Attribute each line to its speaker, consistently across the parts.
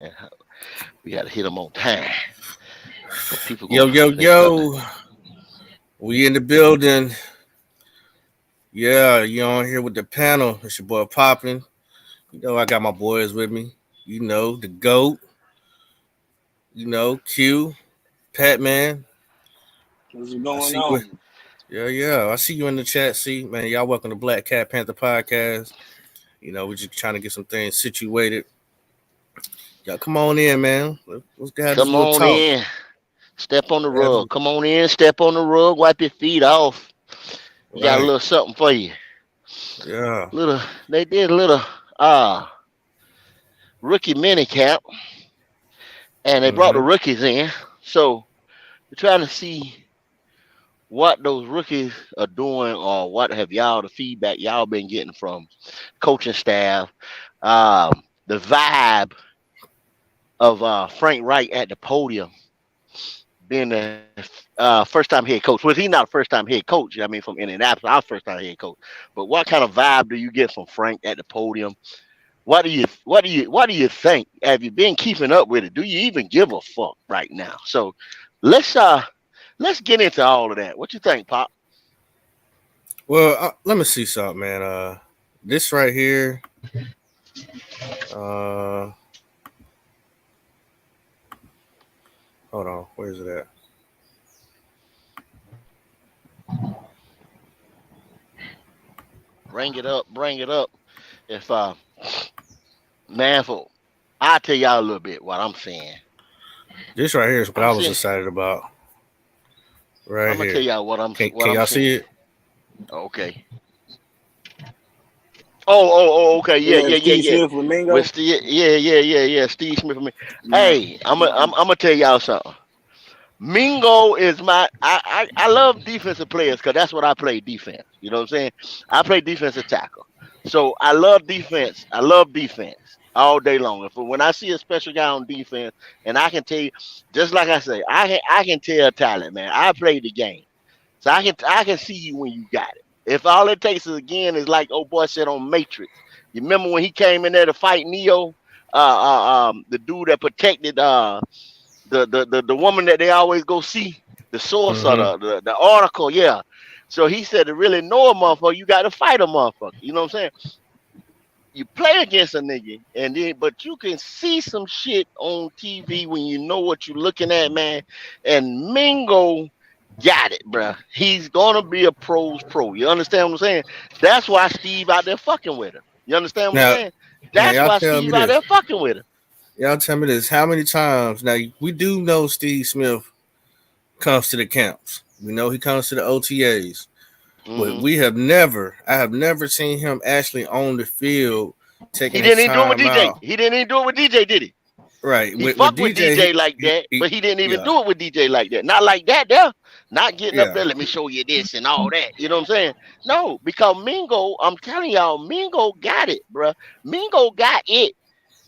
Speaker 1: We got to hit them on time. So people
Speaker 2: Yo,
Speaker 1: go,
Speaker 2: yo,
Speaker 1: they start to,
Speaker 2: yo. We in the building. Yeah, you on here with the panel. It's your boy Poppin'. You know, I got my boys with me. You know, the GOAT. You know, Q, Pat Man.
Speaker 3: What's
Speaker 2: I
Speaker 3: going
Speaker 2: see you.
Speaker 3: on?
Speaker 2: Yeah. I see you in the chat. See, man, y'all welcome to Black Cat Panther Podcast. You know, we're just trying to get some things situated. Y'all come on in, man. Let's have this
Speaker 1: come
Speaker 2: little
Speaker 1: on
Speaker 2: talk.
Speaker 1: in, step on the
Speaker 2: Have
Speaker 1: rug. Come on in, step on the rug, wipe your feet off. We got a
Speaker 2: right.
Speaker 1: little something for you.
Speaker 2: Yeah.
Speaker 1: Little, they did a little uh rookie mini camp, and they brought
Speaker 2: Mm-hmm.
Speaker 1: the rookies in. So we're trying to see what those rookies are doing, or what have y'all the feedback y'all been getting from coaching staff, the vibe of Frank Wright at the podium being the first time head coach. Well, he's not a first time head coach. I mean, from Indianapolis, our first time head coach. But what kind of vibe do you get from Frank at the podium? What do you think? Have you been keeping up with it? Do you even give a fuck right now? So let's uh let's get into all of that. What you think, Pop?
Speaker 2: Well, let me see something, man. This right here. Uh, hold on. Where's it at?
Speaker 1: Bring it up, bring it up. If man, for I'll tell y'all a little bit what I'm saying.
Speaker 2: This right here is what
Speaker 1: I'm
Speaker 2: I was
Speaker 1: saying
Speaker 2: excited about.
Speaker 1: I'm
Speaker 2: Right
Speaker 1: gonna tell
Speaker 2: here.
Speaker 1: y'all what I'm what
Speaker 2: Can
Speaker 1: I'm
Speaker 2: y'all see
Speaker 1: saying.
Speaker 2: it?
Speaker 1: Okay. Oh, okay. Yeah,
Speaker 3: Yeah,
Speaker 1: yeah, yeah,
Speaker 3: Steve
Speaker 1: yeah.
Speaker 3: Smith with
Speaker 1: With
Speaker 3: Mingo.
Speaker 1: Steve, yeah. Steve Smith for me. Hey, I'm gonna tell y'all something. Mingo is I love defensive players because that's what I play defense. You know what I'm saying? I play defensive tackle. So I love defense. I love defense all day long. If when I see a special guy on defense, and I can tell you, just like I say, I can tell talent, man. I play the game. So I can see you when you got it. If all it takes is again is like old boy said on Matrix. You remember when he came in there to fight Neo, the dude that protected the woman that they always go see, the source of
Speaker 2: Mm-hmm.
Speaker 1: the article, yeah. So he said to really know a motherfucker, you got to fight a motherfucker. You know what I'm saying? You play against a nigga, and then but you can see some shit on TV when you know what you're looking at, man. And Mingo got it, bruh. He's gonna be a pro's pro. You understand what I'm saying? That's why Steve out there fucking with him. You understand what I'm
Speaker 2: Now,
Speaker 1: saying?
Speaker 2: now
Speaker 1: That's
Speaker 2: y'all
Speaker 1: why
Speaker 2: tell me
Speaker 1: Steve out
Speaker 2: this.
Speaker 1: there fucking with him.
Speaker 2: Y'all tell me this. How many times? Now we do know Steve Smith comes to the camps. We know he comes to the OTAs, but
Speaker 1: Hmm.
Speaker 2: we have never. I have never seen him actually on the field
Speaker 1: He
Speaker 2: taking his
Speaker 1: didn't even do it with
Speaker 2: time
Speaker 1: DJ.
Speaker 2: out.
Speaker 1: He didn't even do it with DJ, did he?
Speaker 2: Right
Speaker 1: He
Speaker 2: with
Speaker 1: fucked with
Speaker 2: DJ.
Speaker 1: DJ like that, but he didn't even
Speaker 2: Yeah,
Speaker 1: do it with DJ like that. Not like that there. Not getting up
Speaker 2: yeah.
Speaker 1: there, let me show you this and all that. You know what I'm saying? No, because Mingo, I'm telling y'all, Mingo got it, bruh. Mingo got it.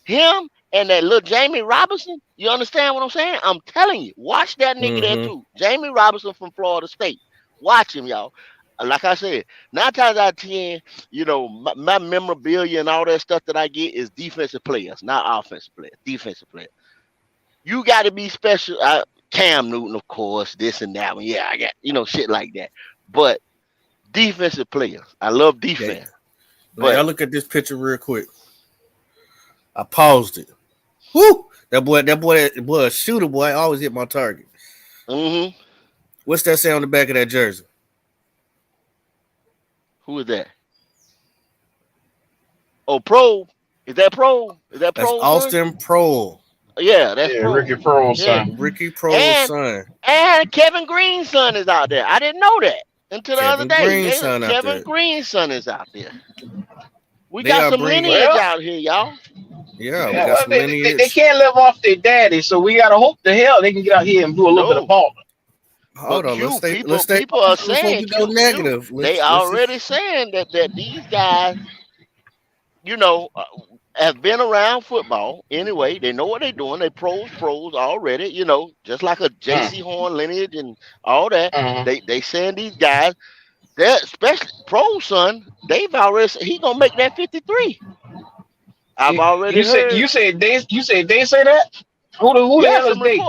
Speaker 1: Him and that little Jamie Robinson, you understand what I'm saying? I'm telling you, watch that nigga there
Speaker 2: Mm-hmm.
Speaker 1: too. Jamie Robinson from Florida State. Watch him, y'all. Like I said, 9 times out of 10, my memorabilia and all that stuff that I get is defensive players, not offensive players, defensive players. You got to be special. Cam Newton, of course, this and that one. Yeah, I got, shit like that. But defensive players, I love
Speaker 2: Yeah.
Speaker 1: defense.
Speaker 2: Now y'all
Speaker 1: But
Speaker 2: look at this picture real quick. I paused it. Whoo! Boy, a shooter boy. I always hit my target.
Speaker 1: hmm
Speaker 2: What's that say on the back of that jersey?
Speaker 1: who is that? Oh, Pro. Is that Pro? Is that
Speaker 2: That's
Speaker 1: Pro, son?
Speaker 2: Austin Prohl,
Speaker 1: Yeah, that's
Speaker 3: Yeah,
Speaker 1: Pro.
Speaker 3: Ricky Pearl's
Speaker 1: Yeah.
Speaker 3: son.
Speaker 2: Ricky Prohl's
Speaker 1: And
Speaker 2: son,
Speaker 1: and Kevin Green's son is out there. I didn't know that until the other
Speaker 2: Kevin
Speaker 1: day.
Speaker 2: Green's son out
Speaker 1: Kevin
Speaker 2: there.
Speaker 1: Green's son is out there. We
Speaker 2: They
Speaker 1: got
Speaker 2: are
Speaker 1: some
Speaker 2: bringing,
Speaker 1: lineage
Speaker 3: Well,
Speaker 1: out here, y'all.
Speaker 2: yeah, we
Speaker 3: yeah,
Speaker 2: got
Speaker 3: well,
Speaker 2: some
Speaker 3: they
Speaker 2: lineage.
Speaker 3: can't live off their daddy, so we gotta hope the hell they can get out here and do a little bit of
Speaker 1: No.
Speaker 3: balling.
Speaker 2: Hold
Speaker 1: But
Speaker 2: on,
Speaker 1: Q,
Speaker 2: let's stay
Speaker 1: people are
Speaker 2: positive before
Speaker 1: saying
Speaker 2: we go
Speaker 1: Q.
Speaker 2: negative.
Speaker 1: They
Speaker 2: Let's just
Speaker 1: already saying that these guys, you know, uh, have been around football anyway. They know what they're doing. They pros already. Just like a
Speaker 3: Mm,
Speaker 1: J.C. Horn lineage and all that.
Speaker 3: mm,
Speaker 1: They saying these guys, they're especially pro son. They've already he gonna make that 53. I've already heard.
Speaker 3: You said they say that? Who the
Speaker 1: Yeah,
Speaker 3: hell is they?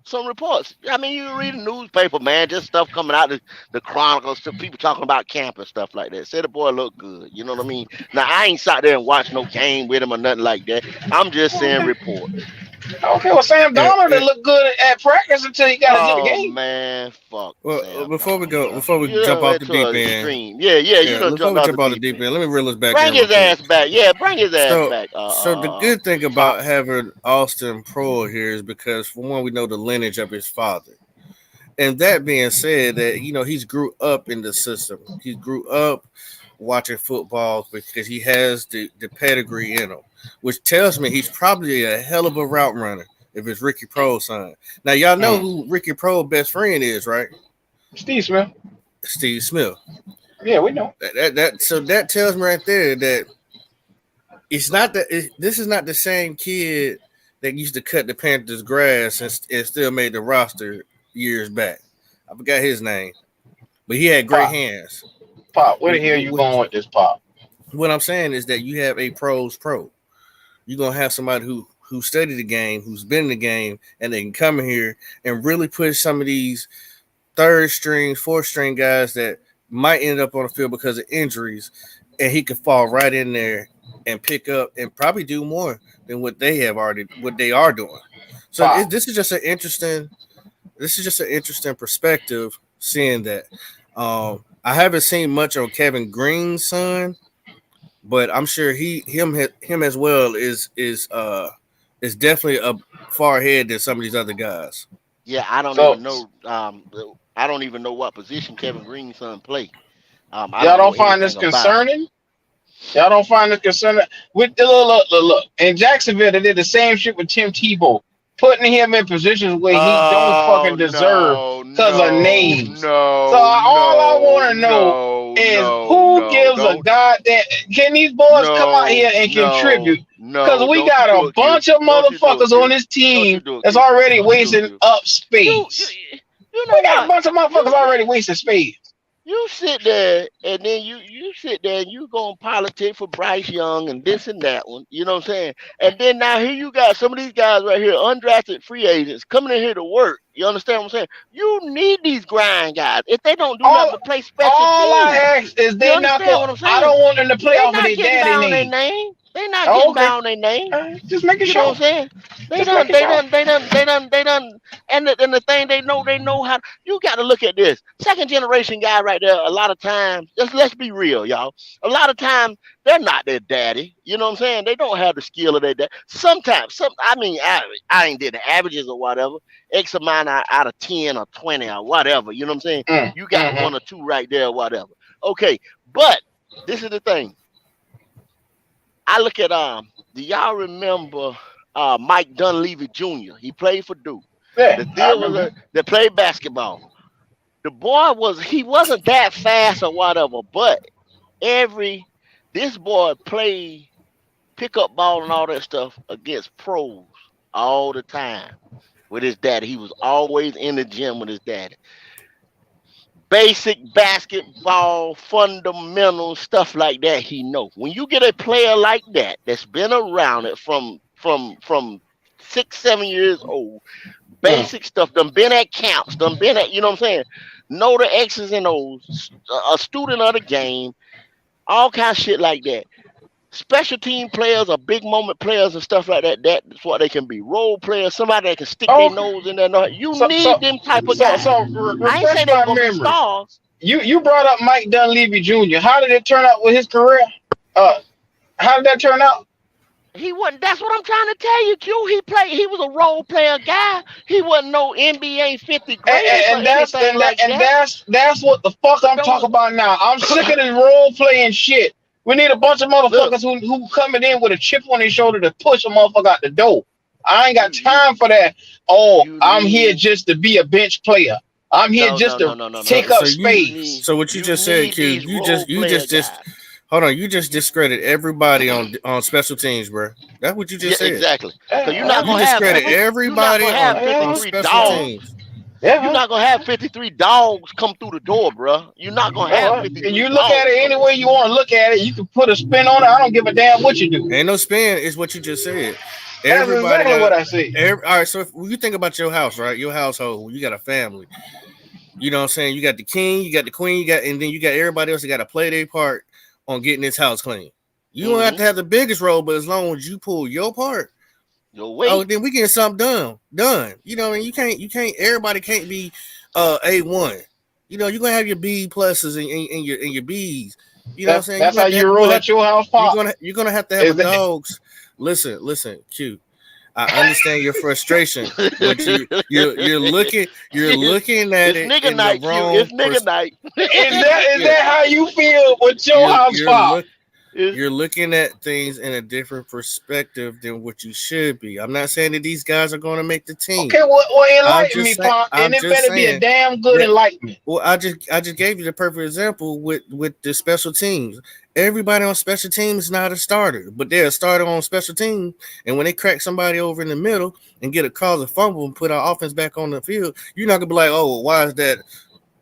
Speaker 1: some reports. I mean, you read the newspaper, man, just stuff coming out the Chronicles, to people talking about camp and stuff like that. Say the boy look good. You know what I mean? Now I ain't sat there and watched no game with him or nothing like that. I'm just saying
Speaker 3: Okay,
Speaker 1: reports.
Speaker 3: okay. Well, Sam
Speaker 2: And,
Speaker 3: Darnold didn't
Speaker 2: and
Speaker 3: look good at practice until he got into the
Speaker 1: Oh
Speaker 3: game.
Speaker 1: man, fuck
Speaker 2: well,
Speaker 1: Sam Darnold, bro.
Speaker 2: before we
Speaker 1: You
Speaker 2: jump
Speaker 1: done
Speaker 2: off
Speaker 1: went
Speaker 2: the
Speaker 1: to
Speaker 2: deep
Speaker 1: an
Speaker 2: end,
Speaker 1: extreme. Yeah, yeah, you
Speaker 2: yeah,
Speaker 1: done
Speaker 2: before
Speaker 1: jumped
Speaker 2: we
Speaker 1: off the
Speaker 2: jump off the
Speaker 1: deep
Speaker 2: deep
Speaker 1: end.
Speaker 2: end, let me reel us back
Speaker 1: Bring
Speaker 2: in real
Speaker 1: his
Speaker 2: quick.
Speaker 1: ass back. Yeah, bring his ass
Speaker 2: So,
Speaker 1: back.
Speaker 2: so the good thing
Speaker 1: Pop.
Speaker 2: about having Austin Pro here is because, for one, we know the lineage of his father. And that being said, that he's grew up in the system. He grew up watching football because he has the pedigree in him, which tells me he's probably a hell of a route runner if it's Ricky Pro's son. Now y'all know
Speaker 3: Mm.
Speaker 2: who Ricky Pro's best friend is, right?
Speaker 3: Steve Smith.
Speaker 2: Steve Smith.
Speaker 3: Yeah, we know.
Speaker 2: So that tells me right there that it's not this is not the same kid that used to cut the Panthers grass and still made the roster years back. I forgot his name, but he had great
Speaker 3: Pop,
Speaker 2: hands.
Speaker 3: Pop. Where the hell you going with this, Pop?
Speaker 2: What I'm saying is that you have a pro's pro. You're gonna have somebody who studied the game, who's been in the game, and they can come in here and really push some of these third string, fourth string guys that might end up on the field because of injuries, and he can fall right in there and pick up and probably do more than what they are doing. So
Speaker 3: Pop.
Speaker 2: this is just an interesting perspective seeing that. I haven't seen much on Kevin Green's son, but I'm sure him as well is definitely a far ahead than some of these other guys.
Speaker 1: Yeah, I don't
Speaker 3: So
Speaker 1: even know. I don't even know what position Kevin Green's son play. I
Speaker 3: y'all
Speaker 1: don't know
Speaker 3: don't find this
Speaker 1: anything about him.
Speaker 3: concerning? Y'all don't find this concerning? With the look. In Jacksonville, they did the same shit with Tim Tebow, putting him in positions where he don't
Speaker 1: Oh
Speaker 3: fucking deserve
Speaker 1: no,
Speaker 3: because of
Speaker 1: no,
Speaker 3: names. So
Speaker 1: no,
Speaker 3: all I
Speaker 1: no,
Speaker 3: want to know
Speaker 1: no,
Speaker 3: is
Speaker 1: no,
Speaker 3: who
Speaker 1: no.
Speaker 3: gives a
Speaker 1: Don't
Speaker 3: goddamn. Can these boys come out
Speaker 1: no,
Speaker 3: here and
Speaker 1: no,
Speaker 3: contribute? Because
Speaker 1: no.
Speaker 3: we
Speaker 1: Don't you
Speaker 3: got
Speaker 1: do
Speaker 3: a
Speaker 1: it, Q.
Speaker 3: bunch of
Speaker 1: Don't you do it,
Speaker 3: motherfuckers on
Speaker 1: Q.
Speaker 3: this
Speaker 1: Don't you
Speaker 3: team
Speaker 1: do it,
Speaker 3: that's
Speaker 1: Q.
Speaker 3: already
Speaker 1: Don't you do it,
Speaker 3: wasting
Speaker 1: Q.
Speaker 3: up
Speaker 1: You
Speaker 3: space.
Speaker 1: you
Speaker 3: We
Speaker 1: know
Speaker 3: got a
Speaker 1: what?
Speaker 3: bunch of motherfuckers
Speaker 1: You
Speaker 3: already wasting space.
Speaker 1: you sit there and then you sit there and you go on politic for Bryce Young and this and that one. You know what I'm saying? And then now here you got some of these guys right here, undrafted free agents, coming in here to work. You understand what I'm saying? You need these grind guys. If they don't do nothing
Speaker 3: All
Speaker 1: but play special
Speaker 3: all
Speaker 1: teams,
Speaker 3: I ask is
Speaker 1: you
Speaker 3: they not
Speaker 1: understand
Speaker 3: go.
Speaker 1: what I'm
Speaker 3: I
Speaker 1: saying?
Speaker 3: don't want them to play
Speaker 1: They
Speaker 3: off of
Speaker 1: not
Speaker 3: their
Speaker 1: getting
Speaker 3: daddy
Speaker 1: by on their
Speaker 3: name.
Speaker 1: name. They not
Speaker 3: Oh,
Speaker 1: getting by
Speaker 3: okay.
Speaker 1: on their name.
Speaker 3: Just making
Speaker 1: You know what I'm
Speaker 3: sure.
Speaker 1: saying? They
Speaker 3: Just
Speaker 1: done,
Speaker 3: making
Speaker 1: they
Speaker 3: sure.
Speaker 1: done, they done, they done, they done, and the thing they know how. You got to look at this second generation guy right there. A lot of times, let's be real, y'all. A lot of times they're not their daddy. You know what I'm saying? They don't have the skill of their dad. Sometimes, I mean, I ain't did the averages or whatever. X amount out of 10 or 20 or whatever. You know what I'm saying? You got
Speaker 3: Mm-hmm.
Speaker 1: one or two right there, or whatever. Okay, but this is the thing. I look at do y'all remember Mike Dunleavy Jr.? He played for Duke.
Speaker 3: Yeah,
Speaker 1: The
Speaker 3: I
Speaker 1: deal was
Speaker 3: remember.
Speaker 1: they played basketball. The boy he wasn't that fast or whatever, but every this boy played pickup ball and all that stuff against pros all the time with his daddy. He was always in the gym with his daddy. Basic basketball fundamentals, stuff like that. He know when you get a player like that that's been around it from 6, 7 years old.
Speaker 3: Mm.
Speaker 1: Basic stuff. Done been at camps. Done been at you know what I'm saying. Know the X's and O's. A student of the game. All kind of shit like that. Special team players or big moment players and stuff like that. That's what they can be. Role players. Somebody that can stick their
Speaker 3: Okay.
Speaker 1: nose in there. No, you
Speaker 3: So so
Speaker 1: need them type of guys. I ain't
Speaker 3: refresh
Speaker 1: say they were
Speaker 3: my
Speaker 1: gonna be
Speaker 3: memory.
Speaker 1: stars.
Speaker 3: You brought up Mike Dunleavy Jr. How did it turn out with his career? Uh, how did that turn out?
Speaker 1: He wasn't. That's what I'm trying to tell you, Q. He played. He was a role player guy. He wasn't no NBA 50 greatest or
Speaker 3: And that's
Speaker 1: anything like that.
Speaker 3: that's what the fuck
Speaker 1: But
Speaker 3: I'm
Speaker 1: don't
Speaker 3: talking about now. I'm sick of this role playing shit. We need a bunch of
Speaker 1: look.
Speaker 3: motherfuckers who coming in with a chip on their shoulder to push a motherfucker out the door. I ain't got
Speaker 1: You
Speaker 3: time for that. Oh,
Speaker 1: you
Speaker 3: I'm here
Speaker 1: need
Speaker 3: just to be a bench player. I'm here
Speaker 1: no no
Speaker 3: just
Speaker 1: no
Speaker 3: to
Speaker 1: no no no.
Speaker 3: take up
Speaker 1: You need
Speaker 3: space.
Speaker 2: So what you
Speaker 1: you
Speaker 2: just said,
Speaker 1: need
Speaker 2: Q,
Speaker 1: these role
Speaker 2: you
Speaker 1: player
Speaker 2: just
Speaker 1: guys.
Speaker 2: hold on, you just discredit everybody on special teams, bro. That's what you
Speaker 1: Yeah,
Speaker 2: just said.
Speaker 1: exactly. Cause
Speaker 3: All right,
Speaker 2: You discredit
Speaker 1: you're not
Speaker 2: everybody
Speaker 1: gonna have
Speaker 3: all
Speaker 2: on
Speaker 1: 53
Speaker 3: right.
Speaker 2: special
Speaker 1: dogs.
Speaker 2: teams.
Speaker 1: You're
Speaker 3: Yeah.
Speaker 1: not gonna have 53 dogs come through the door, bro. You're not gonna have
Speaker 3: And
Speaker 1: 53
Speaker 3: you look at
Speaker 1: dogs
Speaker 3: it any
Speaker 1: come
Speaker 3: way you want to look at it. You can put a spin on it. I don't give a damn what you do.
Speaker 2: Ain't no spin. Is what you just said.
Speaker 3: That's
Speaker 2: Everybody
Speaker 3: exactly
Speaker 2: got.
Speaker 3: what I say.
Speaker 2: All right. So if you think about your house, right? Your household. You got a family. You know what I'm saying? You got the king, you got the queen, and then you got everybody else that got to play their part on getting this house clean. You don't have
Speaker 1: Mm-hmm.
Speaker 2: to have the biggest role, but as long as you pull your part,
Speaker 1: Your
Speaker 2: oh,
Speaker 1: weight.
Speaker 2: then we getting something done. Done. You know, and you can't. Everybody can't be A1. You know, you're gonna have your B pluses and your B's. You know what I'm saying?
Speaker 3: That's how you roll at your house, Pop.
Speaker 2: You're gonna have to have a
Speaker 3: Is that,
Speaker 2: dogs. Listen, Q. I understand your frustration, but you're looking at
Speaker 1: It's
Speaker 2: it
Speaker 1: nigga
Speaker 2: in the
Speaker 1: night, Q.
Speaker 2: wrong
Speaker 1: It's nigga
Speaker 2: perspective.
Speaker 1: night.
Speaker 3: is
Speaker 2: Yeah,
Speaker 3: that how you feel with your
Speaker 2: you're
Speaker 3: house,
Speaker 2: you're
Speaker 3: Pop?
Speaker 2: look
Speaker 1: It's,
Speaker 2: you're looking at things in a different perspective than what you should be. I'm not saying that these guys are going to make the team.
Speaker 3: Okay, well, enlighten me, Pop, and
Speaker 2: I'm
Speaker 3: it
Speaker 2: just
Speaker 3: better be a
Speaker 2: saying
Speaker 3: damn good
Speaker 2: that.
Speaker 3: enlightenment.
Speaker 2: Well, I just gave you the perfect example with the special teams. Everybody on special teams is not a starter, but they're a starter on special teams. And when they crack somebody over in the middle and get a cause a fumble and put our offense back on the field, you're not gonna be like, oh, well, why is that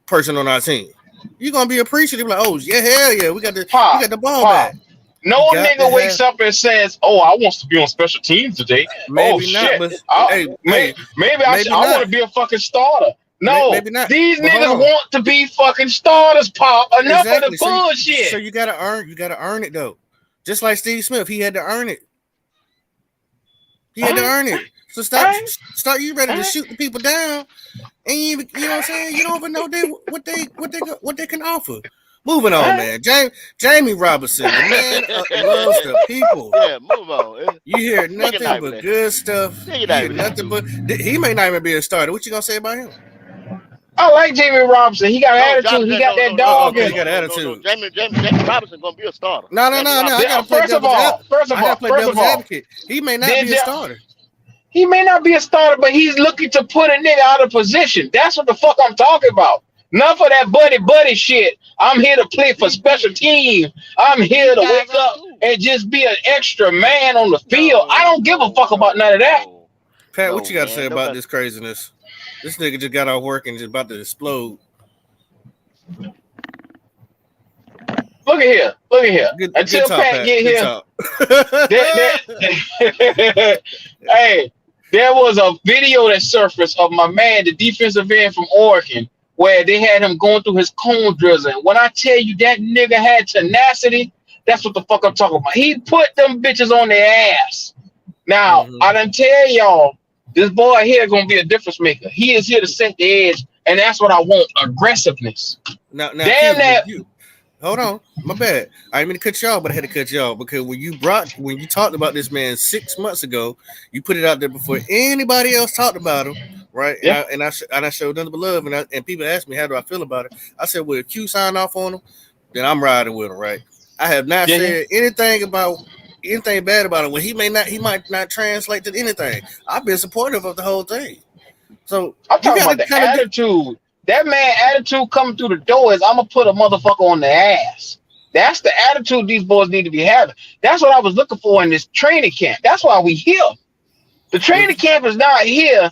Speaker 2: person on our team? You're gonna be appreciative, like, oh yeah, hell yeah, we
Speaker 3: Pop,
Speaker 2: got the ball
Speaker 3: Pop.
Speaker 2: back. You
Speaker 3: No
Speaker 2: got to
Speaker 3: nigga wakes
Speaker 2: have
Speaker 3: up and says, "Oh, I want to be on special teams today." Oh
Speaker 2: maybe not,
Speaker 3: shit!
Speaker 2: but hey, hey,
Speaker 3: Maybe
Speaker 2: maybe
Speaker 3: I want
Speaker 2: not,
Speaker 3: to be a fucking starter. No,
Speaker 2: maybe not.
Speaker 3: these
Speaker 2: But hold
Speaker 3: niggas
Speaker 2: on,
Speaker 3: want to be fucking starters. Pop. Enough of the
Speaker 2: exactly. So
Speaker 3: bullshit.
Speaker 2: you gotta earn it though. Just like Steve Smith, he had to earn it. He
Speaker 3: All
Speaker 2: had to
Speaker 3: right,
Speaker 2: earn it. So
Speaker 3: all
Speaker 2: stop.
Speaker 3: right,
Speaker 2: Start you ready
Speaker 3: all
Speaker 2: to
Speaker 3: right.
Speaker 2: shoot the people down, and you know what I'm saying. You don't even know what they can offer. Moving
Speaker 3: All
Speaker 2: on,
Speaker 3: right.
Speaker 2: man. Jamie Robinson, the man loves the people.
Speaker 1: yeah, move on.
Speaker 2: You hear
Speaker 1: Nigga
Speaker 2: nothing
Speaker 1: night,
Speaker 2: but
Speaker 1: man.
Speaker 2: good stuff.
Speaker 1: Nigga
Speaker 2: You
Speaker 1: night
Speaker 2: hear
Speaker 1: with this
Speaker 2: nothing
Speaker 1: dude.
Speaker 2: but he may not even be a starter. What you gonna say about him?
Speaker 3: I like Jamie Robinson. He got
Speaker 1: No,
Speaker 3: attitude. He got
Speaker 1: No,
Speaker 3: that
Speaker 1: no, no,
Speaker 2: Oh,
Speaker 1: no,
Speaker 3: dog
Speaker 1: no,
Speaker 2: okay,
Speaker 3: in
Speaker 2: he
Speaker 3: him.
Speaker 1: no,
Speaker 2: got
Speaker 1: no, no, no.
Speaker 2: attitude.
Speaker 1: Jamie Robinson gonna be a starter.
Speaker 2: No, no,
Speaker 1: Jamie
Speaker 2: no, no. I
Speaker 1: Robinson
Speaker 2: gotta
Speaker 1: gonna be
Speaker 2: play
Speaker 1: a
Speaker 3: First of
Speaker 2: devil's
Speaker 1: starter.
Speaker 3: all, first of
Speaker 2: I gotta
Speaker 3: all,
Speaker 2: play
Speaker 3: first of
Speaker 2: devil's
Speaker 3: all,
Speaker 2: advocate. He may not
Speaker 3: did
Speaker 2: be a
Speaker 3: that.
Speaker 2: starter.
Speaker 3: He may not be a starter, but he's looking to put a nigga out of position. That's what the fuck I'm talking about. Enough of that buddy shit. I'm here to play for special
Speaker 1: These
Speaker 3: teams. I'm here
Speaker 1: these
Speaker 3: to
Speaker 1: guys
Speaker 3: wake
Speaker 1: are
Speaker 3: up
Speaker 1: too.
Speaker 3: and just be an extra man on the field. I
Speaker 1: No,
Speaker 3: don't give a
Speaker 1: no,
Speaker 3: fuck about
Speaker 1: no,
Speaker 3: none of that.
Speaker 1: no,
Speaker 2: Pat, what
Speaker 1: no,
Speaker 2: you got to say
Speaker 1: man.
Speaker 2: about
Speaker 1: Nobody.
Speaker 2: this craziness? This nigga just got out work and just about to explode.
Speaker 3: Look at here. Look at here.
Speaker 2: Good
Speaker 3: Until
Speaker 2: talk,
Speaker 3: Pat
Speaker 2: Pat.
Speaker 3: get
Speaker 2: Good
Speaker 3: here,
Speaker 2: talk.
Speaker 3: that hey, there was a video that surfaced of my man, the defensive end from Oregon, where they had him going through his cone drills. And when I tell you that nigga had tenacity, that's what the fuck I'm talking about. He put them bitches on their ass. Now,
Speaker 2: Mhm.
Speaker 3: I done tell y'all, this boy here gonna be a difference maker. He is here to set the edge, and that's what I want, aggressiveness.
Speaker 2: Now,
Speaker 3: Damn
Speaker 2: Q, when
Speaker 3: that.
Speaker 2: you hold on, my bad. I didn't mean to cut you off, but I had to cut you off because when you talked about this man 6 months ago, you put it out there before anybody else talked about him, right? And
Speaker 3: Yeah,
Speaker 2: I showed nothing but love, and people asked me how do I feel about it. I said, well, if Q sign off on him, then I'm riding with him, right? I have not
Speaker 3: yeah, yeah.
Speaker 2: said anything bad about him. Well, he might not translate to anything. I've been supportive of the whole thing. So
Speaker 3: I'm
Speaker 2: you
Speaker 3: talking
Speaker 2: got to
Speaker 3: about the
Speaker 2: kind of get.
Speaker 3: attitude. That man attitude coming through the door is I'm gonna put a motherfucker on the ass. That's the attitude these boys need to be having. That's what I was looking for in this training camp. That's why we here. The
Speaker 2: Well,
Speaker 3: training camp is not here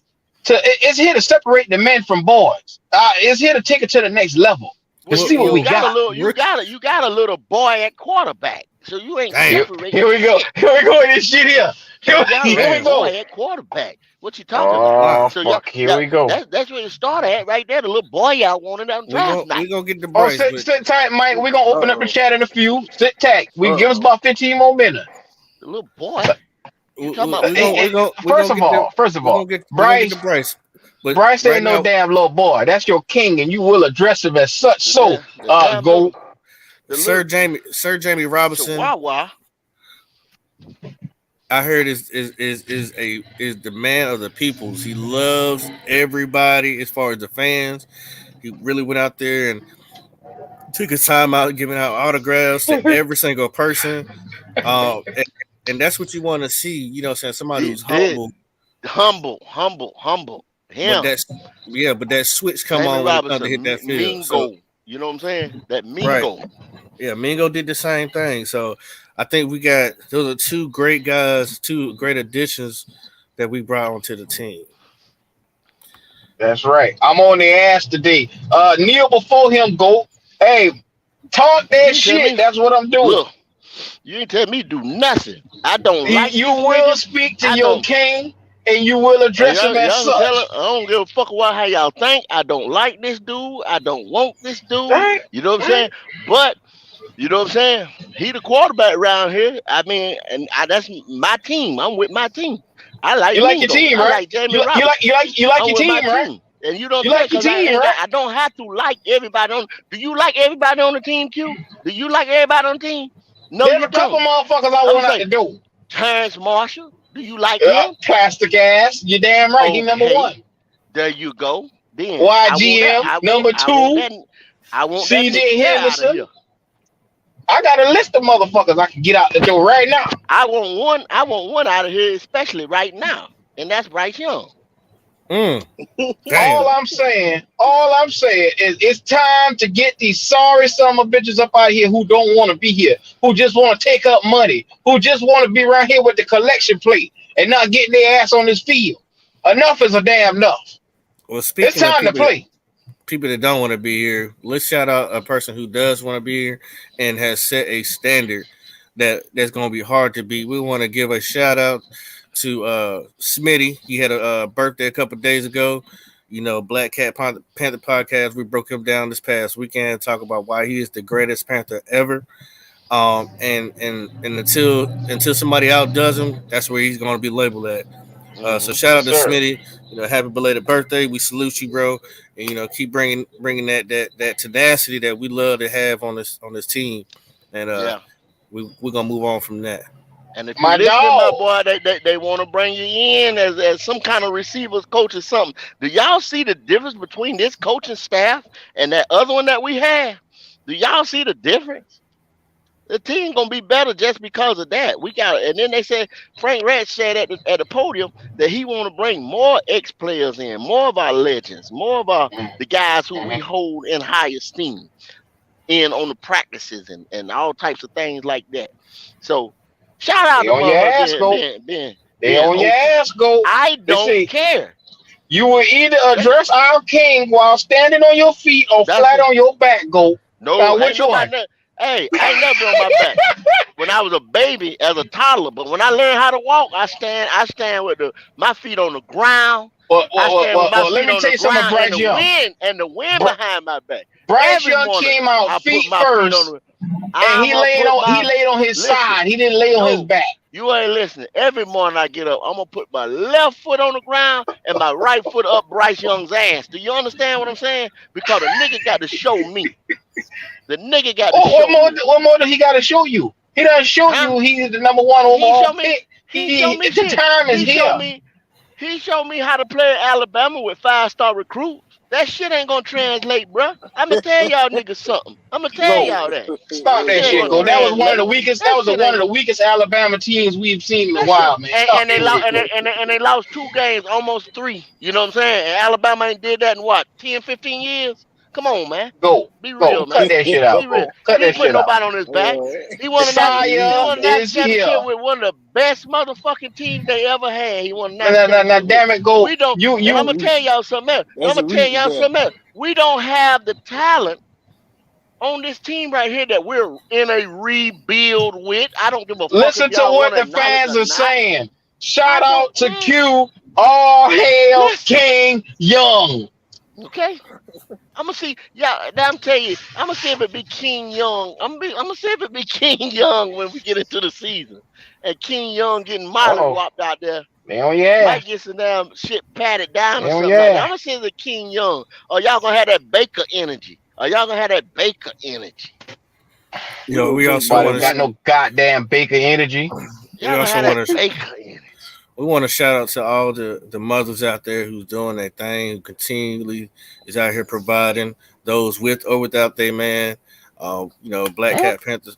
Speaker 3: it's here to separate the men from boys. It's here to take it to the next level to
Speaker 1: Well,
Speaker 3: see what
Speaker 1: you
Speaker 3: we
Speaker 2: well,
Speaker 1: got a
Speaker 3: got.
Speaker 1: little,
Speaker 2: rookie.
Speaker 1: you got a little boy at quarterback, so you ain't
Speaker 2: Damn,
Speaker 3: Here
Speaker 1: separating
Speaker 3: we go.
Speaker 1: shit.
Speaker 3: Here we go in this shit here.
Speaker 1: You got a
Speaker 3: Here
Speaker 1: little
Speaker 3: we
Speaker 2: damn.
Speaker 3: go.
Speaker 1: boy at quarterback. What you talking about?
Speaker 3: Oh
Speaker 2: Wow.
Speaker 1: So
Speaker 3: fuck, here we go.
Speaker 1: that's where you start at right there. The little boy y'all wanted on
Speaker 2: We
Speaker 1: draft
Speaker 2: gonna we
Speaker 1: night.
Speaker 2: gonna get to
Speaker 3: Oh,
Speaker 2: Bryce,
Speaker 3: sit,
Speaker 2: but
Speaker 3: sit tight, Mike. We're gonna open up the
Speaker 1: Uh
Speaker 3: chat in a few. Sit tight. We give us
Speaker 1: oh.
Speaker 3: about 15 more minutes.
Speaker 1: The little boy. You talking about
Speaker 2: we gonna
Speaker 3: Eh,
Speaker 2: we
Speaker 1: boy?
Speaker 2: gonna we
Speaker 3: First
Speaker 2: gonna
Speaker 3: of
Speaker 2: get to
Speaker 3: all, first of all,
Speaker 2: we're gonna get to
Speaker 3: Bryce,
Speaker 2: Bryce. But
Speaker 3: Bryce
Speaker 2: right
Speaker 3: ain't no
Speaker 2: now,
Speaker 3: damn little boy. That's your king, and you will address him as such. So,
Speaker 1: The damn
Speaker 3: go.
Speaker 1: little the little
Speaker 2: Sir Jamie Robinson,
Speaker 1: chihuahua.
Speaker 2: I heard is the man of the peoples. He loves everybody as far as the fans. He really went out there and took his time out giving out autographs to every single person. And, and that's what you want to see. You know, saying somebody
Speaker 1: He
Speaker 2: who's
Speaker 1: did
Speaker 2: humble.
Speaker 1: humble.
Speaker 2: But
Speaker 1: Him,
Speaker 2: that switch come
Speaker 1: Jamie
Speaker 2: on when it's time to hit
Speaker 1: Robinson,
Speaker 2: that field. So
Speaker 1: Mingo. You know what I'm saying? That
Speaker 2: right,
Speaker 1: Mingo.
Speaker 2: yeah, Mingo did the same thing. So I think we got those are two great guys, two great additions that we brought onto the team.
Speaker 3: That's right. I'm on the ass today. Kneel before him, go. Hey, talk
Speaker 1: You
Speaker 3: that
Speaker 1: ain't tell
Speaker 3: shit.
Speaker 1: me.
Speaker 3: That's what I'm doing.
Speaker 1: Look, you ain't tell me do nothing. I don't like
Speaker 3: You
Speaker 1: these
Speaker 3: will
Speaker 1: niggas.
Speaker 3: speak to
Speaker 1: I
Speaker 3: your
Speaker 1: don't.
Speaker 3: king, and you will address him as
Speaker 1: Y'all can tell her.
Speaker 3: such.
Speaker 1: I don't give a fuck about how y'all think. I don't like this dude. I don't want this dude.
Speaker 3: Right?
Speaker 1: You know what I'm
Speaker 3: Right?
Speaker 1: saying? But you know what I'm saying? He the quarterback around here. I mean, that's my team. I'm with my team. I like
Speaker 3: You like your
Speaker 1: Mingo.
Speaker 3: team,
Speaker 1: I
Speaker 3: right?
Speaker 1: like Jamie Roberts.
Speaker 3: You like
Speaker 1: I'm
Speaker 3: your
Speaker 1: with my
Speaker 3: team, right?
Speaker 1: team. And you know what
Speaker 3: You
Speaker 1: I'm saying?
Speaker 3: like your
Speaker 1: Because I
Speaker 3: team,
Speaker 1: ain't got
Speaker 3: right?
Speaker 1: I don't have to like everybody on. Do you like everybody on the team, Q? Do you like everybody on the team? No,
Speaker 3: There's
Speaker 1: you
Speaker 3: a couple
Speaker 1: don't.
Speaker 3: motherfuckers I
Speaker 1: I'm
Speaker 3: want
Speaker 1: gonna
Speaker 3: out
Speaker 1: say
Speaker 3: the door.
Speaker 1: Terrence Marshall. Do you like him?
Speaker 3: Plastic ass. You damn right. He number
Speaker 1: Okay.
Speaker 3: one.
Speaker 1: There you go. Then I want that.
Speaker 3: YGM number
Speaker 1: I want
Speaker 3: two.
Speaker 1: that. I want that
Speaker 3: CJ
Speaker 1: nigga there out of
Speaker 3: Henderson.
Speaker 1: here.
Speaker 3: I got a list of motherfuckers I can get out the door right now.
Speaker 1: I want one. I want one out of here, especially right now, and that's Bryce Young.
Speaker 2: Mm,
Speaker 3: All
Speaker 2: damn.
Speaker 3: all I'm saying is it's time to get these sorry son of bitches up out here who don't want to be here, who just want to take up money, who just want to be right here with the collection plate and not getting their ass on this field. Enough is a damn enough.
Speaker 2: Well,
Speaker 3: It's
Speaker 2: speaking of
Speaker 3: time to play.
Speaker 2: people that don't want to be here, let's shout out a person who does want to be here and has set a standard that's going to be hard to beat. We want to give a shout out to Smitty. He had a birthday a couple days ago. You know, Black Cat Panther podcast. We broke him down this past weekend, talk about why he is the greatest Panther ever. And until somebody outdoes him, that's where he's going to be labeled at. So
Speaker 1: Hmm.
Speaker 2: shout
Speaker 3: Yes,
Speaker 2: out to
Speaker 3: sir.
Speaker 2: Smitty. You know, happy belated birthday. We salute you, bro. And you know, keep bringing that tenacity that we love to have on this team. And
Speaker 1: Yeah.
Speaker 2: we're gonna move on from that.
Speaker 1: And if you
Speaker 3: My
Speaker 1: listening, my
Speaker 3: dog.
Speaker 1: boy, they want to bring you in as some kind of receivers coach or something. Do y'all see the difference between this coaching staff and that other one that we had? Do y'all see the difference? The team gonna be better just because of that. We got, and then they said Frank Reich said at the podium that he want to bring more ex players in, more of our legends, more of our
Speaker 3: Mhm.
Speaker 1: the guys who we hold in high esteem in on the practices and all types of things like that. So shout out
Speaker 3: They
Speaker 1: to
Speaker 3: on your
Speaker 1: motherfucker
Speaker 3: ass, go. They
Speaker 1: being
Speaker 3: on your
Speaker 1: open.
Speaker 3: ass, go.
Speaker 1: I
Speaker 3: They
Speaker 1: don't
Speaker 3: say
Speaker 1: care.
Speaker 3: you will either
Speaker 1: That's
Speaker 3: address our king while standing on your feet or
Speaker 1: that's
Speaker 3: flat on your back, go.
Speaker 1: no,
Speaker 3: Now
Speaker 1: ain't
Speaker 3: which one?
Speaker 1: nobody. Hey, I ain't never been on my back when I was a baby as a toddler. But when I learned how to walk, I stand with my feet on the ground. I stand with my
Speaker 3: Let
Speaker 1: feet
Speaker 3: me
Speaker 1: on
Speaker 3: tell
Speaker 1: the
Speaker 3: you something,
Speaker 1: ground
Speaker 3: Bryce Young.
Speaker 1: and the wind
Speaker 3: Br-
Speaker 1: behind my back.
Speaker 3: Bryce
Speaker 1: Every
Speaker 3: Young
Speaker 1: morning
Speaker 3: came out
Speaker 1: I put
Speaker 3: feet
Speaker 1: my feet on
Speaker 3: first,
Speaker 1: the.
Speaker 3: and
Speaker 1: I'm gonna put
Speaker 3: he
Speaker 1: my
Speaker 3: laid on his
Speaker 1: listen.
Speaker 3: side. He didn't lay on his
Speaker 1: No,
Speaker 3: back.
Speaker 1: you ain't listening. Every morning I get up, I'm gonna put my left foot on the ground and my right foot up Bryce Young's ass. Do you understand what I'm saying? Because the nigga got to show me. The nigga got to
Speaker 3: Oh,
Speaker 1: show me.
Speaker 3: what more do he got to show you? He doesn't show
Speaker 1: Huh?
Speaker 3: you he's the number one
Speaker 1: He
Speaker 3: overall
Speaker 1: show me.
Speaker 3: pick.
Speaker 1: He show me
Speaker 3: The
Speaker 1: shit.
Speaker 3: time is
Speaker 1: He show
Speaker 3: here.
Speaker 1: me. He showed me how to play at Alabama with 5-star recruits. That shit ain't gonna translate, bruh. I'ma tell y'all niggas something. I'ma tell
Speaker 3: Go.
Speaker 1: y'all that.
Speaker 3: Stop
Speaker 1: That
Speaker 3: that
Speaker 1: shit ain't
Speaker 3: shit,
Speaker 1: gonna
Speaker 3: go. That was one of the
Speaker 1: translate.
Speaker 3: weakest. That
Speaker 1: That
Speaker 3: was
Speaker 1: shit
Speaker 3: one
Speaker 1: ain't
Speaker 3: of the
Speaker 1: gonna.
Speaker 3: weakest Alabama teams we've seen in a
Speaker 1: That shit.
Speaker 3: while, man. Stop
Speaker 1: And they
Speaker 3: that
Speaker 1: lost.
Speaker 3: shit, go.
Speaker 1: And they lost 2 games, almost 3. You know what I'm saying? And Alabama ain't did that in what 10, 15 years. Come on, man.
Speaker 3: Go.
Speaker 1: Be
Speaker 3: Go.
Speaker 1: real,
Speaker 3: Cut
Speaker 1: man.
Speaker 3: that shit out,
Speaker 1: Be real.
Speaker 3: go. Cut
Speaker 1: He
Speaker 3: that
Speaker 1: ain't put
Speaker 3: shit out.
Speaker 1: nobody on his back.
Speaker 3: The
Speaker 1: He
Speaker 3: Messiah
Speaker 1: won a national
Speaker 3: is here.
Speaker 1: championship with one of the best motherfucking teams they ever had. He won a national
Speaker 3: Now,
Speaker 1: championship with.
Speaker 3: damn it, go.
Speaker 1: We don't, and I'm gonna tell y'all something else. I'm
Speaker 4: That's a
Speaker 1: gonna tell
Speaker 4: reach
Speaker 1: y'all
Speaker 4: there.
Speaker 1: something else. We don't have the talent on this team right here that we're in a rebuild with. I don't give a fuck if
Speaker 3: Listen to
Speaker 1: y'all want
Speaker 3: what
Speaker 1: to
Speaker 3: the
Speaker 1: acknowledge
Speaker 3: fans
Speaker 1: or
Speaker 3: are
Speaker 1: not.
Speaker 3: saying.
Speaker 1: I
Speaker 3: Shout
Speaker 1: don't.
Speaker 3: out to Q. All hail
Speaker 1: Listen,
Speaker 3: King Young.
Speaker 1: okay. I'm gonna see. Yeah, I'm tell you. I'm gonna see if it be King Young. I'm gonna see if it be King Young when we get into the season, and King Young getting
Speaker 3: Uh
Speaker 1: Molly
Speaker 3: oh.
Speaker 1: whopped out there.
Speaker 3: They on your ass.
Speaker 1: Might get some damn shit patted down or
Speaker 3: They on
Speaker 1: something
Speaker 3: your
Speaker 1: like that. I'm
Speaker 3: ass.
Speaker 1: gonna say the King Young. Or y'all gonna have that Baker energy. Or y'all gonna have that Baker energy.
Speaker 2: You
Speaker 4: Who
Speaker 2: know,
Speaker 4: gonna
Speaker 2: we
Speaker 4: take
Speaker 2: also
Speaker 3: Nobody
Speaker 2: want
Speaker 4: Baker
Speaker 3: got
Speaker 2: to
Speaker 3: no
Speaker 4: energy?
Speaker 3: goddamn Baker energy.
Speaker 2: we
Speaker 1: Y'all gonna
Speaker 2: also
Speaker 1: have
Speaker 2: want
Speaker 1: that
Speaker 2: to
Speaker 1: Baker energy.
Speaker 2: we want to shout out to all the mothers out there who's doing their thing, who continually is out here providing those with or without their man. You know, Black Cat Panthers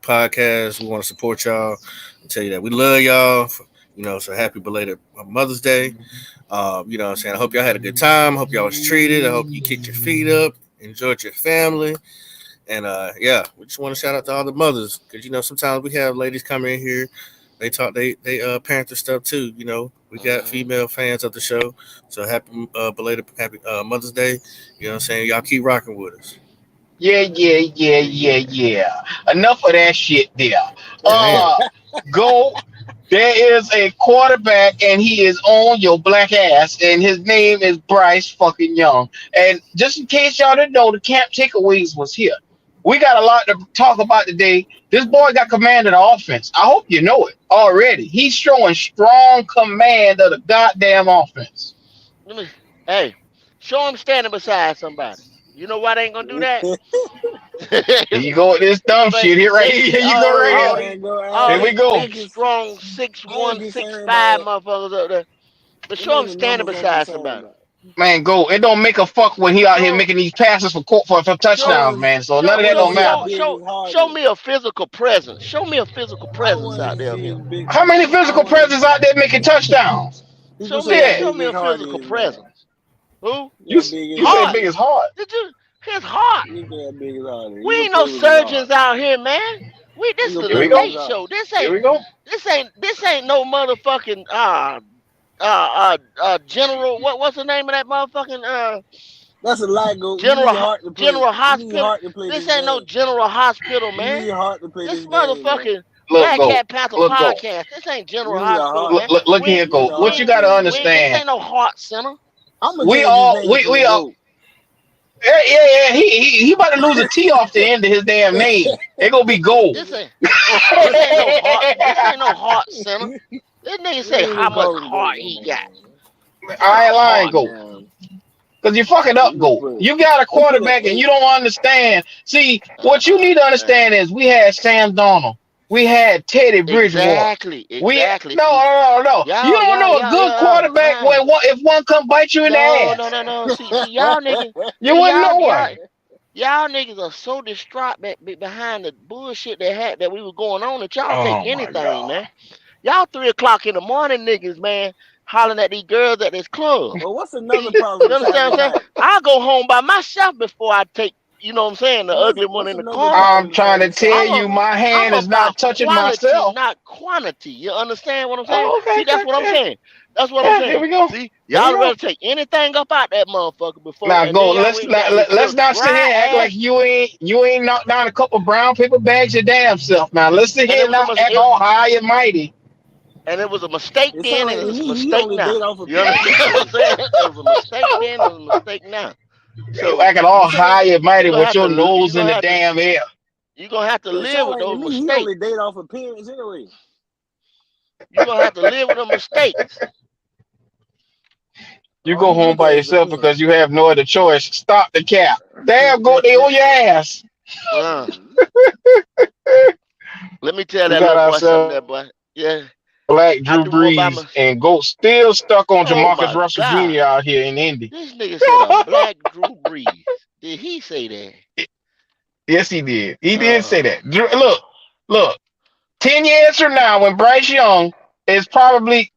Speaker 2: podcast. We want to support y'all and tell you that we love y'all. You know, so happy belated Mother's Day. You know what I'm saying? I hope y'all had a good time. I hope y'all was treated. I hope you kicked your feet up, enjoyed your family. And yeah, we just want to shout out to all the mothers because you know sometimes we have ladies come in here They talk they Panther stuff too. You know, we got
Speaker 1: Mm-hmm.
Speaker 2: female fans of the show, so happy belated happy Mother's Day. You know what I'm saying? Y'all keep rocking with us.
Speaker 3: Yeah. Enough of that shit there.
Speaker 2: Damn.
Speaker 3: Uh, go. There is a quarterback, and he is on your black ass, and his name is Bryce fucking Young. And just in case y'all didn't know, the camp takeaways was here. We got a lot to talk about today. This boy got command of the offense. I hope you know it already. He's showing strong command of the goddamn offense.
Speaker 1: Let me, hey, show him standing beside somebody. You know why they ain't gonna do that?
Speaker 3: Here you go with this dumb
Speaker 1: But
Speaker 3: shit. Here, right
Speaker 1: they
Speaker 3: here.
Speaker 1: see
Speaker 3: Here you go, right
Speaker 1: all
Speaker 3: here.
Speaker 1: these
Speaker 3: Here we go.
Speaker 1: big, strong
Speaker 4: I ain't
Speaker 1: 6'1",
Speaker 4: concerned
Speaker 1: 6'5"
Speaker 4: about
Speaker 1: motherfuckers up there. But
Speaker 4: them
Speaker 1: show him
Speaker 4: ain't the
Speaker 1: standing
Speaker 4: numbers I'm
Speaker 1: beside
Speaker 4: concerned
Speaker 1: somebody.
Speaker 4: about.
Speaker 3: Man, go. It don't make a fuck when he out here
Speaker 1: Show
Speaker 3: making these passes for
Speaker 4: I
Speaker 1: show
Speaker 3: touchdowns,
Speaker 4: want
Speaker 3: man. So none
Speaker 1: show
Speaker 3: of that
Speaker 4: to
Speaker 1: show
Speaker 3: don't
Speaker 4: see how
Speaker 3: matter.
Speaker 1: show
Speaker 4: big
Speaker 1: show
Speaker 4: his heart
Speaker 1: show
Speaker 4: is.
Speaker 1: me a physical presence. Show me a physical
Speaker 4: I
Speaker 1: presence
Speaker 4: want
Speaker 1: out
Speaker 4: to
Speaker 1: there of
Speaker 4: see
Speaker 1: him.
Speaker 4: his big.
Speaker 3: How many
Speaker 4: I
Speaker 3: physical
Speaker 4: want
Speaker 3: presence out there making touchdowns?
Speaker 4: he can
Speaker 1: Show
Speaker 4: show
Speaker 1: me
Speaker 4: how
Speaker 3: Shit.
Speaker 1: show
Speaker 4: big
Speaker 1: me
Speaker 4: his
Speaker 1: a
Speaker 4: heart
Speaker 1: physical
Speaker 4: is, man.
Speaker 1: presence. Who?
Speaker 4: See how big his
Speaker 3: You said
Speaker 4: heart
Speaker 1: Heart.
Speaker 3: big
Speaker 4: is.
Speaker 3: as hard.
Speaker 1: Did you his heart?
Speaker 4: He can how big his heart is.
Speaker 1: We
Speaker 4: He can
Speaker 1: ain't no
Speaker 4: play with his
Speaker 1: surgeons
Speaker 4: heart.
Speaker 1: out here, man. We
Speaker 4: He
Speaker 1: this
Speaker 4: can
Speaker 1: the
Speaker 3: Here
Speaker 4: play
Speaker 3: we
Speaker 4: with
Speaker 3: go.
Speaker 4: his
Speaker 1: late
Speaker 4: heart.
Speaker 1: show.
Speaker 3: Here we go.
Speaker 1: This ain't no motherfucking general what's the name of that motherfucking
Speaker 4: That's a lie, go. You
Speaker 1: general
Speaker 4: need heart to play.
Speaker 1: general
Speaker 4: You need
Speaker 1: hospital.
Speaker 4: heart to play
Speaker 1: This
Speaker 4: this
Speaker 1: ain't no
Speaker 4: game.
Speaker 1: general hospital,
Speaker 4: You
Speaker 1: man.
Speaker 4: need heart to play
Speaker 1: This
Speaker 4: this game, man.
Speaker 1: motherfucking
Speaker 3: Look,
Speaker 1: Black
Speaker 3: go.
Speaker 1: Cat Panther
Speaker 3: Look, go.
Speaker 1: podcast. This ain't
Speaker 4: You
Speaker 1: general
Speaker 4: need a
Speaker 1: hospital,
Speaker 4: heart.
Speaker 1: man.
Speaker 3: Look
Speaker 1: We
Speaker 3: here,
Speaker 1: ain't
Speaker 4: You need
Speaker 3: go.
Speaker 4: a
Speaker 3: What
Speaker 4: heart
Speaker 3: you
Speaker 4: to
Speaker 3: got to
Speaker 4: play this game.
Speaker 1: this
Speaker 3: understand,
Speaker 1: ain't no heart center.
Speaker 4: I'm gonna
Speaker 3: we
Speaker 4: change his
Speaker 3: all,
Speaker 4: name to
Speaker 3: we
Speaker 4: the
Speaker 3: all,
Speaker 4: GOAT.
Speaker 3: yeah. He about to lose a T off the end of his damn name. It gonna be gold.
Speaker 1: This ain't this ain't no heart. This ain't no heart center. This nigga
Speaker 4: We
Speaker 1: say
Speaker 4: ain't
Speaker 1: how
Speaker 4: gonna
Speaker 1: much
Speaker 4: call him GOAT
Speaker 1: heart
Speaker 4: no
Speaker 1: he
Speaker 4: more,
Speaker 1: got.
Speaker 4: man.
Speaker 1: This ain't
Speaker 3: I
Speaker 1: a
Speaker 3: ain't lying,
Speaker 1: heart.
Speaker 3: go.
Speaker 4: Now
Speaker 3: Because you're fucking up,
Speaker 4: we gonna
Speaker 3: go.
Speaker 4: put.
Speaker 3: You got a
Speaker 4: I'm putting
Speaker 3: quarterback and
Speaker 4: eight.
Speaker 3: you don't understand. See, what you
Speaker 1: Uh,
Speaker 3: need to
Speaker 1: uh,
Speaker 3: understand is we had Sam Donald. We had Teddy Bridgewater. We
Speaker 1: exactly.
Speaker 3: no,
Speaker 1: See,
Speaker 3: no, no, no. You don't know a good quarterback when one, if one come bite you in the ass.
Speaker 1: no. See, y'all niggas,
Speaker 3: You wouldn't know one.
Speaker 1: y'all niggas are so distraught behind the bullshit that we was going on that y'all take
Speaker 3: Oh my
Speaker 1: anything,
Speaker 3: god.
Speaker 1: man. Y'all 3 o'clock in the morning niggas, man, hollering at these girls at this club.
Speaker 4: But what's another
Speaker 1: See,
Speaker 4: problem
Speaker 1: you understand
Speaker 4: Saturday
Speaker 1: what I'm saying?
Speaker 4: night?
Speaker 1: I go home by myself before I take, you know what I'm saying, the ugly one
Speaker 4: What's
Speaker 1: in the
Speaker 4: another
Speaker 1: corner.
Speaker 3: I'm
Speaker 4: problem
Speaker 3: trying to
Speaker 4: Saturday
Speaker 3: tell
Speaker 1: I'm
Speaker 4: Saturday
Speaker 1: a
Speaker 3: you,
Speaker 4: night?
Speaker 3: my
Speaker 1: I'm
Speaker 3: hand is not
Speaker 1: about
Speaker 3: touching
Speaker 1: quality,
Speaker 3: myself.
Speaker 1: not quantity. You understand what I'm saying?
Speaker 3: Oh, okay,
Speaker 1: See, that's what I'm
Speaker 3: okay,
Speaker 1: saying. That's what I'm
Speaker 3: yeah. Here
Speaker 1: saying.
Speaker 3: we go.
Speaker 1: See,
Speaker 3: Here we
Speaker 1: y'all
Speaker 3: go.
Speaker 1: rather take anything up out that motherfucker before,
Speaker 3: Now
Speaker 1: and
Speaker 3: go.
Speaker 1: then y'all
Speaker 3: Let's
Speaker 1: went and got
Speaker 3: let's
Speaker 1: this
Speaker 3: not sit here
Speaker 1: dry
Speaker 3: and act like
Speaker 1: ass,
Speaker 3: you ain't knocked down a couple brown paper bags your damn self. Now let's sit
Speaker 1: and
Speaker 3: here
Speaker 1: it
Speaker 3: and
Speaker 1: was a
Speaker 3: not act
Speaker 1: it,
Speaker 3: all high and mighty.
Speaker 1: and it was a mistake
Speaker 4: It
Speaker 1: then,
Speaker 4: sounds
Speaker 1: and
Speaker 4: like to
Speaker 1: it's a
Speaker 4: me he
Speaker 1: mistake
Speaker 4: only
Speaker 1: now.
Speaker 4: date off
Speaker 1: You
Speaker 4: appearances.
Speaker 1: understand what I'm saying? It was a mistake then, it was a mistake now.
Speaker 3: You
Speaker 1: So
Speaker 3: acting
Speaker 4: It
Speaker 3: all
Speaker 4: sound
Speaker 3: high and
Speaker 1: you
Speaker 3: mighty
Speaker 1: gonna
Speaker 3: with
Speaker 1: have
Speaker 3: your
Speaker 1: to
Speaker 3: nose in the damn air.
Speaker 4: It
Speaker 1: live
Speaker 4: sound
Speaker 1: with
Speaker 4: like to
Speaker 1: those
Speaker 4: me he
Speaker 1: mistakes.
Speaker 4: only date off appearance anyway.
Speaker 1: You're gonna have to live with the mistakes.
Speaker 3: You
Speaker 4: All
Speaker 3: go
Speaker 4: he
Speaker 3: home
Speaker 4: look
Speaker 3: by
Speaker 4: at is
Speaker 3: yourself
Speaker 4: appearance.
Speaker 3: because you have no other choice. Stop the cap. Damn, go they on your ass.
Speaker 1: Uh, Let me tell
Speaker 3: We
Speaker 1: that
Speaker 3: got
Speaker 1: little boy something,
Speaker 3: ourselves
Speaker 1: that boy. Yeah,
Speaker 3: Black
Speaker 1: I
Speaker 3: Drew
Speaker 1: do more by
Speaker 3: Brees
Speaker 1: my.
Speaker 3: and Goat still stuck on
Speaker 1: Oh
Speaker 3: Jamarcus
Speaker 1: my
Speaker 3: Russell
Speaker 1: God,
Speaker 3: Jr. out here in Indy.
Speaker 1: this nigga said a black Drew Brees. Did he say that?
Speaker 3: Yes, he did. He did say
Speaker 1: Oh,
Speaker 3: that. Look. 10 years from now, when Bryce Young is probably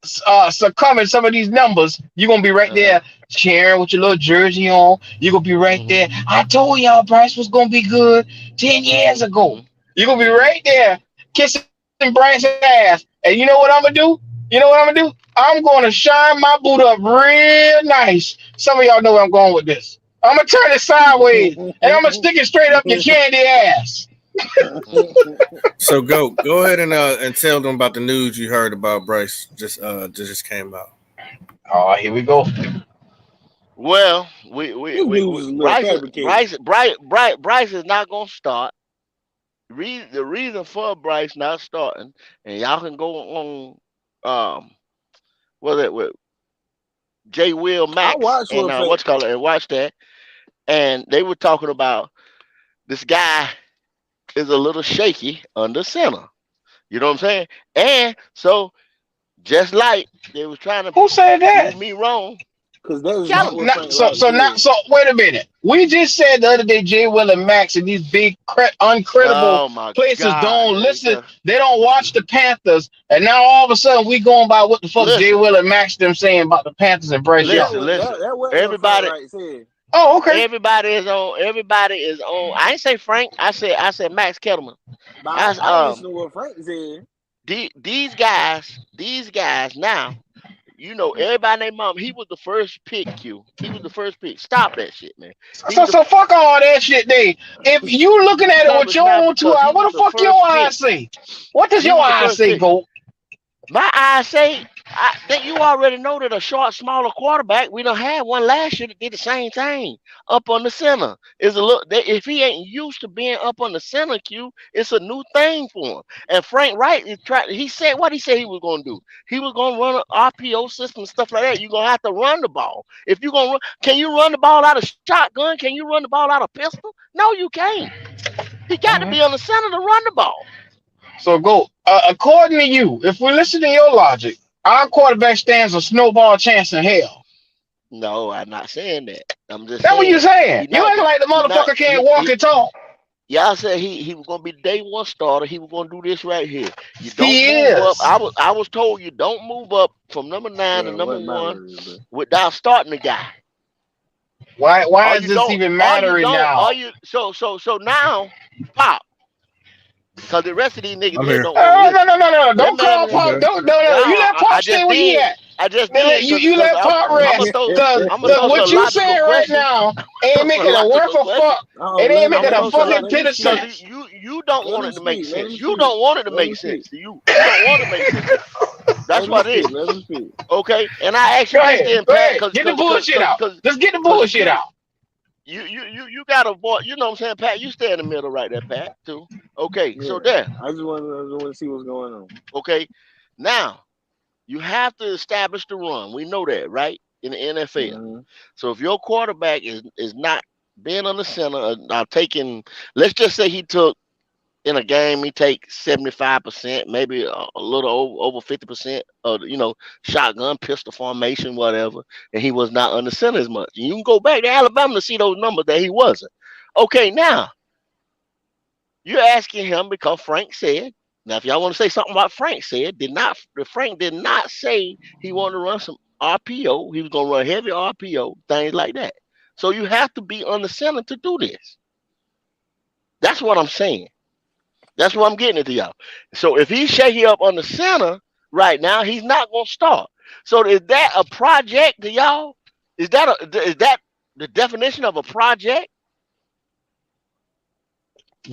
Speaker 3: succumbing some of these numbers, you're gonna be right
Speaker 1: uh-huh.
Speaker 3: there cheering with your little jersey on. You're gonna be right
Speaker 1: Mm-hmm.
Speaker 3: there. I told y'all Bryce was gonna be good 10 years ago. You're gonna be
Speaker 1: Mm-hmm.
Speaker 3: right there kissing Bryce's ass. And you know what I'm gonna do? You know what I'm gonna do? I'm gonna shine my boot up real nice. Some of y'all know where I'm going with this. I'm gonna turn it sideways and I'm gonna stick it straight up your candy ass.
Speaker 1: Mm-hmm.
Speaker 2: So go ahead and tell them about the news you heard about Bryce just came out.
Speaker 3: Oh, here we go.
Speaker 1: Well,
Speaker 4: This news is a little fabricated.
Speaker 1: Bryce is not gonna start. The reason for Bryce not starting, and y'all can go on, with J. Will
Speaker 4: I
Speaker 1: Max
Speaker 4: watched for
Speaker 1: and
Speaker 4: a fact.
Speaker 1: what's called and watch that, and they were talking about this guy is a little shaky under center. You know what I'm saying? And so just like they was trying to
Speaker 3: Who said that?
Speaker 1: prove me wrong,
Speaker 4: Because that is
Speaker 3: So
Speaker 4: not what
Speaker 1: Callum.
Speaker 4: Frank Reich said.
Speaker 3: so wait a minute. We just said the other day Jay Will and Max and these big uncredible
Speaker 1: Oh my
Speaker 3: places
Speaker 1: God!
Speaker 3: don't listen. They don't watch the Panthers, and now all of a sudden we going by what the fuck Jay
Speaker 1: Listen,
Speaker 3: Will and Max them saying about the Panthers and Bryce Young.
Speaker 1: listen.
Speaker 4: That wasn't what Frank
Speaker 1: Everybody,
Speaker 4: Reich said.
Speaker 3: Oh, okay.
Speaker 1: everybody is on. Everybody is on. I ain't say Frank. I said Max Kettleman.
Speaker 4: But
Speaker 1: I
Speaker 4: I listened to what Frank said.
Speaker 1: these guys now. You know, everybody named Mom. He was the first pick. Q. He was the first pick. Stop that shit, man. He
Speaker 3: So
Speaker 1: was the
Speaker 3: so fuck all that shit. Then if you looking at it with
Speaker 1: published
Speaker 3: your
Speaker 1: now
Speaker 3: own two
Speaker 1: because he
Speaker 3: eyes,
Speaker 1: was
Speaker 3: what the
Speaker 1: the
Speaker 3: fuck your
Speaker 1: first pick.
Speaker 3: eyes say? What does
Speaker 1: He
Speaker 3: your
Speaker 1: was the
Speaker 3: eyes
Speaker 1: first
Speaker 3: say,
Speaker 1: pick.
Speaker 3: Go?
Speaker 1: My eyes say that you already know that a short, smaller quarterback. We done had one last year that did the same thing up on the center. Is a look that if he ain't used to being up on the center, Q, it's a new thing for him. And Frank Wright is trying. He said what he said he was going to do. He was going to run an RPO system, stuff like that. You're gonna have to run the ball. If you're gonna run, can you run the ball out of shotgun? Can you run the ball out of pistol? No, you can't. He got to be on the center to run the ball.
Speaker 3: So Go. According to you, if we listen to your logic, our quarterback stands a snowball chance in hell.
Speaker 1: No, I'm not saying that. I'm just
Speaker 3: That's what you
Speaker 1: saying
Speaker 3: saying.
Speaker 1: he
Speaker 3: You
Speaker 1: not.
Speaker 3: acting like the
Speaker 1: He not.
Speaker 3: motherfucker can't walk and talk.
Speaker 1: Y'all said he was gonna be the day one starter. He was gonna do this right here. You don't
Speaker 3: He
Speaker 1: move up.
Speaker 3: is.
Speaker 1: I was told you don't move up from number 9 to
Speaker 4: Bro,
Speaker 1: number
Speaker 4: what
Speaker 1: one
Speaker 4: matters, bro?
Speaker 1: without starting the guy.
Speaker 3: Why
Speaker 1: Or
Speaker 3: is
Speaker 1: you
Speaker 3: this
Speaker 1: don't.
Speaker 3: even
Speaker 1: Or you
Speaker 3: mattering
Speaker 1: don't. Or
Speaker 3: now?
Speaker 1: you. So now, pop. Because the rest of these niggas
Speaker 2: I'm
Speaker 1: here
Speaker 2: here.
Speaker 1: don't want to listen.
Speaker 3: No.
Speaker 1: Let
Speaker 3: Don't
Speaker 1: me let
Speaker 3: call
Speaker 1: me.
Speaker 2: I'm
Speaker 3: Pop.
Speaker 2: here.
Speaker 3: Don't no.
Speaker 1: No,
Speaker 3: You let
Speaker 1: I
Speaker 3: Pop stay
Speaker 1: just
Speaker 3: where he
Speaker 1: did.
Speaker 3: at.
Speaker 1: I just did
Speaker 3: You
Speaker 1: because
Speaker 3: let Pop
Speaker 1: I'm gonna
Speaker 3: rest.
Speaker 1: throw
Speaker 3: Cause,
Speaker 1: I'm gonna
Speaker 3: cause
Speaker 1: throw
Speaker 3: what
Speaker 1: some
Speaker 3: you
Speaker 1: logical
Speaker 3: saying right
Speaker 1: questions.
Speaker 3: now ain't
Speaker 1: Some
Speaker 3: making a worth
Speaker 1: logical
Speaker 3: of fuck.
Speaker 1: questions.
Speaker 3: It ain't
Speaker 1: I'm
Speaker 3: making
Speaker 1: gonna
Speaker 3: a
Speaker 1: throw some
Speaker 3: fucking
Speaker 1: logical
Speaker 3: bit of
Speaker 1: because
Speaker 3: sense.
Speaker 1: you don't
Speaker 4: Let
Speaker 1: want
Speaker 4: him
Speaker 1: it to make
Speaker 4: speak. Let
Speaker 1: sense.
Speaker 4: him
Speaker 1: You
Speaker 4: speak.
Speaker 1: don't want it to
Speaker 4: Let him
Speaker 1: make
Speaker 4: speak.
Speaker 1: sense to you. You don't want it to make sense. That's
Speaker 4: Let him
Speaker 1: what it
Speaker 4: speak.
Speaker 1: is.
Speaker 4: Let him speak.
Speaker 1: Okay, and I ask
Speaker 3: Go
Speaker 1: you this
Speaker 3: ahead.
Speaker 1: then,
Speaker 3: Go
Speaker 1: Pat,
Speaker 3: ahead. Get the bullshit out. Let's get the
Speaker 1: because
Speaker 3: bullshit out.
Speaker 1: you got a boy. You know what I'm saying, Pat? You stay in the middle right there, Pat. Too. Okay, so
Speaker 4: Yeah.
Speaker 1: there.
Speaker 4: I just want to see what's going on.
Speaker 1: Okay, now you have to establish the run. We know that, right? In the NFL.
Speaker 4: Mm-hmm.
Speaker 1: So if your quarterback is not being on the center, now taking, let's just say he took in a game, he takes 75%, maybe a little over 50% of shotgun, pistol formation, whatever, and he was not on the center as much. You can go back to Alabama to see those numbers that he wasn't. Okay, now you're asking him because Frank said. Now, if y'all want to say something about Frank said, Frank did not say he wanted to run some RPO. He was going to run heavy RPO, things like that. So you have to be on the center to do this. That's what I'm saying. That's what I'm getting into y'all. So if he's shaking up on the center right now, he's not going to start. So is that a project to y'all? Is that the definition of a project?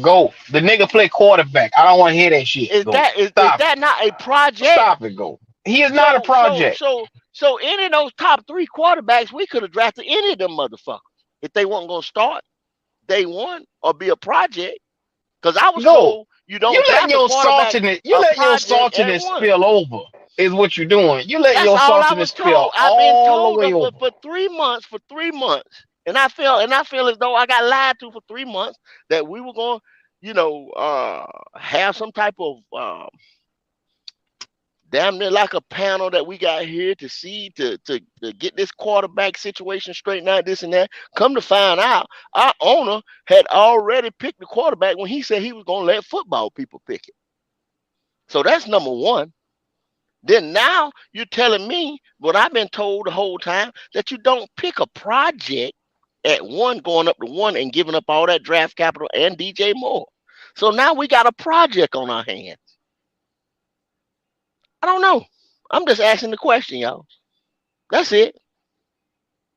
Speaker 3: Go. The nigga play quarterback. I don't want to hear that shit.
Speaker 1: Is
Speaker 3: Go.
Speaker 1: that is
Speaker 3: Stop it.
Speaker 1: that not a project?
Speaker 3: Stop it. Go. He is not a
Speaker 1: So so
Speaker 3: project.
Speaker 1: so so any of those top three quarterbacks, we could have drafted any of them motherfuckers if they weren't going to start day one or be a project. Because I was
Speaker 3: Go.
Speaker 1: told you don't draft
Speaker 3: You
Speaker 1: a
Speaker 3: let your
Speaker 1: project at
Speaker 3: saltiness
Speaker 1: one.
Speaker 3: spill over. Is what you're doing. You let
Speaker 1: That's
Speaker 3: your
Speaker 1: all I
Speaker 3: saltiness
Speaker 1: was
Speaker 3: spill
Speaker 1: told. I've been
Speaker 3: all the
Speaker 1: told
Speaker 3: way over.
Speaker 1: for 3 months, and I feel as though I got lied to for 3 months that we were going, have some type of damn near like a panel that we got here to see to get this quarterback situation straightened out, this and that. Come to find out, our owner had already picked the quarterback when he said he was going to let football people pick it. So that's number one. Then now you're telling me what I've been told the whole time that you don't pick a project at one, going up to one and giving up all that draft capital and DJ Moore. So now we got a project on our hands. I don't know. I'm just asking the question, y'all. That's it.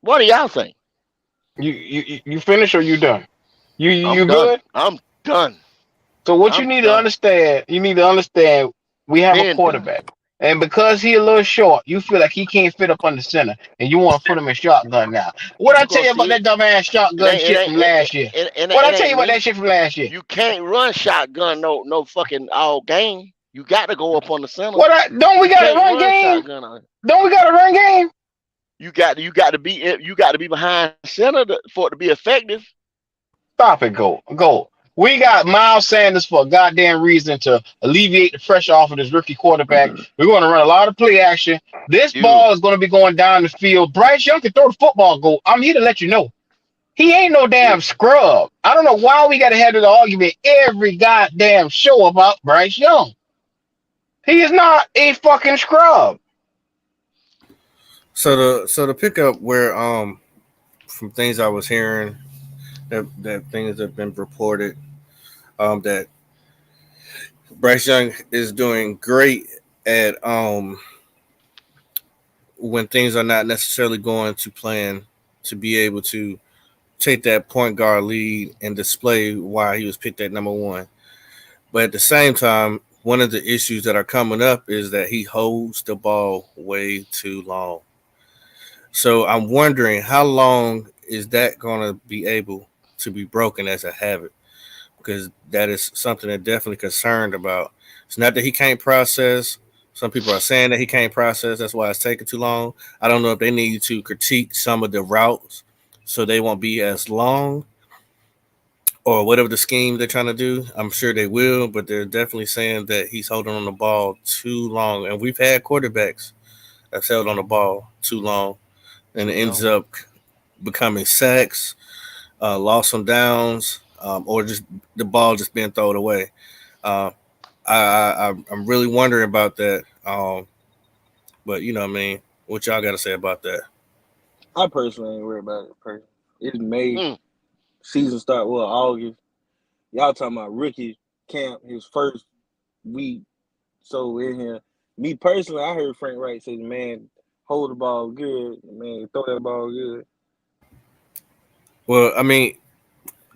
Speaker 1: What do y'all think?
Speaker 3: You finish or you done?
Speaker 1: I'm
Speaker 3: You
Speaker 1: done.
Speaker 3: good?
Speaker 1: I'm done.
Speaker 3: So what
Speaker 1: I'm done.
Speaker 3: you need to understand we have a
Speaker 1: Been done.
Speaker 3: quarterback. And because he a little short, you feel like he can't fit up on the center, and you want to put him in shotgun now. What I
Speaker 1: You
Speaker 3: tell
Speaker 1: gonna
Speaker 3: you about
Speaker 1: see it.
Speaker 3: that dumbass
Speaker 1: It
Speaker 3: shotgun
Speaker 1: ain't. It
Speaker 3: shit
Speaker 1: ain't.
Speaker 3: from last year? What I
Speaker 1: It
Speaker 3: tell you
Speaker 1: ain't
Speaker 3: about that
Speaker 1: me.
Speaker 3: shit from last year?
Speaker 1: You can't run shotgun no fucking all game. You got to go up on the center.
Speaker 3: Don't we
Speaker 1: You
Speaker 3: got a
Speaker 1: can't
Speaker 3: run
Speaker 1: run
Speaker 3: game?
Speaker 1: shotgun on.
Speaker 3: Don't we got a run game?
Speaker 1: You got to be behind center for it to be effective.
Speaker 3: Stop it, go. We got Miles Sanders for a goddamn reason to alleviate the pressure off of this rookie quarterback. We're going to run a lot of play action. This
Speaker 1: Dude,
Speaker 3: ball is going to be going down the field. Bryce Young can throw the football. Go. I'm here to let you know. He ain't no damn
Speaker 1: dude,
Speaker 3: scrub. I don't know why we got to have this argument every goddamn show about Bryce Young. He is not a fucking scrub.
Speaker 2: So the pickup where from things I was hearing that things have been reported that Bryce Young is doing great at when things are not necessarily going to plan to be able to take that point guard lead and display why he was picked at number one. But at the same time, one of the issues that are coming up is that he holds the ball way too long. So I'm wondering how long is that going to be able to be broken as a habit? Because that is something that definitely concerned about. It's not that he can't process. Some people are saying that he can't process. That's why it's taking too long. I don't know if they need to critique some of the routes so they won't be as long or whatever the scheme they're trying to do. I'm sure they will, but they're definitely saying that he's holding on the ball too long. And we've had quarterbacks that's held on the ball too long, and it
Speaker 1: You
Speaker 2: ends
Speaker 1: know,
Speaker 2: up becoming sacks, lost some downs, or just the ball just being thrown away. Uh, I'm really wondering about that. But you know what I mean? What y'all got to say about that?
Speaker 4: I personally ain't worried about it. It's May.
Speaker 1: mm,
Speaker 4: Season start August. Y'all talking about rookie camp, his first week. So in here, me personally, I heard Frank Wright say, "Man, hold the ball good, man, throw that ball good."
Speaker 2: Well, I mean,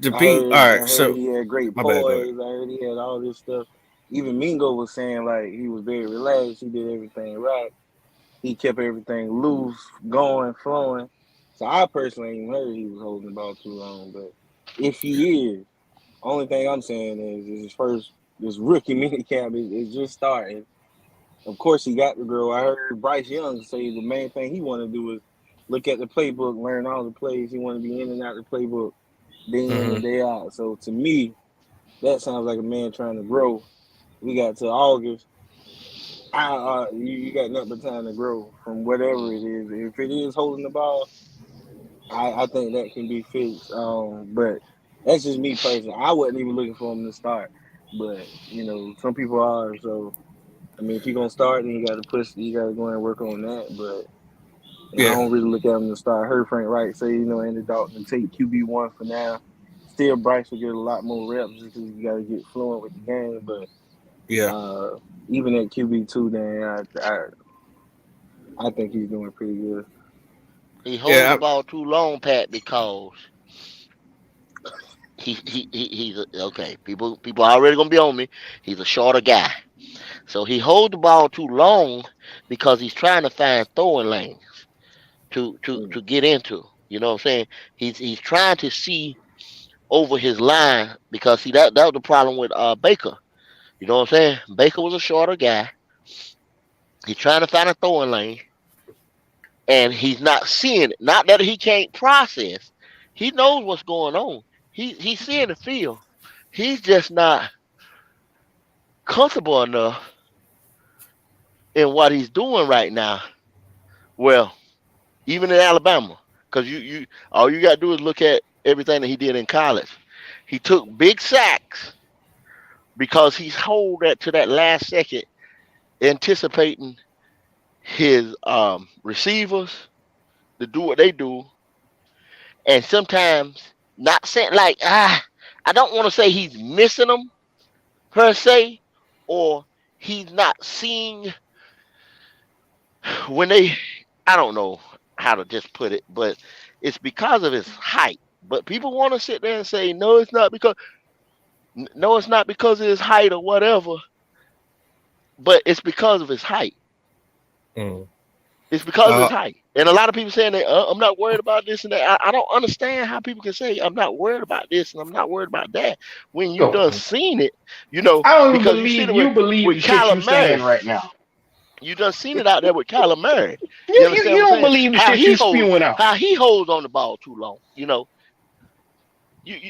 Speaker 2: to be all
Speaker 4: I
Speaker 2: right.
Speaker 4: heard
Speaker 2: So
Speaker 4: he had great
Speaker 2: my bad. Go ahead.
Speaker 4: poise. I heard he had all this stuff. Even Mingo was saying like he was very relaxed. He did everything right. He kept everything loose, going, flowing. So I personally ain't heard he was holding the ball too long. But if he is, only thing I'm saying is his first this rookie minicamp is just starting. Of course, he got to grow. I heard Bryce Young say the main thing he want to do is look at the playbook, learn all the plays. He want to be in and out the playbook day in
Speaker 2: Mm-hmm.
Speaker 4: and day out. So to me, that sounds like a man trying to grow. We got to August. You got nothing but time to grow from whatever it is. If it is holding the ball, I think that can be fixed. But that's just me personally. I wasn't even looking for him to start, but some people are. So I mean, if you're gonna start, then you got to push. You got to go and work on that. But I
Speaker 2: Yeah,
Speaker 4: don't really look at him to start. I heard Frank Wright say, Andy Dalton to take QB1 for now. Still, Bryce will get a lot more reps just because you got to get fluent with the game. But
Speaker 2: yeah,
Speaker 4: uh, even at QB2, then I think he's doing pretty good.
Speaker 1: he hold the
Speaker 2: yeah.
Speaker 1: ball too long, Pat, because okay. People already gonna be on me. He's a shorter guy, so he hold the ball too long because he's trying to find throwing lanes to
Speaker 4: Mm.
Speaker 1: get into. You know what I'm saying? He's trying to see over his line because see that was the problem with Baker. You know what I'm saying? Baker was a shorter guy. He's trying to find a throwing lane, and he's not seeing it. Not that he can't process. He knows what's going on. He's seeing the field. He's just not comfortable enough in what he's doing right now. Well, even in Alabama, because you all you gotta do is look at everything that he did in college. He took big sacks because he's hold that to that last second, anticipating his receivers to do what they do, and sometimes not saying like I don't want to say he's missing them per se, or he's not seeing when they. I don't know how to just put it, but it's because of his height. But people want to sit there and say no, it's not because no, it's not because of his height or whatever, but it's because of his height.
Speaker 2: Mm.
Speaker 1: It's because of his
Speaker 2: Uh,
Speaker 1: height. And a lot of people saying that I'm not worried about this and that. I don't understand how people can say I'm not worried about this and I'm not worried about that when you
Speaker 3: Yo,
Speaker 1: done seen it,
Speaker 3: I don't even
Speaker 1: because you seen
Speaker 3: believe
Speaker 1: it
Speaker 3: you believe
Speaker 1: with
Speaker 3: the shit
Speaker 1: Kyler
Speaker 3: you saying
Speaker 1: Murray.
Speaker 3: right now.
Speaker 1: You done seen it out there with Kyler Murray. You
Speaker 3: You
Speaker 1: understand
Speaker 3: you
Speaker 1: what I'm
Speaker 3: don't
Speaker 1: saying?
Speaker 3: believe the shit you spewing out.
Speaker 1: How he holds on the ball too long.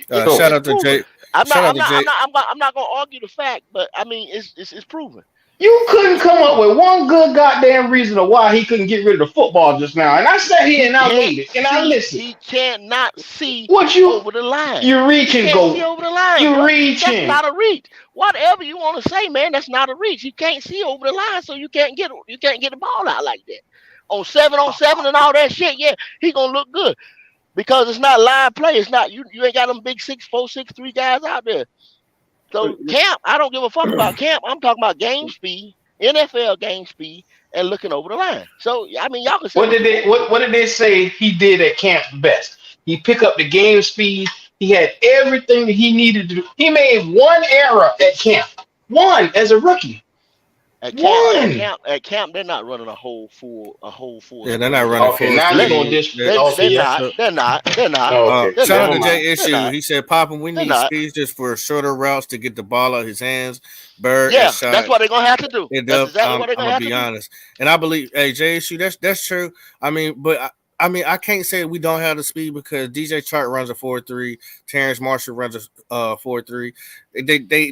Speaker 3: So
Speaker 2: shout
Speaker 1: It's
Speaker 2: out to
Speaker 1: proven.
Speaker 2: Jay. Shout out to Jay.
Speaker 1: I'm not gonna argue the fact, but I mean it's proven.
Speaker 3: you couldn't
Speaker 1: It's
Speaker 3: come up
Speaker 1: proven.
Speaker 3: with one good goddamn reason of why he couldn't get rid of the football just now. And I sat here
Speaker 1: He
Speaker 3: and I
Speaker 1: can't
Speaker 3: waited and I
Speaker 1: see.
Speaker 3: listened.
Speaker 1: He cannot see
Speaker 3: What you
Speaker 1: over the line.
Speaker 3: you
Speaker 1: He
Speaker 3: reaching,
Speaker 1: can't see
Speaker 3: go?
Speaker 1: over the line,
Speaker 3: You
Speaker 1: bro. That's
Speaker 3: reaching.
Speaker 1: not a reach. Whatever you want to say, man, that's not a reach. You can't see over the line, so you can't get the ball out like that. On 7 and all that shit, yeah, he gonna look good because it's not live play. It's not you. You ain't got them big 6'4", 6'3" guys out there. So camp, I don't give a fuck about camp. I'm talking about game speed, NFL game speed, and looking over the line. So I mean, y'all can say
Speaker 3: What
Speaker 1: what
Speaker 3: did
Speaker 1: you
Speaker 3: they
Speaker 1: want to.
Speaker 3: what did they say he did at camp best? He picked up the game speed. He had everything that he needed to do. He made one error at camp. One as a rookie.
Speaker 1: At camp, at
Speaker 3: One.
Speaker 1: camp, at camp, they're not running a whole full
Speaker 2: Yeah, they're not
Speaker 1: speed
Speaker 2: running
Speaker 1: offense.
Speaker 3: Okay,
Speaker 2: full
Speaker 3: now you're
Speaker 1: Let
Speaker 3: gonna
Speaker 2: speed.
Speaker 3: dis okay,
Speaker 1: they're
Speaker 3: yeah.
Speaker 1: not,
Speaker 2: So,
Speaker 1: they're not, they're not,
Speaker 3: Okay,
Speaker 1: they're
Speaker 2: shout out
Speaker 1: not,
Speaker 3: never
Speaker 2: to
Speaker 3: mind.
Speaker 2: Jay
Speaker 1: they're
Speaker 2: Issue.
Speaker 1: not,
Speaker 2: He said, "Papa, we
Speaker 1: they're
Speaker 2: need
Speaker 1: not.
Speaker 2: speeds just for shorter routes to get the ball out of his hands. Bird and
Speaker 1: Yeah, that's
Speaker 2: shot
Speaker 1: what they're gonna have to do.
Speaker 2: it
Speaker 1: That's
Speaker 2: up.
Speaker 1: exactly what they're
Speaker 2: I'm
Speaker 1: gonna
Speaker 2: gonna
Speaker 1: have to
Speaker 2: be
Speaker 1: do.
Speaker 2: honest, and I believe, hey, JSU, that's true. I mean, but I mean, I can't say we don't have the speed because DJ Chark runs a 4.3, Terrence Marshall runs a 4.3.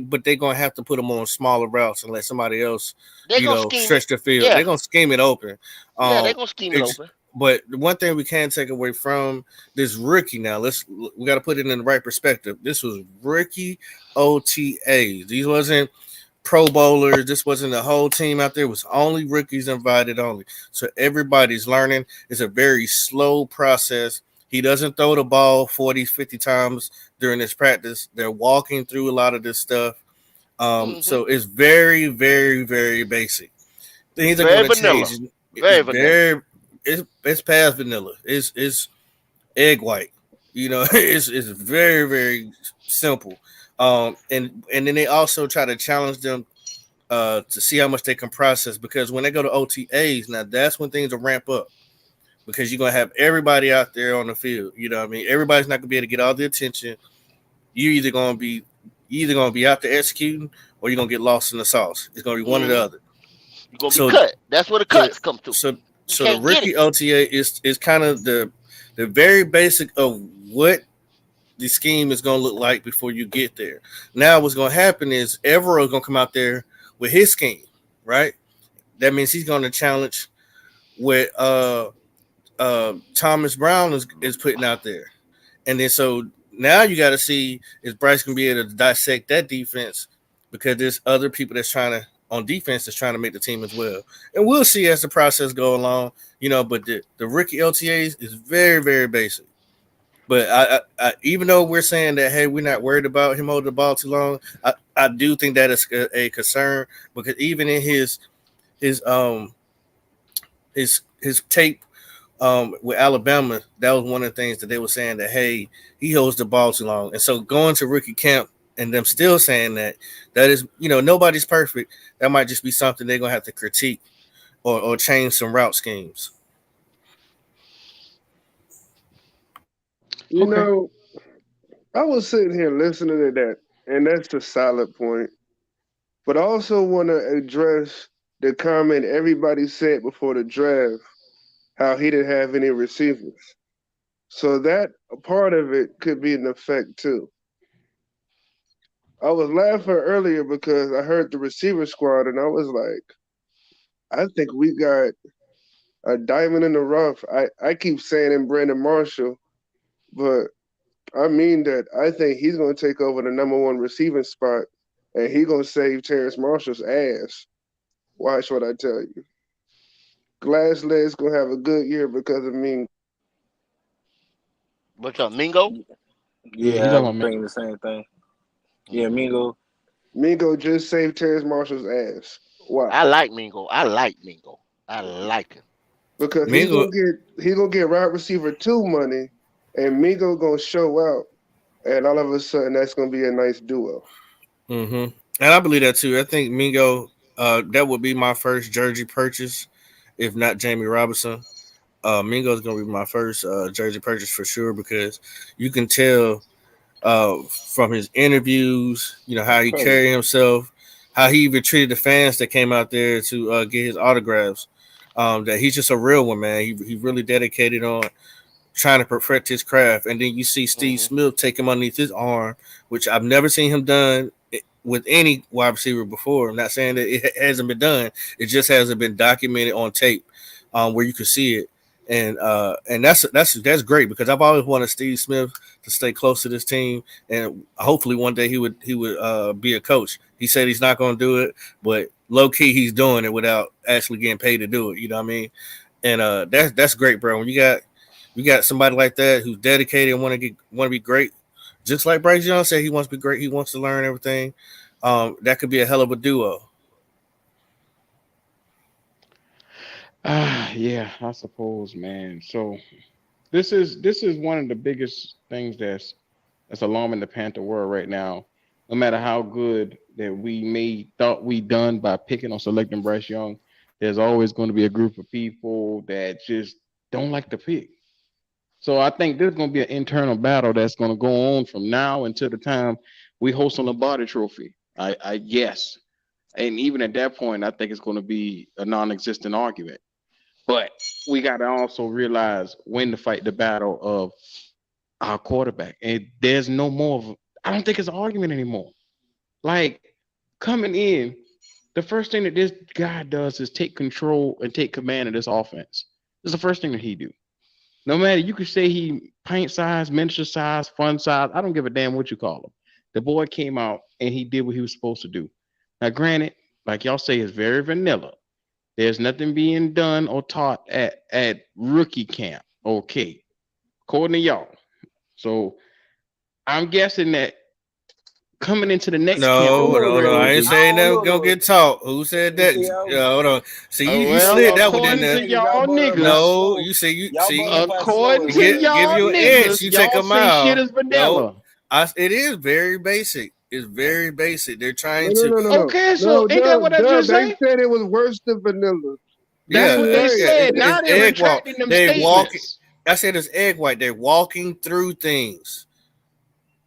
Speaker 2: But they gonna have to put them on smaller routes and let somebody else,
Speaker 1: They're gonna scheme it.
Speaker 2: stretch the field. They're
Speaker 1: Yeah,
Speaker 2: gonna scheme it open.
Speaker 1: yeah, they're
Speaker 2: Um,
Speaker 1: gonna scheme it
Speaker 2: it's
Speaker 1: open.
Speaker 2: but the one thing we can take away from this rookie now, we got to put it in the right perspective. This was rookie OTAs. These wasn't Pro Bowlers. This wasn't the whole team out there. It was only rookies invited only. So everybody's learning. It's a very slow process. He doesn't throw the ball 40, 50 times during this practice. They're walking through a lot of this stuff.
Speaker 1: Hmm.
Speaker 2: So it's very, very, very basic. Things are
Speaker 1: Very
Speaker 2: going to change.
Speaker 1: vanilla.
Speaker 2: It's
Speaker 1: Very vanilla.
Speaker 2: very, it's past vanilla. It's egg white. It's very, very simple. And then they also try to challenge them to see how much they can process because when they go to OTAs, now that's when things will ramp up because you're gonna have everybody out there on the field. You know what I mean? Everybody's not gonna be able to get all the attention. You either gonna be out there executing or you're gonna get lost in the sauce. It's gonna be one or the
Speaker 1: Hmm.
Speaker 2: other.
Speaker 1: You're gonna be
Speaker 2: So
Speaker 1: cut. That's where the
Speaker 2: so
Speaker 1: cuts come to.
Speaker 2: so
Speaker 1: You
Speaker 2: so the
Speaker 1: can't get it.
Speaker 2: rookie OTA is kind of the very basic of what the scheme is going to look like before you get there. Now, what's going to happen is Evero is going to come out there with his scheme, right? That means he's going to challenge what Thomas Brown is putting out there. And then so now you got to see is Bryce going to be able to dissect that defense because there's other people that's trying to on defense that's trying to make the team as well. And we'll see as the process go along, but the rookie LTAs is very, very basic. But even though we're saying that, hey, we're not worried about him holding the ball too long, I do think that is a concern because even in his his tape with Alabama, that was one of the things that they were saying that, hey, he holds the ball too long. And so going to rookie camp and them still saying that is, nobody's perfect. That might just be something they're going to have to critique or change some route schemes.
Speaker 5: You
Speaker 3: Okay.
Speaker 5: know, I was sitting here listening to that, and that's the solid point. But I also want to address the comment everybody said before the draft how he didn't have any receivers. So that a part of it could be an effect too. I was laughing earlier because I heard the receiver squad, and I was like, I think we got a diamond in the rough. I keep saying in Brandon Marshall, but I mean that I think he's going to take over the number one receiving spot, and he's going to save Terrence Marshall's ass. Watch what I tell you. Glass Leg's going to have a good year because of me.
Speaker 1: What's up, Mingo?
Speaker 4: Yeah,
Speaker 3: You
Speaker 4: I
Speaker 3: talking
Speaker 4: was
Speaker 3: about me?
Speaker 4: thinking the same thing. Yeah,
Speaker 1: Hmm.
Speaker 4: Mingo.
Speaker 5: Mingo just saved Terrence Marshall's ass. Watch.
Speaker 1: I like Mingo. I like Mingo. I like him.
Speaker 5: Because
Speaker 2: Mingo,
Speaker 5: he's gonna get wide receiver two money, and Mingo gonna show out, and all of a sudden that's gonna be a nice duo.
Speaker 2: and I believe that too. I think Mingo, that would be my first jersey purchase, if not Jamie Robinson. Mingo is going to be my first jersey purchase for sure because you can tell from his interviews, how he
Speaker 5: Okay.
Speaker 2: carried himself, how he even treated the fans that came out there to get his autographs. That he's just a real one, man. He really dedicated on trying to perfect his craft. And then you see Steve
Speaker 1: Hmm.
Speaker 2: Smith take him underneath his arm, which I've never seen him done with any wide receiver before. I'm not saying that it hasn't been done; it just hasn't been documented on tape, where you can see it. And that's great because I've always wanted Steve Smith to stay close to this team, and hopefully one day he would be a coach. He said he's not going to do it, but low key he's doing it without actually getting paid to do it. You know what I mean? And that's great, bro. When you got somebody like that who's dedicated and want to be great, Just like Bryce Young said, he wants to be great. He wants to learn everything. That could be a hell of a duo.
Speaker 6: Yeah, I suppose, man. So this is one of the biggest things that's alarming the Panther world right now. No matter how good that we may thought we done by picking or selecting Bryce Young, there's always going to be a group of people that just don't like the pick. So I think there's going to be an internal battle that's going to go on from now until the time we host a Lombardi Trophy. I guess, and even at that point, I think it's going to be a non-existent argument. But we got to also realize when to fight the battle of our quarterback. And there's no more of, I don't think it's an argument anymore. Like coming in, the first thing that this guy does is take control and take command of this offense. This is the first thing that he do. No matter, you could say he paint size, miniature size, fun size. I don't give a damn what you call him. The boy came out and he did what he was supposed to do. Now, granted, like y'all say, it's very vanilla. There's nothing being done or taught at rookie camp. Okay, according to y'all. So I'm guessing that coming into the next camp,
Speaker 2: No,
Speaker 6: what
Speaker 2: no,
Speaker 6: we're
Speaker 2: no.
Speaker 6: gonna
Speaker 2: I ain't
Speaker 6: do.
Speaker 2: saying
Speaker 4: I don't
Speaker 2: that
Speaker 4: know
Speaker 2: gonna
Speaker 4: though.
Speaker 2: get taught. Who said
Speaker 4: You
Speaker 2: that?
Speaker 4: see,
Speaker 2: Hold on. See, you
Speaker 6: Well,
Speaker 2: slid that one in
Speaker 6: according to
Speaker 2: there.
Speaker 4: y'all
Speaker 6: y'all
Speaker 4: bonafide
Speaker 6: niggas,
Speaker 2: No,
Speaker 4: slow.
Speaker 2: you say you
Speaker 4: Y'all
Speaker 2: see.
Speaker 4: bonafide slow
Speaker 6: according
Speaker 4: as
Speaker 6: to
Speaker 4: hell.
Speaker 2: Give
Speaker 6: y'all
Speaker 2: you an inch,
Speaker 6: niggas,
Speaker 2: you take
Speaker 6: y'all
Speaker 2: a
Speaker 6: say shit
Speaker 2: mile.
Speaker 6: is
Speaker 2: No,
Speaker 6: vanilla.
Speaker 2: it is very basic. It's very basic. They're
Speaker 5: No,
Speaker 2: trying
Speaker 5: no,
Speaker 2: to,
Speaker 5: no, no, no,
Speaker 6: Okay, so
Speaker 5: no,
Speaker 6: ain't that
Speaker 5: Dub,
Speaker 6: what I
Speaker 5: Dub.
Speaker 6: just
Speaker 5: They
Speaker 6: say?
Speaker 5: said it was worse than vanilla. You
Speaker 6: That's
Speaker 2: yeah,
Speaker 6: what
Speaker 5: was
Speaker 6: they
Speaker 5: right.
Speaker 6: said. Now
Speaker 2: it's
Speaker 6: they're
Speaker 2: egg walk.
Speaker 6: retracting them
Speaker 2: They walking.
Speaker 6: statements.
Speaker 2: I said it's egg white. They're walking through things.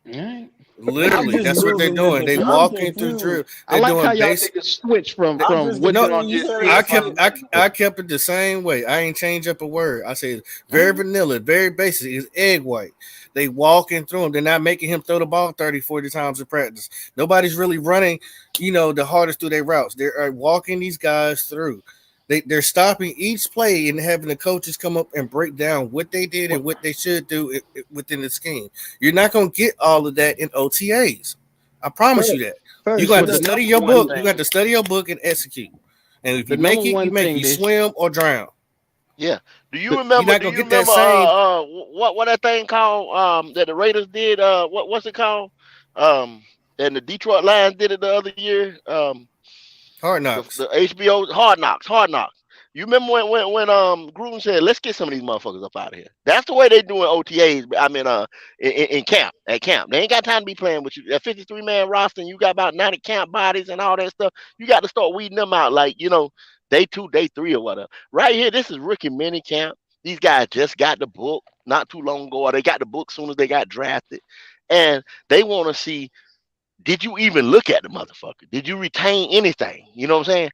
Speaker 6: All right.
Speaker 4: I'm
Speaker 2: Literally,
Speaker 4: just
Speaker 2: that's what they're
Speaker 4: losing
Speaker 2: doing. They
Speaker 4: this. I'm
Speaker 2: walking through
Speaker 4: confused.
Speaker 2: drill.
Speaker 6: I
Speaker 2: They're
Speaker 6: like how
Speaker 2: doing
Speaker 6: y'all
Speaker 2: base.
Speaker 6: niggas switch from
Speaker 4: I'm just
Speaker 6: what
Speaker 2: No,
Speaker 6: y'all
Speaker 4: confused. You
Speaker 6: just
Speaker 4: said it
Speaker 6: said
Speaker 2: I
Speaker 4: was
Speaker 2: kept
Speaker 6: to
Speaker 2: I kept it the same way. I ain't change up a word. I said
Speaker 6: all
Speaker 2: very
Speaker 6: right.
Speaker 2: vanilla, very basic. It's egg white. They walking through them. They're not making him throw the ball 30, 40 times in practice. Nobody's really running, the hardest through their routes. They're walking these guys through. They're stopping each play and having the coaches come up and break down what they did and what they should do within the scheme. You're not going to get all of that in OTAs. I promise you
Speaker 5: Facts,
Speaker 2: that. You
Speaker 5: facts.
Speaker 2: got
Speaker 6: But
Speaker 2: to
Speaker 6: the
Speaker 2: study
Speaker 6: number
Speaker 2: your
Speaker 6: one
Speaker 2: book. You got
Speaker 6: thing,
Speaker 2: to study your book and execute. And if
Speaker 6: the
Speaker 2: you
Speaker 6: number
Speaker 2: make it, you
Speaker 6: one
Speaker 2: make it.
Speaker 6: thing
Speaker 2: You
Speaker 6: that
Speaker 2: swim or drown.
Speaker 1: Yeah. Do you
Speaker 6: the,
Speaker 2: You're
Speaker 1: remember?
Speaker 2: not
Speaker 1: Do
Speaker 2: gonna
Speaker 1: you
Speaker 2: get that
Speaker 1: remember?
Speaker 2: same
Speaker 1: What that thing called? That the Raiders did. What's it called? And the Detroit Lions did it the other year.
Speaker 2: hard
Speaker 1: The
Speaker 2: knocks.
Speaker 1: HBO Hard Knocks, Hard Knocks. You remember when Gruden said, "Let's get some of these motherfuckers up out of here." That's the way they doing OTAs. I mean, in camp, at camp, they ain't got time to be playing with you. That 53-man roster, and you got about 90 camp bodies and all that stuff. You got to start weeding them out, like day 2, day 3, or whatever. Right here, this is rookie mini camp. These guys just got the book not too long ago, or they got the book soon as they got drafted, and they want to see, did you even look at the motherfucker? Did you retain anything? You know what I'm saying?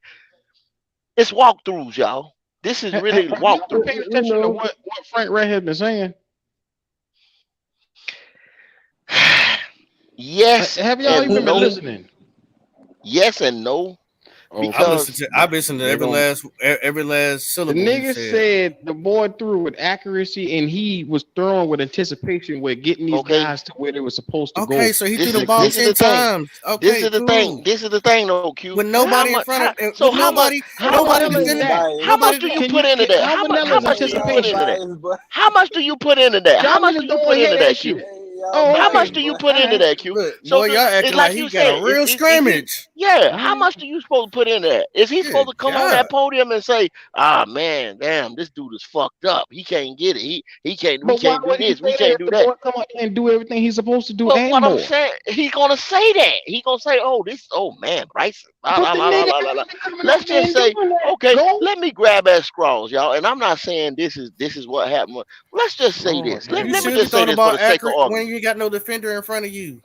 Speaker 1: It's walkthroughs, y'all. This is really
Speaker 6: have y'all been
Speaker 1: walkthroughs.
Speaker 6: paying
Speaker 5: You
Speaker 6: attention to
Speaker 5: know,
Speaker 6: what Frank Ray has been saying?
Speaker 1: Yes
Speaker 6: Have y'all
Speaker 1: and
Speaker 6: even been
Speaker 1: no.
Speaker 6: listening?
Speaker 1: Yes and no.
Speaker 6: Okay,
Speaker 1: Because
Speaker 2: I've listened to
Speaker 6: they're going.
Speaker 2: every last
Speaker 6: The
Speaker 2: syllable he
Speaker 6: nigga
Speaker 2: said.
Speaker 6: said the boy threw with accuracy, and he was throwing with anticipation, with getting these
Speaker 1: okay,
Speaker 6: guys to where they were supposed to
Speaker 2: Okay,
Speaker 6: go.
Speaker 2: so he threw
Speaker 1: this
Speaker 2: the
Speaker 1: is
Speaker 2: ball
Speaker 1: this is
Speaker 2: 10
Speaker 1: the thing.
Speaker 2: times.
Speaker 1: This
Speaker 2: Okay,
Speaker 1: is the thing.
Speaker 2: cool.
Speaker 1: This is the thing, though, Q.
Speaker 2: With
Speaker 1: How
Speaker 2: nobody in
Speaker 1: much?
Speaker 2: front of
Speaker 1: So
Speaker 2: with
Speaker 1: how much?
Speaker 6: How
Speaker 2: nobody
Speaker 6: vanilla is
Speaker 2: defending,
Speaker 6: that?
Speaker 1: How much
Speaker 2: nobody
Speaker 1: do
Speaker 4: Biased.
Speaker 1: you
Speaker 6: Can
Speaker 1: put
Speaker 6: you?
Speaker 1: into
Speaker 6: Can,
Speaker 1: that?
Speaker 6: how vanilla
Speaker 1: How
Speaker 6: is
Speaker 1: much do you put
Speaker 4: Y'all
Speaker 1: into that?
Speaker 6: anticipation?
Speaker 4: biased, but
Speaker 1: How much do you put into that? How
Speaker 6: Y'all
Speaker 1: much
Speaker 6: niggas
Speaker 1: do you
Speaker 6: go
Speaker 1: put
Speaker 6: ahead
Speaker 1: into
Speaker 6: and
Speaker 1: that,
Speaker 6: shoot.
Speaker 1: Q?
Speaker 4: y'all
Speaker 6: Oh,
Speaker 1: How
Speaker 6: okay.
Speaker 1: much
Speaker 4: biased,
Speaker 1: do you
Speaker 4: but
Speaker 1: put
Speaker 6: All
Speaker 1: into
Speaker 6: right.
Speaker 1: that, Q?
Speaker 2: look,
Speaker 1: So
Speaker 2: boy, y'all
Speaker 1: it's
Speaker 2: acting
Speaker 1: like
Speaker 2: like
Speaker 1: you
Speaker 2: he got a
Speaker 1: said.
Speaker 2: real
Speaker 1: Is he?
Speaker 2: scrimmage.
Speaker 1: Yeah.
Speaker 6: All
Speaker 1: How
Speaker 6: right.
Speaker 1: much do you supposed to put into that? Is he supposed
Speaker 2: Good
Speaker 1: to come on
Speaker 2: God.
Speaker 1: that podium and say, "Ah, man, damn, this dude is fucked up. He can't get it. He can't. We
Speaker 6: But why
Speaker 1: can't do
Speaker 6: wouldn't he
Speaker 1: this. We
Speaker 6: say that
Speaker 1: can't
Speaker 6: if
Speaker 1: do
Speaker 6: the
Speaker 1: that."
Speaker 6: boy come out there and do everything he's supposed to do
Speaker 1: But
Speaker 6: and
Speaker 1: what I'm
Speaker 6: more?
Speaker 1: saying, he's gonna say that. He gonna say, "Oh, this. Oh man, Bryson. La
Speaker 6: But
Speaker 1: la
Speaker 6: the
Speaker 1: la la
Speaker 6: nigga
Speaker 1: la la." La.
Speaker 6: ain't coming
Speaker 1: Let's
Speaker 6: out there
Speaker 1: just
Speaker 6: and
Speaker 1: say,
Speaker 6: doing that.
Speaker 1: okay,
Speaker 6: Go.
Speaker 1: let me grab at straws, y'all. And I'm not saying this is what happened. Let's just say
Speaker 6: Lord
Speaker 1: this.
Speaker 6: have
Speaker 1: Let,
Speaker 2: You
Speaker 1: let me
Speaker 2: should be
Speaker 1: just
Speaker 6: mercy.
Speaker 1: say
Speaker 2: throwing the
Speaker 1: this for
Speaker 2: ball
Speaker 1: the sake of
Speaker 2: accurate when
Speaker 1: argument.
Speaker 2: you ain't got no defender in front of you.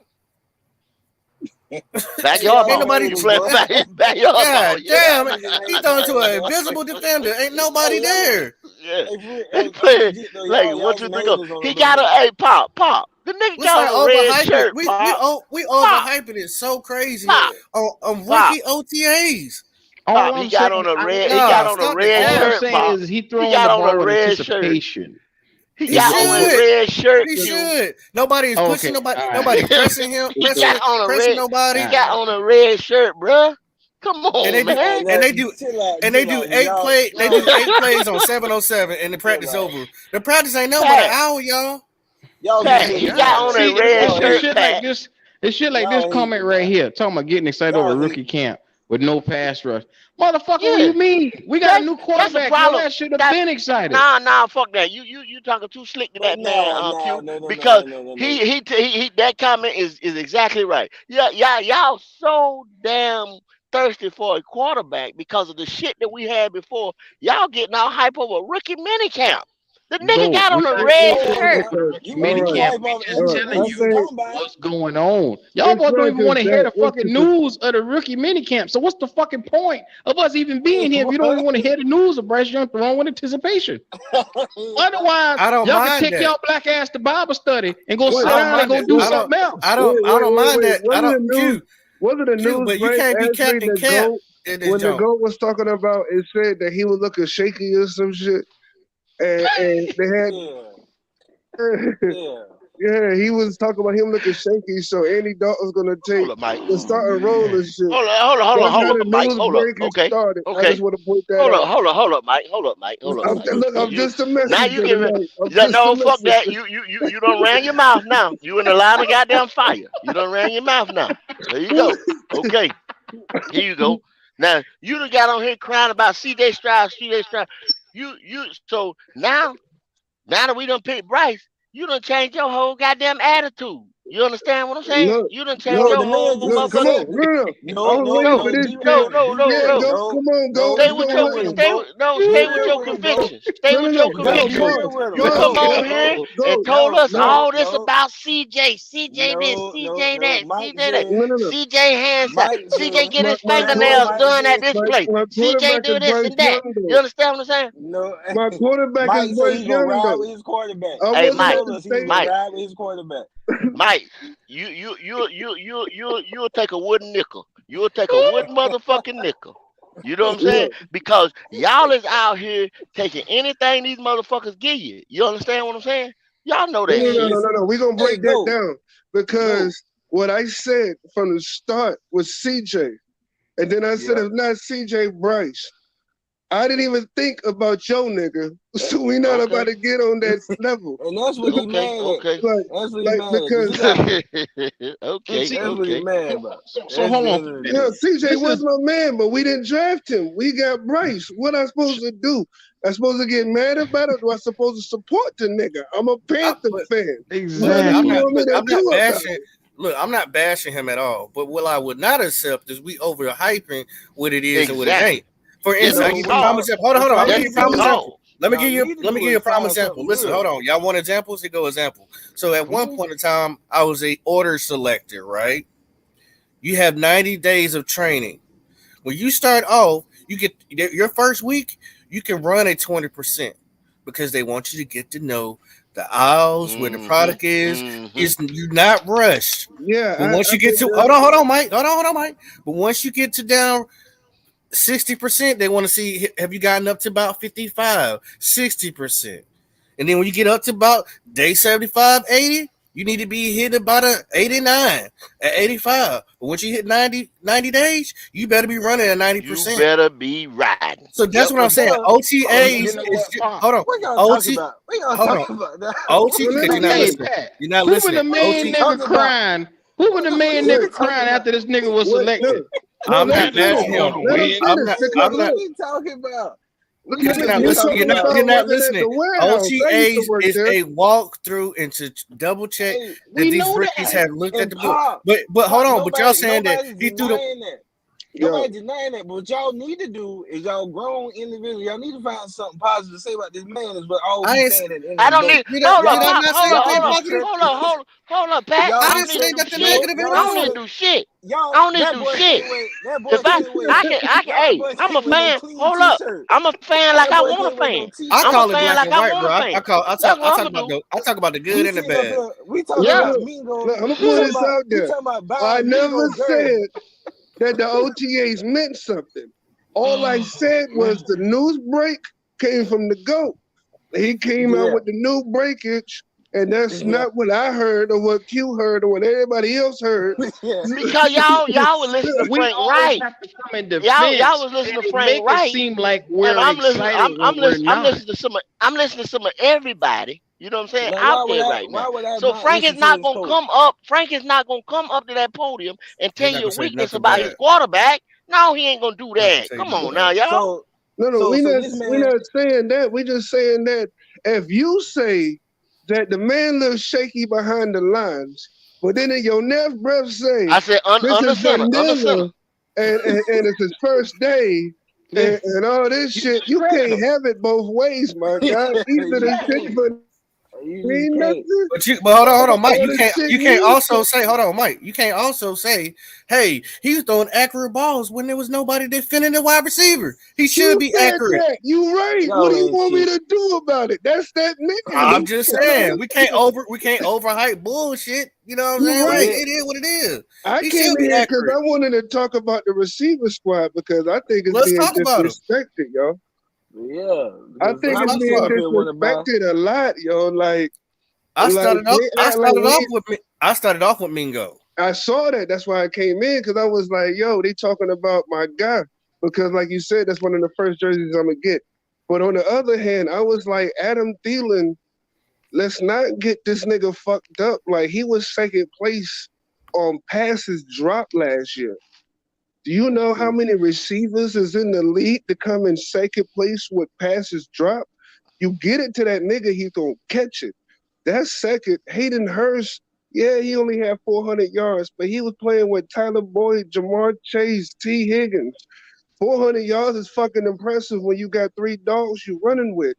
Speaker 1: Backyard
Speaker 2: Ain't
Speaker 4: y'all
Speaker 1: ball.
Speaker 2: nobody.
Speaker 1: You
Speaker 4: haters,
Speaker 1: playing
Speaker 4: boy.
Speaker 1: backyard ball?
Speaker 2: God
Speaker 1: Yeah.
Speaker 2: damn
Speaker 4: Y'all
Speaker 2: it.
Speaker 4: niggas
Speaker 2: He
Speaker 4: hating,
Speaker 2: throwing to
Speaker 4: man.
Speaker 2: an invisible defender. Ain't nobody
Speaker 4: Hey, y'all.
Speaker 2: there.
Speaker 1: Yeah.
Speaker 4: Hey,
Speaker 1: They
Speaker 4: hey,
Speaker 1: play
Speaker 4: legit though,
Speaker 1: like
Speaker 4: y'all
Speaker 1: what you
Speaker 4: some
Speaker 1: think of.
Speaker 4: haters on
Speaker 1: He
Speaker 4: a little
Speaker 1: got a
Speaker 4: bit.
Speaker 1: hey pop. The nigga
Speaker 2: Let's
Speaker 1: got
Speaker 2: not
Speaker 1: on a red
Speaker 2: overhype it.
Speaker 1: shirt, pop,
Speaker 2: We
Speaker 1: pop,
Speaker 2: overhyping it so crazy
Speaker 1: pop,
Speaker 4: Yeah.
Speaker 2: on
Speaker 1: pop,
Speaker 2: rookie OTAs.
Speaker 6: All
Speaker 1: pop.
Speaker 6: I'm saying,
Speaker 1: He got
Speaker 2: Nah,
Speaker 1: on a
Speaker 2: stop the
Speaker 1: red
Speaker 6: all I'm
Speaker 2: cap.
Speaker 1: shirt,
Speaker 6: saying
Speaker 1: pop.
Speaker 6: is he
Speaker 1: He
Speaker 6: throwing the
Speaker 1: got on a
Speaker 6: ball with
Speaker 1: red shirt.
Speaker 6: anticipation.
Speaker 1: He
Speaker 2: He
Speaker 6: Is
Speaker 1: got
Speaker 6: what
Speaker 1: on
Speaker 6: I'm
Speaker 1: a
Speaker 6: saying.
Speaker 2: should.
Speaker 1: red shirt,
Speaker 2: He
Speaker 1: Q.
Speaker 2: should. Nobody is pushing
Speaker 6: Okay.
Speaker 2: nobody.
Speaker 6: All right.
Speaker 2: Nobody pressing him.
Speaker 1: He
Speaker 2: Pressing
Speaker 1: got
Speaker 2: it.
Speaker 1: on a
Speaker 2: Pressing
Speaker 1: red.
Speaker 6: All
Speaker 2: nobody.
Speaker 1: He got
Speaker 6: right.
Speaker 1: on a red shirt, bruh. Come
Speaker 2: And they
Speaker 1: on,
Speaker 2: do.
Speaker 4: Hey,
Speaker 1: man.
Speaker 2: And
Speaker 4: now,
Speaker 2: they do. And they
Speaker 4: chill
Speaker 2: do
Speaker 4: out,
Speaker 2: eight
Speaker 4: y'all.
Speaker 2: play. They
Speaker 4: Y'all,
Speaker 2: do 8 plays on 707, and the
Speaker 4: chill
Speaker 2: practice
Speaker 4: out.
Speaker 2: over. The practice ain't no but an
Speaker 1: Pat,
Speaker 2: hour, y'all.
Speaker 4: Y'all be
Speaker 1: Pat,
Speaker 4: getting
Speaker 1: he got
Speaker 2: God,
Speaker 1: on
Speaker 4: excited.
Speaker 1: a
Speaker 6: See,
Speaker 1: red
Speaker 6: it's,
Speaker 4: Y'all
Speaker 6: it's
Speaker 1: shirt,
Speaker 4: hate
Speaker 6: shit
Speaker 4: me.
Speaker 6: like
Speaker 1: Pat.
Speaker 6: this. It's shit like this
Speaker 4: Y'all hate me,
Speaker 6: comment right
Speaker 4: man.
Speaker 6: here talking about getting excited over
Speaker 4: Y'all hate
Speaker 6: rookie
Speaker 4: me.
Speaker 6: camp with no pass rush. Motherfucker, what do
Speaker 1: Yeah,
Speaker 6: you mean? We got a new
Speaker 1: that's the
Speaker 6: quarterback. Your
Speaker 1: problem.
Speaker 6: ass should have
Speaker 1: That
Speaker 6: been excited.
Speaker 1: nah, fuck that. You talking too slick to
Speaker 4: But
Speaker 1: that man, Q,
Speaker 4: no,
Speaker 1: because
Speaker 4: no, no, no.
Speaker 1: he that comment is exactly right. Yeah, y'all so damn thirsty for a quarterback because of the shit that we had before. Y'all getting all hype over rookie minicamp. The nigga
Speaker 6: Bro,
Speaker 1: got
Speaker 6: we
Speaker 1: on a
Speaker 6: not
Speaker 1: red
Speaker 6: hype
Speaker 4: Hold on
Speaker 1: shirt.
Speaker 6: over
Speaker 4: now.
Speaker 6: the rookie
Speaker 4: You
Speaker 5: All
Speaker 4: you
Speaker 5: right,
Speaker 6: minicamp.
Speaker 4: hype
Speaker 6: We
Speaker 4: off
Speaker 6: just
Speaker 5: all right.
Speaker 6: telling
Speaker 5: I
Speaker 4: MVP
Speaker 6: you
Speaker 5: think
Speaker 4: combine.
Speaker 6: what's going on. Y'all
Speaker 5: it's
Speaker 6: boys don't
Speaker 5: like
Speaker 6: even
Speaker 5: this,
Speaker 6: want to hear
Speaker 5: Jack.
Speaker 6: the
Speaker 5: What's
Speaker 6: fucking
Speaker 5: the
Speaker 6: news of the rookie minicamp. So what's the fucking point of us even
Speaker 4: Wait,
Speaker 6: being here if you don't even
Speaker 4: what?
Speaker 6: want to hear the news of Bryce Young throwing with anticipation? Otherwise,
Speaker 2: I don't
Speaker 6: y'all can
Speaker 2: mind
Speaker 6: take
Speaker 2: that.
Speaker 6: y'all black ass to Bible study and go
Speaker 5: wait,
Speaker 6: sit
Speaker 2: I don't
Speaker 6: down and
Speaker 2: mind
Speaker 6: go
Speaker 2: that.
Speaker 6: do
Speaker 5: wait,
Speaker 6: something else.
Speaker 2: I don't mind
Speaker 5: wait.
Speaker 2: that. I don't Q
Speaker 5: Was it a
Speaker 2: Q,
Speaker 5: news
Speaker 2: but you
Speaker 5: break
Speaker 2: can't be
Speaker 5: actually
Speaker 2: Captain Cap in this
Speaker 5: when the
Speaker 2: joint.
Speaker 5: GOAT was talking about it said that he was looking shaky or some shit and they had
Speaker 4: Yeah, yeah.
Speaker 5: yeah, he was talking about him looking shaky, so Andy Dalton's gonna take
Speaker 1: Hold up, Mike.
Speaker 5: the starting role and
Speaker 2: Man.
Speaker 5: shit.
Speaker 1: Hold
Speaker 5: That's how
Speaker 1: up,
Speaker 5: the
Speaker 1: Mike.
Speaker 5: news
Speaker 1: Hold up.
Speaker 5: break has
Speaker 1: Okay.
Speaker 5: started. I just
Speaker 1: Okay.
Speaker 5: want to point that out.
Speaker 1: Hold up, Mike. Hold up, Mike.
Speaker 5: Look, I'm
Speaker 1: You
Speaker 5: just a
Speaker 1: now you
Speaker 5: messenger
Speaker 1: can
Speaker 5: tonight. I'm just a
Speaker 1: no fuck that.
Speaker 5: messenger.
Speaker 1: You don't ran your mouth now. You in the line of goddamn fire. You don't ran your mouth now. There you go. Okay. Here you go. Now you done got on here crying about CJ Stroud. You so now that we done picked Bryce, you done changed your whole goddamn attitude. You understand what I'm saying?
Speaker 5: Look,
Speaker 1: You done changed
Speaker 4: No,
Speaker 5: look,
Speaker 1: your
Speaker 4: the man
Speaker 1: whole
Speaker 4: just
Speaker 5: come on.
Speaker 1: motherfucking
Speaker 4: accepted.
Speaker 5: No. I
Speaker 4: No,
Speaker 5: was
Speaker 4: no,
Speaker 5: waiting
Speaker 1: no,
Speaker 5: for
Speaker 4: no.
Speaker 5: this
Speaker 4: Be
Speaker 5: shit.
Speaker 4: real. Be
Speaker 5: Yeah,
Speaker 4: real.
Speaker 5: go,
Speaker 4: No,
Speaker 5: come on, go,
Speaker 4: no.
Speaker 1: Stay
Speaker 5: go
Speaker 1: with
Speaker 4: Be real
Speaker 1: your
Speaker 4: with
Speaker 5: ahead.
Speaker 4: him, bro. Be
Speaker 1: stay with
Speaker 4: real
Speaker 1: your
Speaker 4: with him, bro.
Speaker 1: convictions. Stay with your
Speaker 5: No,
Speaker 4: Be
Speaker 1: convictions.
Speaker 5: pause.
Speaker 4: real with him.
Speaker 1: You
Speaker 5: Pause,
Speaker 1: come
Speaker 4: No,
Speaker 1: on
Speaker 5: Cap.
Speaker 1: here
Speaker 4: no,
Speaker 1: and
Speaker 5: Go.
Speaker 1: told
Speaker 4: no,
Speaker 1: us
Speaker 5: No,
Speaker 4: no,
Speaker 1: all this
Speaker 4: no,
Speaker 1: about CJ this,
Speaker 4: no, no,
Speaker 1: CJ
Speaker 4: no.
Speaker 1: that,
Speaker 4: Mike
Speaker 1: CJ that,
Speaker 4: said,
Speaker 5: no.
Speaker 1: CJ hands out,
Speaker 4: Mike
Speaker 1: CJ
Speaker 4: said,
Speaker 1: get his
Speaker 5: My
Speaker 4: that's what
Speaker 1: fingernails
Speaker 5: quarter,
Speaker 4: Mike
Speaker 1: done at
Speaker 4: said.
Speaker 1: this place,
Speaker 5: my
Speaker 1: CJ
Speaker 5: quarterback is
Speaker 1: do this
Speaker 5: Bryce
Speaker 1: and that.
Speaker 5: Young
Speaker 1: You
Speaker 5: though.
Speaker 1: understand what I'm saying?
Speaker 4: No,
Speaker 5: My quarterback is
Speaker 4: Mike said
Speaker 5: Bryce
Speaker 4: he gonna
Speaker 5: Young
Speaker 4: ride
Speaker 5: though.
Speaker 4: with his quarterback.
Speaker 5: I
Speaker 1: Hey
Speaker 4: He
Speaker 5: wasn't
Speaker 1: Mike,
Speaker 5: about
Speaker 4: told
Speaker 5: to
Speaker 4: us he was
Speaker 5: say
Speaker 4: gonna
Speaker 1: Mike,
Speaker 4: ride with his quarterback.
Speaker 1: Mike, you'll take a wooden nickel. You'll take a wooden motherfucking nickel. You know what I'm saying?
Speaker 5: look.
Speaker 1: Because y'all is out here taking anything these motherfuckers give you. You understand what I'm saying? Y'all know that
Speaker 4: Man,
Speaker 1: shit.
Speaker 4: listen.
Speaker 5: We gonna
Speaker 4: Hey,
Speaker 5: break that
Speaker 4: go,
Speaker 5: down
Speaker 4: go.
Speaker 5: because what I said from the start was CJ, and then I said
Speaker 4: Yeah.
Speaker 5: if not CJ, Bryce. I didn't even think about your nigga, so we not about
Speaker 1: Okay.
Speaker 5: to get on that level.
Speaker 4: And that's what he
Speaker 1: Okay.
Speaker 4: mad at.
Speaker 1: Okay.
Speaker 4: That's what he mad at. Cause
Speaker 5: Because
Speaker 4: he got.
Speaker 6: And
Speaker 1: Okay.
Speaker 6: see,
Speaker 4: That's what he
Speaker 1: Okay.
Speaker 4: mad about.
Speaker 6: so
Speaker 4: That's
Speaker 6: hold
Speaker 4: the
Speaker 6: on.
Speaker 4: end of the
Speaker 5: you know,
Speaker 4: day.
Speaker 5: CJ
Speaker 6: This
Speaker 5: was
Speaker 6: is
Speaker 5: my man, but we didn't draft him. We got Bryce. What I supposed to do? I supposed to get mad about it? Or I supposed to support the nigga? I'm a Panther
Speaker 2: But
Speaker 5: fan.
Speaker 2: look,
Speaker 5: What do
Speaker 2: I'm
Speaker 5: you
Speaker 6: exactly.
Speaker 2: not.
Speaker 5: want me
Speaker 2: Look,
Speaker 5: to
Speaker 2: I'm not
Speaker 5: do about
Speaker 2: bashing.
Speaker 5: it?
Speaker 2: Look, I'm not bashing him at all. But what I would not accept is we overhyping what it is and what it ain't.
Speaker 1: Exactly.
Speaker 2: For
Speaker 1: That's
Speaker 2: instance, I
Speaker 1: the
Speaker 4: No,
Speaker 2: give you a
Speaker 4: what
Speaker 2: prime
Speaker 1: call.
Speaker 4: y'all
Speaker 2: example. Hold on. I'm
Speaker 4: y'all
Speaker 2: gonna
Speaker 1: That's
Speaker 2: give you
Speaker 4: need
Speaker 2: a
Speaker 4: to
Speaker 1: the
Speaker 2: prime
Speaker 4: do,
Speaker 2: example.
Speaker 1: call.
Speaker 2: Let me give
Speaker 4: y'all
Speaker 2: you.
Speaker 4: need to
Speaker 2: Let me
Speaker 4: do
Speaker 2: give you a
Speaker 4: is
Speaker 2: prime
Speaker 4: find
Speaker 2: example.
Speaker 4: something
Speaker 2: Listen,
Speaker 4: good.
Speaker 2: hold on. Y'all want examples? Here go example. So at one
Speaker 1: Mhm.
Speaker 2: point in time, I was a order selector. Right. You have 90 days of training. When you start off, you get your first week. You can run at 20% because they want you to get to know the aisles where the
Speaker 1: Mhm.
Speaker 2: product is.
Speaker 1: Mhm.
Speaker 2: Is you're not rushed.
Speaker 5: Yeah,
Speaker 2: But once
Speaker 5: I
Speaker 2: you get
Speaker 5: did
Speaker 2: to
Speaker 5: that.
Speaker 2: hold on, Mike. Hold on, Mike. But once you get to down 60%, they want to see have you gotten up to about 55, 60%. And then when you get up to about day 75, 80, you need to be hitting about a 89, at 85. But once you hit 90 days, you better be running at
Speaker 1: You
Speaker 2: 90%.
Speaker 1: better be riding.
Speaker 2: So
Speaker 1: Yep.
Speaker 2: that's what I'm
Speaker 4: But
Speaker 2: saying.
Speaker 6: Oh, you
Speaker 2: OTAs
Speaker 6: know
Speaker 2: is
Speaker 6: what,
Speaker 2: just,
Speaker 6: Pop?
Speaker 2: hold on.
Speaker 4: what y'all talking
Speaker 2: OT
Speaker 4: about? What y'all
Speaker 2: hold on.
Speaker 4: talking about now?
Speaker 2: OT
Speaker 5: Well, let
Speaker 2: because
Speaker 5: me
Speaker 2: you're not
Speaker 5: get
Speaker 6: Hey,
Speaker 5: it.
Speaker 2: listening.
Speaker 6: Pat.
Speaker 2: You're not
Speaker 6: Who was
Speaker 2: listening.
Speaker 6: the
Speaker 4: What is
Speaker 6: main
Speaker 4: he
Speaker 2: OT
Speaker 6: nigga
Speaker 4: talking about?
Speaker 6: crying? Who was the
Speaker 4: What
Speaker 6: main
Speaker 4: is he
Speaker 6: nigga
Speaker 5: Wait,
Speaker 4: talking
Speaker 6: crying
Speaker 4: about?
Speaker 6: after this nigga was
Speaker 5: wait, no,
Speaker 6: selected?
Speaker 5: no,
Speaker 2: I'm
Speaker 5: let him
Speaker 2: not
Speaker 6: Pat, you
Speaker 5: finish.
Speaker 6: don't
Speaker 2: bashing
Speaker 6: want
Speaker 2: him.
Speaker 6: to
Speaker 5: Let him
Speaker 6: win.
Speaker 2: I'm
Speaker 5: finish
Speaker 2: not
Speaker 5: because
Speaker 2: I'm not
Speaker 4: What
Speaker 5: look,
Speaker 4: is he talking about? What
Speaker 2: because
Speaker 4: is
Speaker 2: you're
Speaker 4: he
Speaker 2: not
Speaker 5: you
Speaker 2: listening.
Speaker 4: talking
Speaker 5: talking
Speaker 4: about?
Speaker 2: You're
Speaker 5: about
Speaker 2: not
Speaker 5: working at
Speaker 2: listening.
Speaker 5: the warehouse. I used to
Speaker 2: OTAs
Speaker 5: work
Speaker 2: is
Speaker 5: there.
Speaker 2: a walkthrough into double check
Speaker 4: Hey,
Speaker 2: that
Speaker 6: We
Speaker 2: these
Speaker 6: know
Speaker 2: rookies
Speaker 6: that.
Speaker 2: have looked at
Speaker 4: and
Speaker 2: the book.
Speaker 4: Pop,
Speaker 2: But hold
Speaker 4: Pop,
Speaker 2: on. But y'all saying that
Speaker 4: nobody's
Speaker 2: he threw the
Speaker 4: denying that.
Speaker 5: Yo,
Speaker 4: Nobody's denying that. But what y'all need to do is y'all grown individuals. Y'all need to find something positive to say about this man. Is what all
Speaker 2: I
Speaker 4: we
Speaker 2: ain't
Speaker 4: saying at the end
Speaker 1: I
Speaker 4: of the
Speaker 1: don't
Speaker 4: day.
Speaker 1: need. Hold up,
Speaker 2: did I
Speaker 4: Y'all,
Speaker 1: Pop.
Speaker 2: not say anything
Speaker 4: y'all
Speaker 2: positive?
Speaker 4: tripping.
Speaker 1: Hold up, Pat.
Speaker 2: I
Speaker 1: I
Speaker 4: Y'all
Speaker 1: don't
Speaker 2: didn't
Speaker 1: need to
Speaker 2: say
Speaker 1: do
Speaker 4: tripping.
Speaker 2: nothing
Speaker 1: shit.
Speaker 2: negative at
Speaker 1: I
Speaker 4: Y'all
Speaker 1: don't need
Speaker 2: all.
Speaker 1: to
Speaker 4: should.
Speaker 1: do shit. I
Speaker 4: Y'all
Speaker 1: don't need to
Speaker 4: that
Speaker 1: do
Speaker 4: boy
Speaker 1: shit.
Speaker 4: came with that boy
Speaker 1: If I,
Speaker 4: came with that boy
Speaker 1: I'm a
Speaker 4: came with no
Speaker 1: fan.
Speaker 4: clean
Speaker 1: Hold up.
Speaker 4: t-shirt.
Speaker 1: I'm a fan like
Speaker 4: That
Speaker 1: I
Speaker 4: boy
Speaker 1: want a
Speaker 4: came with no
Speaker 1: fan.
Speaker 2: I
Speaker 1: I'm a
Speaker 4: t-shirt.
Speaker 2: call it
Speaker 1: fan
Speaker 2: black
Speaker 1: like
Speaker 2: and
Speaker 1: I
Speaker 2: white,
Speaker 1: want
Speaker 2: bro.
Speaker 1: a fan. That's
Speaker 2: I
Speaker 1: what I'm
Speaker 2: talk
Speaker 1: gonna
Speaker 2: about
Speaker 1: do.
Speaker 2: the good
Speaker 4: We
Speaker 2: and the
Speaker 4: sitting up
Speaker 2: bad.
Speaker 4: here, we talking
Speaker 5: look,
Speaker 1: Yeah.
Speaker 4: about
Speaker 5: look,
Speaker 4: Mingo.
Speaker 5: look, I'm gonna
Speaker 4: We
Speaker 5: put
Speaker 4: talking
Speaker 5: this
Speaker 4: about
Speaker 5: out
Speaker 4: we
Speaker 5: there.
Speaker 4: talking about
Speaker 5: I
Speaker 4: buying
Speaker 5: never
Speaker 4: Mingo
Speaker 5: said
Speaker 4: jersey.
Speaker 5: that the OTAs meant something. All I said was the news break came from the GOAT. He came out
Speaker 4: Yeah,
Speaker 5: with the new breakage, and that's
Speaker 4: yeah,
Speaker 5: not what I heard or what Q heard or what everybody else heard.
Speaker 4: yeah.
Speaker 1: Because y'all would listen to
Speaker 6: We
Speaker 1: Frank
Speaker 6: always
Speaker 1: Wright.
Speaker 6: have to come in
Speaker 1: Y'all
Speaker 6: defense,
Speaker 1: was listening
Speaker 6: and
Speaker 1: to
Speaker 6: it
Speaker 1: Frank
Speaker 6: make it
Speaker 1: Wright,
Speaker 6: seem like
Speaker 1: and
Speaker 6: we're excited when we're
Speaker 1: I'm
Speaker 6: not.
Speaker 1: listening to some of everybody. You know what I'm saying?
Speaker 4: Like,
Speaker 1: Out there right now.
Speaker 4: why would I
Speaker 1: So
Speaker 4: not
Speaker 1: Frank is
Speaker 4: listen to
Speaker 1: not
Speaker 4: his
Speaker 1: gonna
Speaker 4: coach?
Speaker 1: come up. Frank is not gonna come up to that podium and
Speaker 2: He's
Speaker 1: tell
Speaker 2: not
Speaker 1: you
Speaker 2: gonna
Speaker 1: a
Speaker 2: say
Speaker 1: weakness
Speaker 2: nothing
Speaker 1: about his
Speaker 2: bad.
Speaker 1: quarterback. No, he ain't gonna do
Speaker 2: Not gonna
Speaker 1: that.
Speaker 2: say
Speaker 1: Come
Speaker 2: nothing
Speaker 1: on now,
Speaker 2: bad.
Speaker 1: y'all.
Speaker 4: So
Speaker 5: No,
Speaker 4: so
Speaker 5: we
Speaker 4: so
Speaker 5: not
Speaker 4: this
Speaker 5: we
Speaker 4: man,
Speaker 5: not saying that. We just saying that if you say that the man looks shaky behind the lines, but then in your next breath say
Speaker 1: I said
Speaker 5: this
Speaker 1: under
Speaker 5: is
Speaker 1: center, under
Speaker 5: vanilla
Speaker 1: center.
Speaker 5: and it's his first day
Speaker 6: Yeah.
Speaker 5: and all this
Speaker 3: You
Speaker 5: shit, you
Speaker 3: discredit
Speaker 5: can't
Speaker 3: him.
Speaker 5: have it both ways, my God. Either
Speaker 4: you
Speaker 5: the shit
Speaker 4: can't.
Speaker 5: vanilla
Speaker 4: You just
Speaker 5: mean
Speaker 4: can't.
Speaker 5: nothing,
Speaker 2: But hold on, Mike.
Speaker 5: or the shit
Speaker 2: You can't
Speaker 5: mean
Speaker 2: also say, hold on, Mike. You can't also say, hey, he's throwing accurate balls when there was nobody defending the wide receiver. He should
Speaker 5: you
Speaker 2: be
Speaker 5: said
Speaker 2: accurate.
Speaker 5: that. You right. What
Speaker 4: Y'all
Speaker 5: do you
Speaker 4: ain't
Speaker 5: want me
Speaker 4: shit.
Speaker 5: to do about it? That's that man.
Speaker 2: I'm just saying we can't overhype bullshit. You know what I'm
Speaker 5: You
Speaker 2: saying?
Speaker 5: right.
Speaker 2: Like
Speaker 4: Yeah.
Speaker 2: it is what it is.
Speaker 5: I
Speaker 2: He
Speaker 5: came
Speaker 2: should
Speaker 5: in
Speaker 2: be
Speaker 5: here because
Speaker 2: accurate.
Speaker 5: I wanted to talk about the receiver squad because I think it's
Speaker 2: Let's
Speaker 5: being
Speaker 2: talk about him.
Speaker 5: disrespected, yo.
Speaker 4: Yeah.
Speaker 5: I
Speaker 4: Because
Speaker 5: think
Speaker 2: Let's
Speaker 4: how
Speaker 5: it's
Speaker 2: talk
Speaker 4: many
Speaker 5: being
Speaker 2: about
Speaker 4: people
Speaker 2: him.
Speaker 4: here want to buy?
Speaker 5: disrespected a lot, yo.
Speaker 2: I
Speaker 5: Like
Speaker 2: started off.
Speaker 5: they act like
Speaker 2: I started off with Mingo.
Speaker 5: I saw that. That's why I came in because I was like, yo, they talking about my guy because, like you said, that's one of the first jerseys I'm gonna get. But on the other hand, I was like, Adam Thielen, let's not get this nigga fucked up. Like he was second place on passes dropped last year. Do you know how many receivers is in the league to come in second place with passes dropped? You get it to that nigga, he gonna catch it. That's second. Hayden Hurst, yeah, he only had 400 yards, but he was playing with Tyler Boyd, Jamar Chase, T. Higgins. 400 yards is fucking impressive when you got three dogs you running with.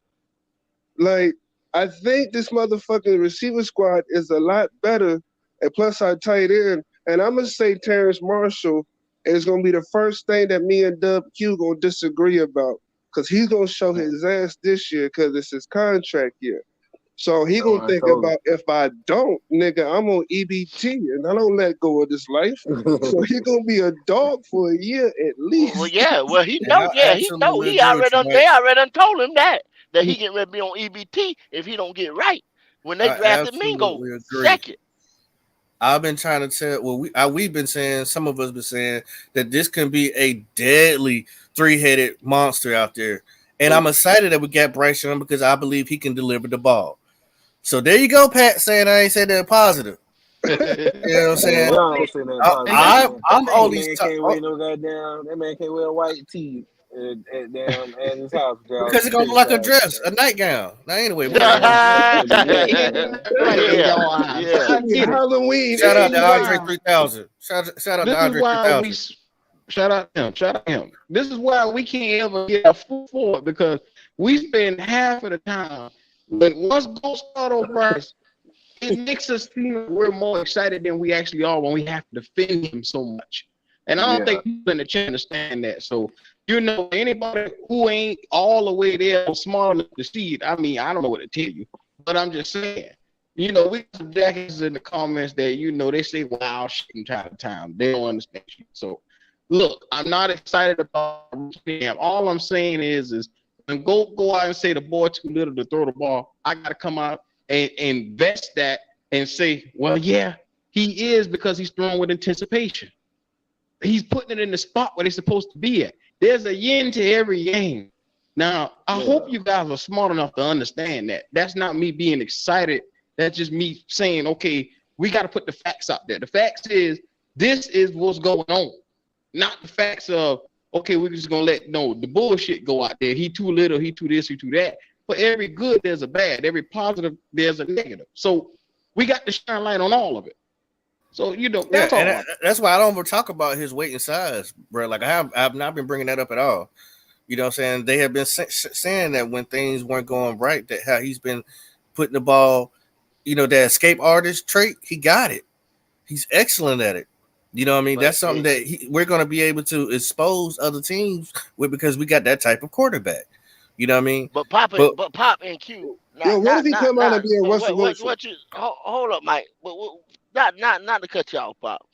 Speaker 5: Like, I think this motherfucking receiver squad is a lot better. And plus, our tight end, and I'm gonna say Terrence Marshall is gonna be the first thing that me and Dub Q gonna disagree about, cause he's gonna show his ass this year, cause it's his contract year. So he
Speaker 4: Oh,
Speaker 5: gonna
Speaker 4: I
Speaker 5: think
Speaker 4: told
Speaker 5: about if I don't, nigga, I'm on EBT and I don't let go of this life. So
Speaker 4: him.
Speaker 5: he gonna be a dog for a year at
Speaker 1: Well,
Speaker 5: least.
Speaker 1: yeah. Well, he
Speaker 2: And
Speaker 1: know.
Speaker 2: I
Speaker 1: Yeah, he know.
Speaker 2: absolutely
Speaker 1: He
Speaker 2: agree with
Speaker 1: already
Speaker 2: you,
Speaker 1: done.
Speaker 2: Mike.
Speaker 1: They already done told him that he getting ready to be on EBT if he don't get right. When they
Speaker 2: I
Speaker 1: drafted Mingo
Speaker 2: absolutely agree.
Speaker 1: second.
Speaker 2: I've been trying to tell. Well, we've been saying. Some of us been saying that this can be a deadly three-headed monster out there, and I'm excited that we got Bryce Young because I believe he can deliver the ball. So there you go, Pat. Saying I ain't said that positive. You know what I'm
Speaker 4: Man,
Speaker 2: saying?
Speaker 4: y'all don't say nothing
Speaker 1: And this
Speaker 4: positive,
Speaker 1: is
Speaker 4: man.
Speaker 2: I'm
Speaker 4: That
Speaker 2: only
Speaker 4: man can't wear no goddamn. That man can't wear a white tee at damn at his house. Y'all
Speaker 2: because it's gonna look like a
Speaker 4: criticize him,
Speaker 2: dress, a
Speaker 4: man.
Speaker 2: nightgown. Now, anyway, moving on.
Speaker 4: Man, that can't be
Speaker 6: It
Speaker 4: nothing,
Speaker 6: ain't
Speaker 4: man.
Speaker 6: right in
Speaker 1: yeah,
Speaker 6: your eyes.
Speaker 1: yeah.
Speaker 6: I get it.
Speaker 5: Halloween,
Speaker 2: Shout out to
Speaker 6: This is
Speaker 5: every
Speaker 2: Andre
Speaker 6: why.
Speaker 2: 3000. Shout out to
Speaker 6: This is
Speaker 2: Andre
Speaker 6: why
Speaker 2: 3000.
Speaker 6: shout out him. Shout out him. This is why we can't ever get a full forward because we spend half of the time. But once Ghost Auto Price, it makes us seem like we're more excited than we actually are when we have to defend him so much. And I don't
Speaker 4: Yeah.
Speaker 6: think people in the chat understand that. So, anybody who ain't all the way there or smart enough to see it, I mean, I don't know what to tell you. But I'm just saying, we got some jackets in the comments that, they say wild shit from time to time. They don't understand shit. So, look, I'm not excited about him. All I'm saying is when go out and say the boy too little to throw the ball, I got to come out and invest that and say, well, yeah, he is because he's throwing with anticipation. He's putting it in the spot where they're supposed to be at. There's a yin to every yang. Now, I hope you guys are smart enough to understand that. That's not me being excited. That's just me saying, okay, we got to put the facts out there. The facts is this is what's going on, not the facts of, okay, we're just going to let the bullshit go out there. He too little, he too this, he too that. For every good, there's a bad. Every positive, there's a negative. So we got to shine light on all of it. So, that's all.
Speaker 2: And that's why I don't ever talk about his weight and size, bro. Like I've not been bringing that up at all. You know what I'm saying? They have been saying that when things weren't going right, that how he's been putting the ball, that escape artist trait, he got it. He's excellent at it. You know what I mean?
Speaker 1: But
Speaker 2: That's something that we're going to be able to expose other teams with because we got that type of quarterback. You know what I mean?
Speaker 1: But Pop and Q.
Speaker 5: Yo, what if he come out and be a Russell
Speaker 1: What
Speaker 5: Wilson?
Speaker 1: you hold up, Mike. Not to cut you off, Pop.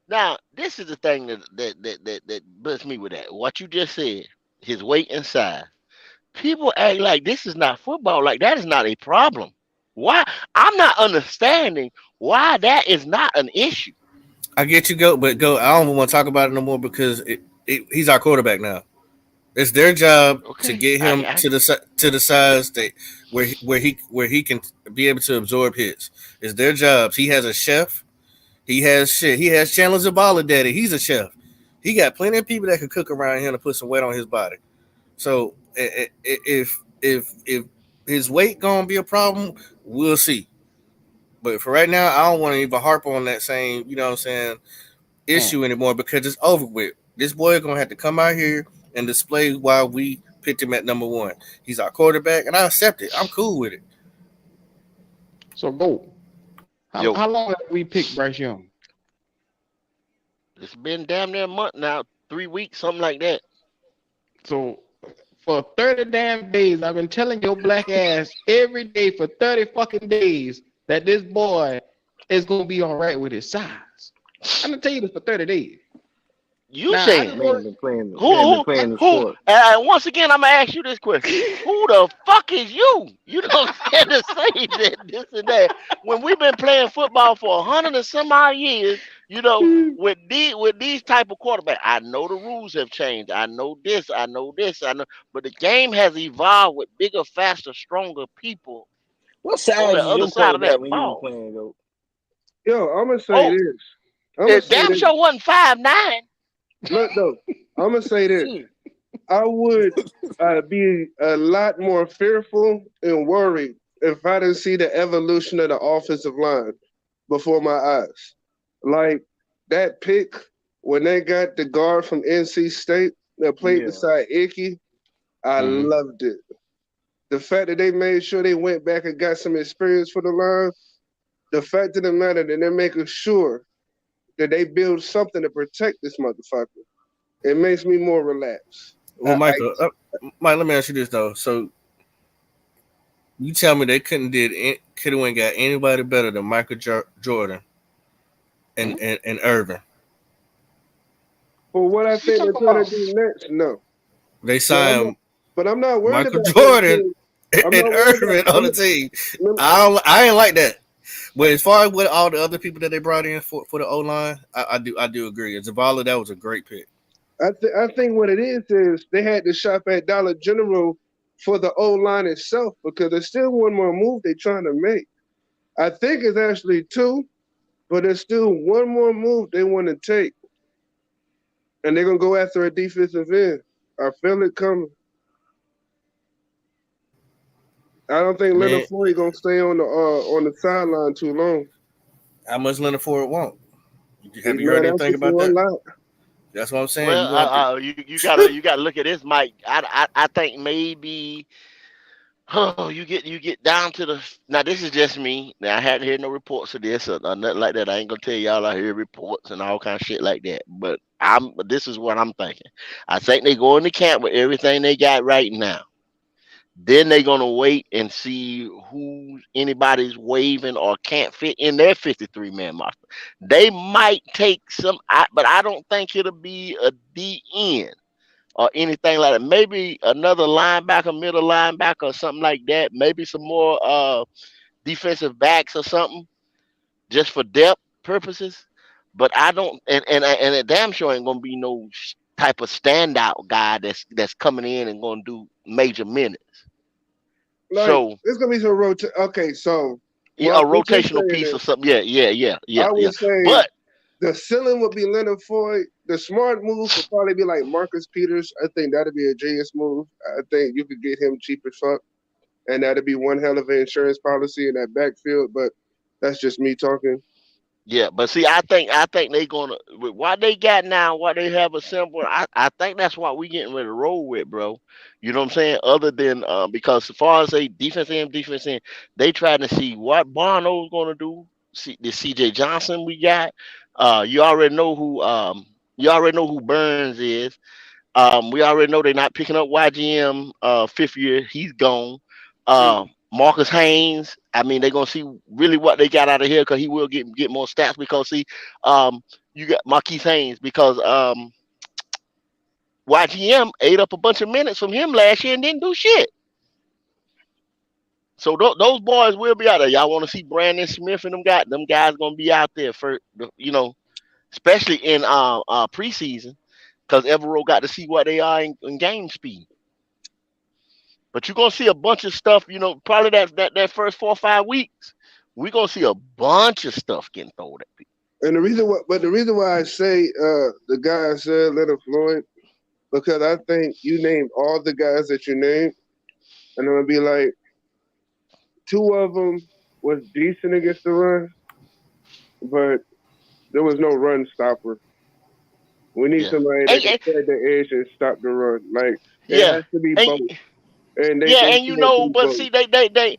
Speaker 1: Now, this is the thing that blessed me with that. What you just said, his weight and size. People act like this is not football. Like that is not a problem. Why? I'm not understanding why that is not an issue.
Speaker 2: I get you, but I don't want to talk about it no more because he's our quarterback now. It's their job to
Speaker 1: Okay,
Speaker 2: get him to the size that where he can be able to absorb hits. It's their jobs. He has a chef. He has shit. He has Chandler Zabala daddy. He's a chef. He got plenty of people that can cook around him to put some weight on his body. So if his weight gonna be a problem, we'll see. But for right now, I don't want to even harp on that same, you know what I'm saying,
Speaker 6: Mm.
Speaker 2: issue anymore because it's over with. This boy gonna have to come out here and display why we picked him at number one. He's our quarterback, and I accept it. I'm cool with it.
Speaker 6: So go. How
Speaker 1: Yo,
Speaker 6: how long have we picked Bryce Young?
Speaker 1: it's been damn near a month now, 3 weeks, something like that.
Speaker 6: So for 30 damn days, I've been telling your black ass every day for 30 fucking days that this boy is gonna be all right with his size. I'm gonna tell you this for 30 days.
Speaker 1: You
Speaker 6: Now I
Speaker 1: saying
Speaker 6: just
Speaker 1: it.
Speaker 4: Man
Speaker 6: want
Speaker 4: been playing
Speaker 1: Who,
Speaker 4: man been
Speaker 1: who,
Speaker 4: playing the
Speaker 1: who?
Speaker 4: sport.
Speaker 1: Once again, I'm gonna ask you this question: Who the fuck is you? You know what I'm saying to say that this and that when we've been playing football for 100 and some odd years. With these type of quarterbacks, I know the rules have changed. I know this. I know this. I know, but the game has evolved with bigger, faster, stronger people
Speaker 4: What
Speaker 1: on
Speaker 4: size
Speaker 1: the
Speaker 4: is
Speaker 1: other
Speaker 4: your
Speaker 1: side of
Speaker 4: quarterback
Speaker 1: that
Speaker 4: when you was
Speaker 1: ball.
Speaker 4: playing though?
Speaker 5: Yo, I'm gonna say
Speaker 1: Oh,
Speaker 5: this. I'm gonna
Speaker 1: it
Speaker 5: say
Speaker 1: damn
Speaker 5: this.
Speaker 1: sure wasn't 5'9".
Speaker 5: Look though, I'm gonna say this.
Speaker 4: Shit.
Speaker 5: I would be a lot more fearful and worried if I didn't see the evolution of the offensive line before my eyes. Like that pick when they got the guard from NC State that played
Speaker 4: Yeah.
Speaker 5: beside Icky, I
Speaker 6: Mhm.
Speaker 5: loved it. The fact that they made sure they went back and got some experience for the line, the fact of the matter that they're making sure that they build something to protect this motherfucker, it makes me more relaxed.
Speaker 2: Well, Mike, let me ask you this though. So you tell me they could have got anybody better than Michael Jordan
Speaker 6: Hmm?
Speaker 2: and Irvin.
Speaker 5: For what I
Speaker 6: What you
Speaker 5: think they're
Speaker 6: talking
Speaker 5: trying to
Speaker 6: about?
Speaker 5: do next, no.
Speaker 2: They
Speaker 5: But I'm not.
Speaker 2: signed
Speaker 5: But I'm not worried
Speaker 2: Michael
Speaker 5: about that
Speaker 2: Jordan
Speaker 5: because I'm
Speaker 2: and
Speaker 5: not worried about.
Speaker 2: Irvin on the team.
Speaker 5: I'm,
Speaker 2: I ain't like that. But as far as with all the other people that they brought in for the O line, I do agree. Zavala, that was a great pick.
Speaker 5: I think what it is they had to shop at Dollar General for the O line itself because there's still one more move they're trying to make. I think it's actually two, but there's still one more move they want to take, and they're gonna go after a defensive end. I feel it coming. I don't think Leonard
Speaker 2: Man,
Speaker 5: Floyd gonna stay on the sideline too long.
Speaker 2: how much Leonard Ford want?
Speaker 5: He
Speaker 2: Have you
Speaker 5: might
Speaker 2: heard
Speaker 5: ask
Speaker 2: anything
Speaker 5: you
Speaker 2: about
Speaker 5: for a
Speaker 2: that?
Speaker 5: lot.
Speaker 2: That's what I'm saying.
Speaker 1: well,
Speaker 2: You gonna have to.
Speaker 1: you gotta look at this, Mike. I think maybe. Oh, you get down to the now. This is just me. Now I hadn't heard no reports of this or nothing like that. I ain't gonna tell y'all I hear reports and all kind of shit like that. But this is what I'm thinking. I think they go into camp with everything they got right now. Then they gonna wait and see who anybody's waiving or can't fit in their 53 man roster. They might take but I don't think it'll be a DN or anything like that. Maybe another linebacker, middle linebacker, or something like that. Maybe some more defensive backs or something, just for depth purposes. But I don't, and it damn sure ain't gonna be no type of standout guy that's coming in and gonna do major minutes.
Speaker 5: Like
Speaker 1: So
Speaker 5: it's gonna be some rotate. Okay, so
Speaker 1: yeah,
Speaker 5: well,
Speaker 1: a
Speaker 5: what you're
Speaker 1: rotational
Speaker 5: saying
Speaker 1: piece or
Speaker 5: is,
Speaker 1: something. Yeah, yeah, yeah, yeah,
Speaker 5: I
Speaker 1: yeah.
Speaker 5: would say
Speaker 1: But
Speaker 5: the ceiling would be Leonard Floyd. The smart move would probably be like Marcus Peters. I think that'd be a genius move. I think you could get him cheap as fuck, and that'd be one hell of an insurance policy in that backfield. But that's just me talking.
Speaker 1: yeah, but see, I think they gonna with what they got now, what they have assembled. I think that's what we getting ready to roll with, bro. You know what I'm saying? Other than because as far as a defense end, they trying to see what Barno's gonna do. See the C.J. Johnson we got. You already know who Burns is. We already know they're not picking up YGM fifth year. He's gone.
Speaker 5: See,
Speaker 1: Marcus Haynes. I mean, they're gonna see really what they got out of here because he will get more stats because see, you got Marquise Haynes because YGM ate up a bunch of minutes from him last year and didn't do shit. So those boys will be out there. Y'all want to see Brandon Smith and them guys gonna be out there for especially in preseason because Evero got to see what they are in game speed. But you're gonna see a bunch of stuff. Probably that first 4 or 5 weeks, we're gonna see a bunch of stuff getting thrown at people.
Speaker 5: And the reason why I say the guy I said Leonard Floyd, because I think you named all the guys that you named, and I'm gonna be like, 2 of them was decent against the run, but there was no run stopper. We need
Speaker 1: Yeah.
Speaker 5: somebody that can spread the edge and stop the run. Like it
Speaker 1: Yeah.
Speaker 5: has to be
Speaker 1: And,
Speaker 5: both. And they
Speaker 1: yeah, and
Speaker 5: seem to be
Speaker 1: but
Speaker 5: both.
Speaker 1: see, they,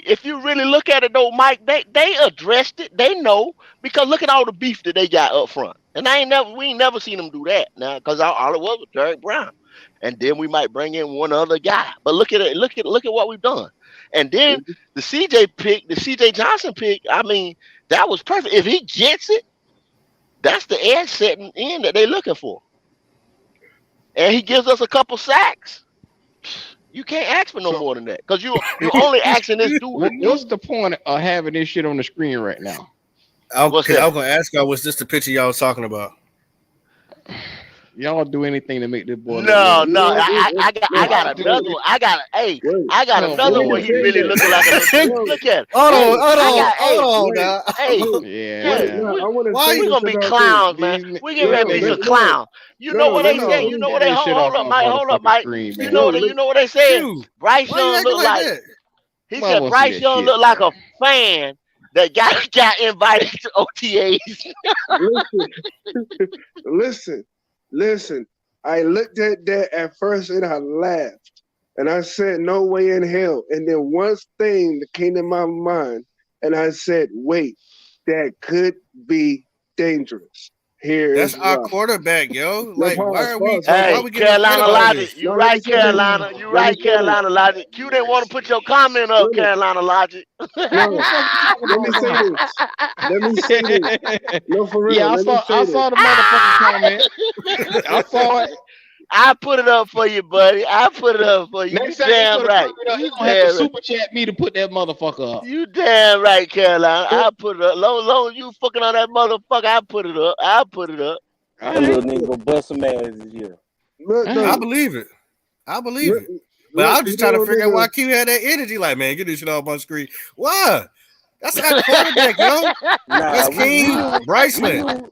Speaker 1: if you really look at it though, Mike, they addressed it. They know because look at all the beef that they got up front, and we ain't never seen them do that now because all it was Derek Brown, and then we might bring in one other guy. But look at it, look at what we've done, and then the CJ Johnson pick. I mean, that was perfect. If he gets it, that's the edge setting in that they're looking for, and he gives us a couple sacks. You can't ask for no more than that because you only asking this dude.
Speaker 6: What's the point of having this shit on the screen right now?
Speaker 2: I was gonna ask y'all, was this the picture y'all was talking about?
Speaker 6: Y'all do anything to make this boy.
Speaker 1: No. I got another one. I got another one. He really looking like a look at it.
Speaker 2: Hold on, now.
Speaker 1: Hey,
Speaker 6: Yeah.
Speaker 1: we gonna be clowns, man. We get ready to be some clowns. You know what they say? You know what they hold up, Mike. You know what they said? Bryce Young look like. He said Bryce Young look like a fan that got invited to OTAs.
Speaker 5: Listen. I looked at that at first and I laughed. And I said, no way in hell. And then one thing that came to my mind, and I said, wait, that could be dangerous.
Speaker 2: That's our quarterback, yo. Like, why are we?
Speaker 1: Hey, Carolina Logic. You right, Carolina. You right, Carolina Logic. You didn't want to put your comment up, Carolina Logic.
Speaker 5: Let me say this. No, for real.
Speaker 6: Yeah, I saw the motherfucking comment. I saw it.
Speaker 1: I put it up for you, buddy. I put it up for you.
Speaker 6: Next
Speaker 1: You damn right.
Speaker 6: You gonna have to super chat me to put that motherfucker up.
Speaker 1: You damn right, Carolina. I put it up. Long as you fucking on that motherfucker, I put it up.
Speaker 4: That little nigga gonna bust some ass this year.
Speaker 2: I believe it. But I was just trying to figure out why Q had that energy. Like, man, get this shit off on screen. Why? That's our quarterback, yo. That's King Bryceland.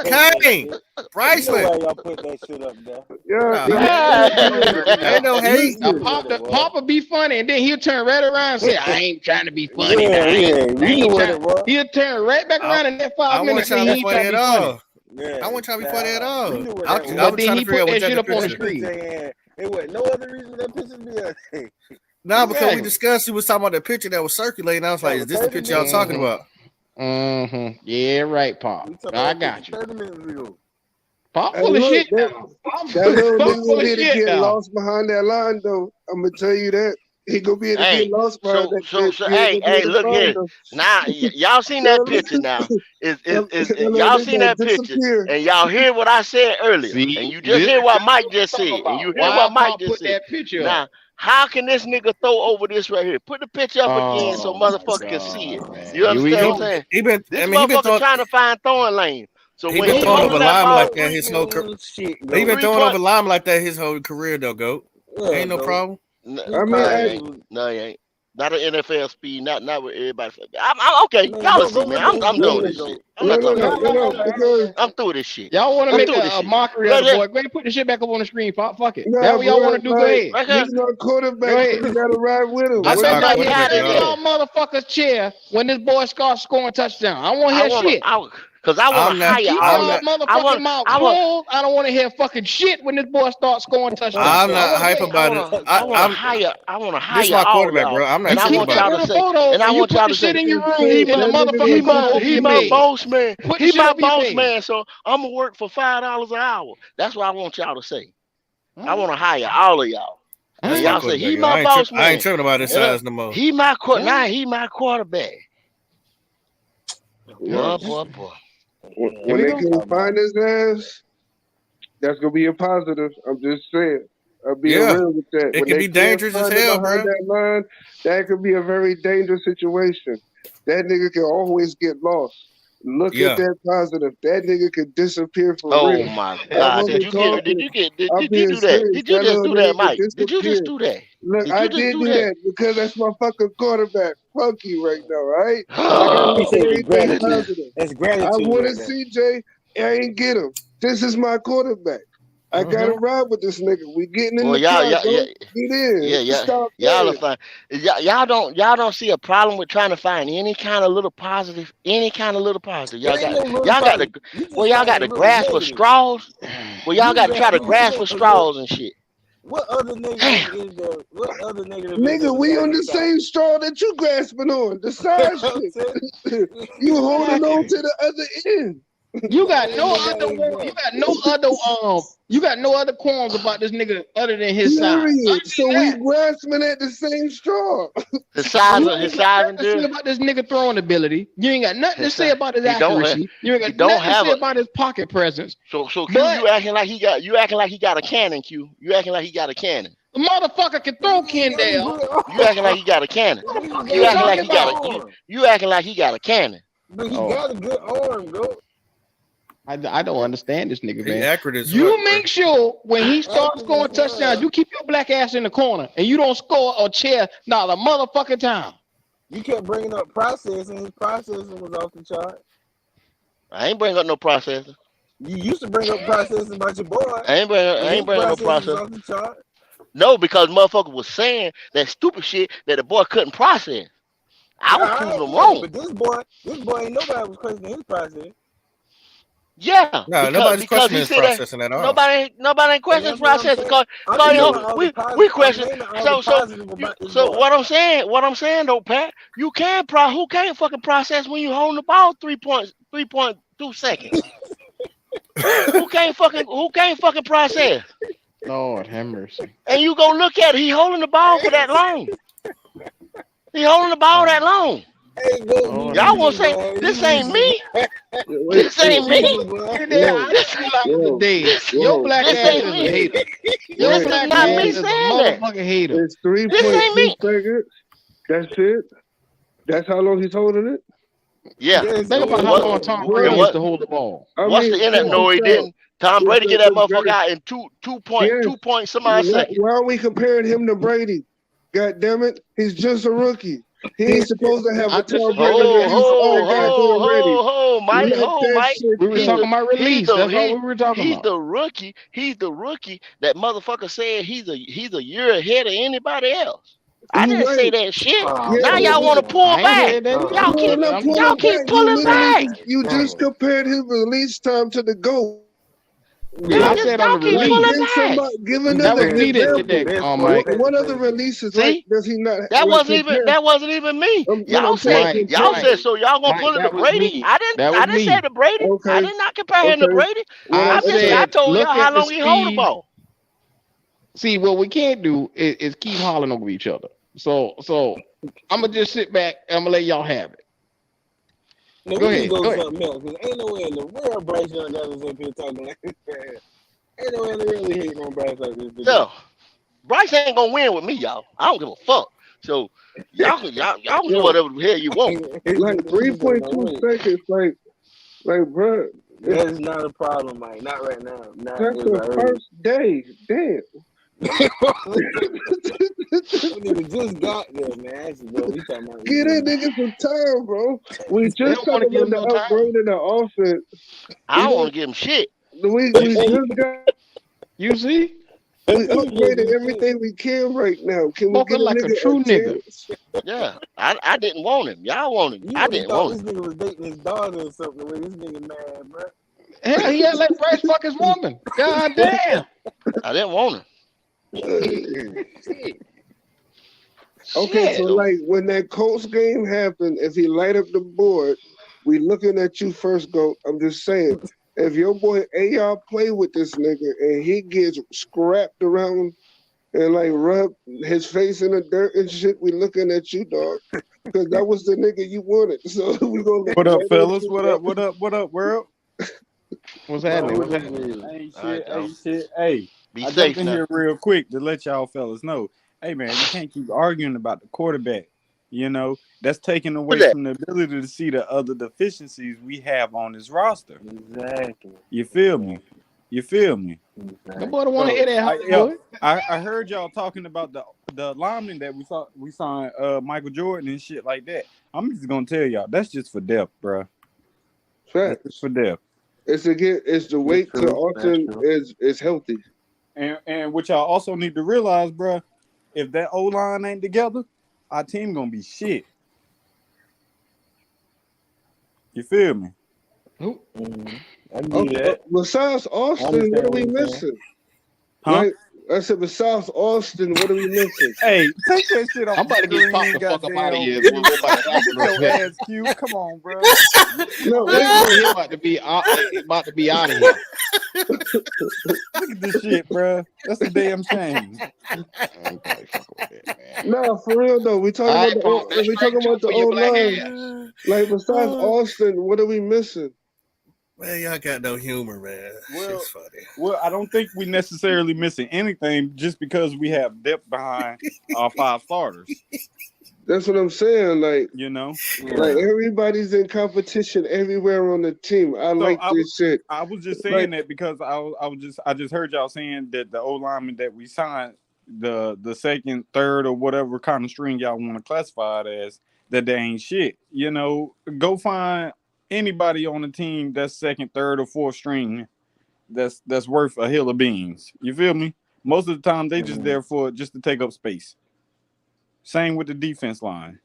Speaker 2: Kane Bryceland.
Speaker 4: Why y'all put that shit up there?
Speaker 2: Ain't no hate.
Speaker 6: Papa be funny, and then he'll turn right around and say, "I ain't trying to be funny." He'll turn right back around in that 5 minutes.
Speaker 2: I wasn't trying to be funny at all. I wasn't trying to be funny at all. I was trying to figure out what that
Speaker 6: up on the screen.
Speaker 4: It was no other reason that pisses me off.
Speaker 2: No, because we discussed, he was talking about the picture that was circulating. I was like, is this the picture y'all talking about?
Speaker 6: Mm-hmm. Yeah, right, Pop. I got you.
Speaker 4: 30 minutes ago.
Speaker 6: Pop full of shit now.
Speaker 5: That little nigga need to get lost behind that line, though. I'm going to tell you that. He going to be able to get lost behind that.
Speaker 1: Hey, look here. Now, y'all seen that picture now. Y'all seen that picture. And y'all hear what I said earlier. And you just hear what Mike just said. And you hear what Mike just said. Now, how can this nigga throw over this right here? Put the picture up again so motherfucker can see it. Man. You understand what I'm saying? This motherfucker trying to find throwing lane. So
Speaker 2: he been throwing over lime like that his whole career. He been throwing over lime like that his whole career though, Goat. Ain't no problem.
Speaker 1: No, he ain't. Not an NFL speed, not with everybody. I'm okay. Y'all see, man. I'm done with this shit. I'm through with this shit.
Speaker 6: Y'all want to make a mockery of the boy? Go ahead, put the shit back up on the screen, Pop. Fuck it. That's what y'all want to do. Go ahead.
Speaker 5: He's not quarterback. You gotta ride with him.
Speaker 6: I bet y'all had it in y'all motherfucker's chair when this boy starts scoring touchdown. I want to hear shit.
Speaker 1: Because I want to hire all that.
Speaker 6: I don't want to hear fucking shit when this boy starts scoring touchdowns.
Speaker 2: I'm not hype about it.
Speaker 1: I want to hire.
Speaker 2: This is my quarterback, bro. I'm not hype about it.
Speaker 1: And I want y'all to say,
Speaker 6: in your room. He
Speaker 1: my boss man. He my boss man. So I'm gonna work for $5 an hour. That's what I want y'all to say. I want to hire all of y'all. And y'all say he my boss man.
Speaker 2: I ain't tripping about his size no more.
Speaker 1: He my quarterback. Boy.
Speaker 5: When they can find his ass, that's gonna be a positive. I'm just saying. I'll be real with that.
Speaker 2: It can be dangerous as hell, bro.
Speaker 5: That could be a very dangerous situation. That nigga can always get lost. Look
Speaker 2: Yeah.
Speaker 5: at that positive. That nigga could disappear for
Speaker 1: Oh
Speaker 5: real.
Speaker 1: my
Speaker 5: I
Speaker 1: God!
Speaker 5: wasn't talking. I'm
Speaker 1: Did you
Speaker 5: being
Speaker 1: do that?
Speaker 5: serious.
Speaker 1: Did you
Speaker 5: That
Speaker 1: just
Speaker 5: little
Speaker 1: do that,
Speaker 5: nigga could
Speaker 1: Mike? Did you just
Speaker 5: disappear.
Speaker 1: do that?
Speaker 5: Look,
Speaker 1: Did
Speaker 5: I
Speaker 1: you just
Speaker 5: did
Speaker 1: do
Speaker 5: do
Speaker 1: that?
Speaker 5: that because that's my fucking quarterback. Fuck you right now, right? I gotta
Speaker 1: Oh
Speaker 5: look at
Speaker 4: Appreciate the
Speaker 5: everything
Speaker 4: gratitude.
Speaker 5: positive.
Speaker 4: That's
Speaker 5: I
Speaker 4: gratitude
Speaker 5: wanted
Speaker 4: right there.
Speaker 5: CJ. I ain't get him. This is my quarterback. I gotta ride with this nigga. We getting in
Speaker 1: boy,
Speaker 5: the car, bro. Get in.
Speaker 1: yeah,
Speaker 5: Stop
Speaker 1: y'all are
Speaker 5: playing.
Speaker 1: fine. Y'all don't see a problem with trying to find any kind of little positive, any kind of little positive.
Speaker 4: There ain't no little
Speaker 1: Y'all got the,
Speaker 4: problem. You
Speaker 1: well,
Speaker 4: just
Speaker 1: y'all
Speaker 4: find
Speaker 1: got
Speaker 4: a
Speaker 1: to
Speaker 4: little
Speaker 1: grasp for
Speaker 4: negative.
Speaker 1: straws. Well, y'all got to try to
Speaker 4: You
Speaker 1: grasp for
Speaker 4: just look.
Speaker 1: straws and shit.
Speaker 4: What other negative
Speaker 1: Damn.
Speaker 4: is there? What other negative is there
Speaker 5: Nigga, we on
Speaker 4: besides
Speaker 5: the
Speaker 4: the size?
Speaker 5: same straw that you grasping on. The side shit. You holding on to the other end.
Speaker 6: You got
Speaker 4: Ain't
Speaker 6: no
Speaker 4: nobody
Speaker 6: other
Speaker 4: there.
Speaker 6: you got no other qualms about this nigga other than his size.
Speaker 5: Period. So we
Speaker 6: that,
Speaker 5: grasping at the same straw.
Speaker 1: His size,
Speaker 6: you
Speaker 1: his
Speaker 6: ain't got
Speaker 1: size
Speaker 6: nothing
Speaker 1: and
Speaker 6: to say
Speaker 1: deal.
Speaker 6: about this nigga throwing ability. You ain't got nothing to
Speaker 1: His
Speaker 6: say
Speaker 1: size.
Speaker 6: about his
Speaker 1: He don't.
Speaker 6: accuracy. You ain't
Speaker 1: He
Speaker 6: got
Speaker 1: don't
Speaker 6: nothing to
Speaker 1: have
Speaker 6: say
Speaker 1: a.
Speaker 6: about his pocket presence.
Speaker 1: So Q,
Speaker 6: But
Speaker 1: you acting like he got. You acting like he got a cannon. Q, you acting like he got a cannon.
Speaker 6: the motherfucker can throw Kendall.
Speaker 1: You acting like he got a cannon.
Speaker 6: What the fuck are
Speaker 1: You
Speaker 6: you
Speaker 1: acting like
Speaker 6: talking
Speaker 1: he got a.
Speaker 6: about?
Speaker 1: You acting like he got a cannon.
Speaker 4: But he
Speaker 6: Oh,
Speaker 4: got a good arm, bro.
Speaker 6: I don't understand this nigga,
Speaker 2: He
Speaker 6: man.
Speaker 2: accurate as
Speaker 6: You
Speaker 2: fuck,
Speaker 6: make
Speaker 2: bro.
Speaker 6: sure when he starts
Speaker 4: Accurate
Speaker 6: scoring
Speaker 4: as hell.
Speaker 6: touchdowns, you keep your black ass in the corner and you don't score or chair not a motherfucking time.
Speaker 4: You kept bringing up processing. His processing was off the chart.
Speaker 1: I ain't bring up no processor.
Speaker 4: You used to bring up processing about your boy,
Speaker 1: I
Speaker 4: and his
Speaker 1: ain't bringing no
Speaker 4: processing was
Speaker 1: processor.
Speaker 4: off the chart.
Speaker 1: No, because motherfucker was saying that stupid shit that the boy couldn't process. I was
Speaker 4: Yeah,
Speaker 1: proving them
Speaker 4: yeah,
Speaker 1: wrong.
Speaker 4: but this boy ain't nobody was questioning his process.
Speaker 1: Yeah,
Speaker 2: No, nobody's
Speaker 1: because
Speaker 2: questioning
Speaker 1: he
Speaker 2: his
Speaker 1: said that
Speaker 2: processing at all.
Speaker 1: nobody ain't
Speaker 4: And
Speaker 1: questioning
Speaker 4: that's
Speaker 1: his
Speaker 4: what I'm
Speaker 1: process
Speaker 4: saying.
Speaker 1: because
Speaker 4: I'm just naming all the
Speaker 1: we
Speaker 4: positive. I'm
Speaker 1: question
Speaker 4: naming all the positive about this
Speaker 1: so
Speaker 4: boy.
Speaker 1: what I'm saying though, Pat, you can who can't fucking process when you holding the ball 3.2 seconds. Who can't fucking process?
Speaker 6: Lord have mercy.
Speaker 1: And you go look at it, he holding the ball for that long. He holding the ball that long.
Speaker 4: Hey, go,
Speaker 6: Lord
Speaker 1: Y'all
Speaker 6: have
Speaker 1: want to
Speaker 4: easy,
Speaker 6: mercy.
Speaker 1: say
Speaker 4: boy.
Speaker 1: this ain't
Speaker 4: Easy,
Speaker 1: me?
Speaker 4: boy.
Speaker 5: Wait,
Speaker 1: This ain't me.
Speaker 4: Easy, boy.
Speaker 6: I
Speaker 5: whoa,
Speaker 6: know you like the
Speaker 5: whoa,
Speaker 6: day.
Speaker 1: This
Speaker 6: Your
Speaker 5: whoa,
Speaker 6: black
Speaker 1: this
Speaker 6: ass
Speaker 1: ain't
Speaker 6: is a
Speaker 1: me.
Speaker 6: hater. Your
Speaker 1: This
Speaker 5: wait,
Speaker 1: is
Speaker 6: black
Speaker 1: not
Speaker 6: ass
Speaker 1: me
Speaker 5: wait.
Speaker 6: is a
Speaker 1: saying that.
Speaker 6: motherfucking hater.
Speaker 5: It's
Speaker 1: This
Speaker 5: 3.2
Speaker 1: ain't me.
Speaker 5: seconds. That's it. That's how long he's holding it.
Speaker 1: Yeah.
Speaker 4: Yes,
Speaker 6: Think
Speaker 1: And
Speaker 6: about
Speaker 1: and
Speaker 6: how
Speaker 1: what
Speaker 6: long
Speaker 4: yeah.
Speaker 6: Tom
Speaker 1: and
Speaker 6: Brady
Speaker 5: Bro,
Speaker 6: used
Speaker 1: what
Speaker 6: to hold the ball.
Speaker 5: I
Speaker 1: what's
Speaker 5: mean,
Speaker 1: the
Speaker 5: check
Speaker 1: internet? No, he
Speaker 5: this out.
Speaker 1: didn't. Tom Brady get that motherfucker
Speaker 5: The
Speaker 1: out in
Speaker 5: yes.
Speaker 1: 2 point some odd
Speaker 5: Why,
Speaker 1: seconds.
Speaker 5: why are we comparing him to Brady? God damn it. He's just a rookie. He ain't supposed to have a
Speaker 6: I'm just
Speaker 5: Tom
Speaker 6: saying
Speaker 5: Brady
Speaker 6: release.
Speaker 5: release
Speaker 1: Ho,
Speaker 5: goddamn ready.
Speaker 1: Mike,
Speaker 5: Let that
Speaker 1: Mike.
Speaker 5: shit
Speaker 6: We was
Speaker 1: He's
Speaker 5: go.
Speaker 1: the
Speaker 6: talking about
Speaker 1: he's
Speaker 6: release.
Speaker 1: the
Speaker 6: That's all we were talking
Speaker 1: he's
Speaker 6: about.
Speaker 1: the rookie. He's the rookie that motherfucker said he's a year ahead of anybody else. I
Speaker 5: You
Speaker 1: didn't say
Speaker 5: right.
Speaker 1: that shit.
Speaker 4: Oh,
Speaker 5: Yeah,
Speaker 1: Now
Speaker 5: but
Speaker 1: y'all
Speaker 4: man.
Speaker 1: want to pull
Speaker 6: I ain't
Speaker 1: back.
Speaker 6: said that
Speaker 1: Y'all
Speaker 6: either.
Speaker 4: Oh,
Speaker 1: keep
Speaker 5: you're
Speaker 6: But
Speaker 5: not
Speaker 6: I'm
Speaker 1: y'all
Speaker 5: pulling
Speaker 6: just
Speaker 1: keep
Speaker 5: back. You
Speaker 1: pulling
Speaker 5: literally
Speaker 1: back.
Speaker 5: you just
Speaker 4: bro.
Speaker 5: compared his release time to the GOAT.
Speaker 6: yeah, I
Speaker 4: Bro,
Speaker 6: said on
Speaker 1: Y'all
Speaker 6: the
Speaker 1: keep
Speaker 5: Like,
Speaker 1: pulling
Speaker 6: release.
Speaker 5: give
Speaker 1: back.
Speaker 5: somebody, give
Speaker 4: he
Speaker 6: That
Speaker 5: another
Speaker 6: was
Speaker 4: compared
Speaker 6: me that
Speaker 4: himself
Speaker 6: did
Speaker 4: to the
Speaker 5: example.
Speaker 6: that,
Speaker 4: best
Speaker 5: What,
Speaker 6: Mike.
Speaker 4: quarterback to
Speaker 5: what other
Speaker 4: play.
Speaker 5: releases like
Speaker 1: See?
Speaker 5: does he not
Speaker 1: That
Speaker 5: like
Speaker 1: wasn't even
Speaker 5: compare?
Speaker 1: that wasn't even me.
Speaker 5: When I'm
Speaker 1: Y'all
Speaker 5: saying
Speaker 1: said
Speaker 6: Mike,
Speaker 1: y'all
Speaker 5: compare.
Speaker 1: said
Speaker 6: Mike,
Speaker 1: so y'all gonna
Speaker 6: Mike,
Speaker 1: pull it to
Speaker 6: that was
Speaker 1: Brady.
Speaker 6: me. That was
Speaker 1: I didn't say
Speaker 6: me.
Speaker 1: to Brady. I
Speaker 5: Okay,
Speaker 1: did not compare him to
Speaker 5: okay.
Speaker 1: Brady.
Speaker 5: Well,
Speaker 6: I
Speaker 5: okay.
Speaker 1: I
Speaker 6: said,
Speaker 1: told y'all
Speaker 6: look
Speaker 1: how
Speaker 6: at the
Speaker 1: long he hold the
Speaker 6: speed.
Speaker 1: ball.
Speaker 6: See, what we can't do is keep hollering over each other. So I'm gonna just sit back and I'm gonna let y'all have it.
Speaker 4: Now
Speaker 6: Go
Speaker 4: we need to
Speaker 6: ahead.
Speaker 4: go
Speaker 6: Go
Speaker 4: to
Speaker 6: ahead.
Speaker 4: something else because ain't no way in the world Bryce Young got us up here talking like this. Ain't no way in the world we hating on Bryce like this today.
Speaker 1: No, Bryce ain't gonna win with me, y'all. I don't give a fuck. So y'all can do
Speaker 5: Yo,
Speaker 1: whatever the hell you want.
Speaker 5: like
Speaker 4: He said, no
Speaker 5: 3.2
Speaker 4: way.
Speaker 5: seconds, like, bro,
Speaker 4: That is not a problem, Mike. Not right now. Not
Speaker 5: that's
Speaker 4: as
Speaker 5: the
Speaker 4: early.
Speaker 5: first day. Damn.
Speaker 4: Nigga just got there, man. That's what we talking about.
Speaker 5: Get that nigga some time, bro. We
Speaker 6: They
Speaker 5: just
Speaker 6: don't want to
Speaker 5: talking
Speaker 6: give
Speaker 5: about
Speaker 6: him no
Speaker 5: the
Speaker 6: time.
Speaker 5: upgrade of the offense.
Speaker 1: I
Speaker 5: We
Speaker 1: don't want
Speaker 5: don't.
Speaker 1: to give him shit.
Speaker 6: You
Speaker 5: We
Speaker 6: see?
Speaker 5: just got.
Speaker 6: You see?
Speaker 5: We upgraded everything we can right now. Can we get
Speaker 6: Spoken
Speaker 5: a
Speaker 6: like a
Speaker 5: nigga a
Speaker 6: true nigga.
Speaker 5: chance?
Speaker 1: Yeah, I didn't want him. Y'all wanted.
Speaker 4: You
Speaker 1: I
Speaker 4: would have
Speaker 1: didn't
Speaker 4: thought
Speaker 1: want
Speaker 4: this
Speaker 1: him.
Speaker 4: nigga was dating his daughter or something. The way this nigga mad, bro.
Speaker 6: Hell, he had let Bryce fuck his woman. God damn.
Speaker 1: I didn't want him.
Speaker 4: Shit.
Speaker 5: Okay, so
Speaker 6: Shit.
Speaker 1: So
Speaker 5: like when that Colts game happened, if he light up the board, we looking at you first, go. I'm just saying, if your boy AR play with this nigga and he gets scrapped around and like rub his face in the dirt and shit, we looking at you, dog. Because that was the nigga you wanted. So we gonna look
Speaker 7: What up,
Speaker 5: right at
Speaker 7: fellas?
Speaker 5: you,
Speaker 7: What
Speaker 5: bro.
Speaker 7: up? What up? What up, world?
Speaker 6: What's
Speaker 4: Bro,
Speaker 6: happening?
Speaker 7: Ain't,
Speaker 4: what
Speaker 6: What's
Speaker 4: this
Speaker 6: happening?
Speaker 4: is?
Speaker 7: ain't
Speaker 1: all right,
Speaker 7: shit.
Speaker 1: y'all.
Speaker 7: Ain't shit. Hey,
Speaker 1: Be
Speaker 7: I jumped
Speaker 1: safe
Speaker 7: in
Speaker 1: now.
Speaker 7: here real quick to let y'all fellas know. Hey, man, you can't keep arguing about the quarterback That's taken
Speaker 1: Who's
Speaker 7: away
Speaker 1: that?
Speaker 7: from the ability to see the other deficiencies we have on this roster.
Speaker 4: Exactly.
Speaker 7: You feel me? You feel me?
Speaker 6: The
Speaker 4: Exactly.
Speaker 6: boy don't want to
Speaker 7: So
Speaker 6: hear that, Hollywood.
Speaker 7: I heard y'all talking about the lineman that we signed Michael Jordan and shit like that. I'm just gonna tell y'all that's just for depth, bro. That's just
Speaker 5: Facts.
Speaker 7: for depth.
Speaker 5: It's again. It's the
Speaker 4: That's
Speaker 5: wait till
Speaker 4: true. That's
Speaker 5: Austin
Speaker 4: true.
Speaker 5: is healthy.
Speaker 7: And what y'all also need to realize, bro, if that O line ain't together, our team gonna be shit. You feel me?
Speaker 6: Who?
Speaker 4: I give you that.
Speaker 5: Besides
Speaker 4: I
Speaker 5: Austin, what
Speaker 4: understand
Speaker 5: are
Speaker 4: what
Speaker 5: we
Speaker 4: you're saying.
Speaker 5: missing?
Speaker 7: Huh?
Speaker 5: Like I said, besides Austin, what are we missing?
Speaker 7: Hey, take that shit off
Speaker 6: I'm about
Speaker 7: the
Speaker 6: to get popped
Speaker 7: screen,
Speaker 6: the fuck up out of
Speaker 7: goddamn.
Speaker 6: here. What about to happen
Speaker 7: Get
Speaker 6: right
Speaker 7: your
Speaker 6: here?
Speaker 7: ass cute. Come on, bro.
Speaker 5: No,
Speaker 6: Man,
Speaker 5: wait.
Speaker 6: he about to be out of here.
Speaker 7: Look at this shit, bro. That's a damn shame.
Speaker 6: I'm probably fucking with that, man.
Speaker 5: No, for real though. We talking
Speaker 6: All
Speaker 5: about
Speaker 6: right, punk. That's
Speaker 5: we
Speaker 6: straight
Speaker 5: talking
Speaker 6: two
Speaker 5: about the
Speaker 6: for your
Speaker 5: old
Speaker 6: black
Speaker 5: line.
Speaker 6: ass.
Speaker 5: Like besides Austin, what are we missing?
Speaker 2: Man, y'all got no humor, man.
Speaker 7: Well,
Speaker 2: Shit's funny.
Speaker 7: Well, I don't think we necessarily missing anything just because we have depth behind our 5 starters.
Speaker 5: That's what I'm saying. Like
Speaker 4: Yeah.
Speaker 5: everybody's in competition everywhere on the team. I
Speaker 7: So
Speaker 5: like this shit.
Speaker 7: I was just
Speaker 5: Like
Speaker 7: saying that because I just heard y'all saying that the O lineman that we signed, the second, third, or whatever kind of string y'all want to classify it as, that they ain't shit. Go find anybody on the team that's second, third, or fourth string that's worth a hill of beans. You feel me? Most of the time they just there for just to take up space. Same with the defense line.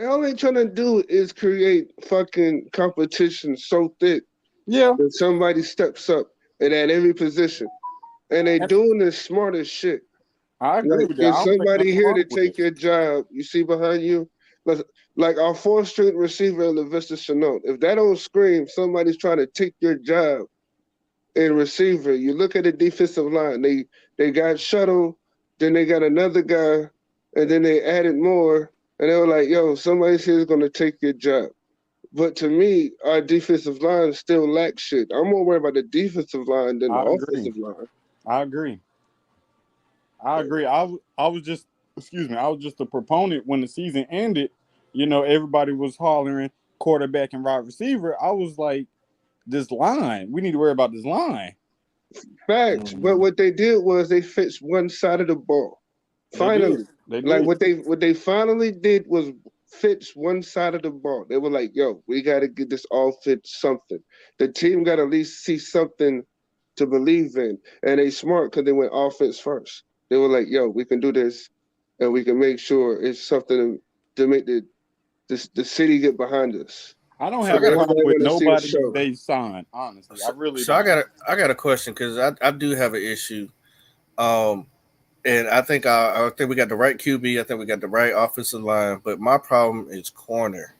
Speaker 5: all they trying to do is create fucking competition so thick
Speaker 7: Yeah.
Speaker 5: that somebody steps up and at every position. And they doing this smart as shit.
Speaker 7: I agree
Speaker 5: Like
Speaker 7: with that.
Speaker 5: there's
Speaker 7: I don't think
Speaker 5: somebody
Speaker 7: nothing
Speaker 5: here
Speaker 7: wrong
Speaker 5: to
Speaker 7: with
Speaker 5: take
Speaker 7: it.
Speaker 5: your job. You see behind you? Like our fourth string receiver, LaVista Chenault. If that don't scream, somebody's trying to take your job in receiver. You look at the defensive line. They got Shuttle, then they got another guy, and then they added more. And they were like, yo, somebody's here is gonna take your job. But to me, our defensive line still lacks shit. I'm more worried about the defensive line than the
Speaker 7: I agree.
Speaker 5: offensive line.
Speaker 7: I agree. I agree. I was just I was just a proponent when the season ended. Everybody was hollering quarterback and wide receiver. I was like, this line, we need to worry about this line.
Speaker 5: Facts. But what they did was they fixed one side of the ball. Finally.
Speaker 7: They
Speaker 5: Like
Speaker 7: did.
Speaker 5: what they finally did was fix one side of the ball. They were like, yo, we gotta get this all fit something. The team gotta at least see something to believe in. And they smart because they went offense first. They were like, yo, we can do this and we can make sure it's something to make the city get behind us.
Speaker 7: I don't
Speaker 2: So
Speaker 7: have
Speaker 2: I
Speaker 7: a
Speaker 2: got
Speaker 7: problem
Speaker 5: Everybody
Speaker 7: with
Speaker 5: wanna see a
Speaker 7: nobody
Speaker 5: show.
Speaker 7: they signed. Honestly, I really
Speaker 2: So
Speaker 7: don't.
Speaker 2: I got a question because I do have an issue. And I think I think we got the right QB. I think we got the right offensive line. But my problem is corner.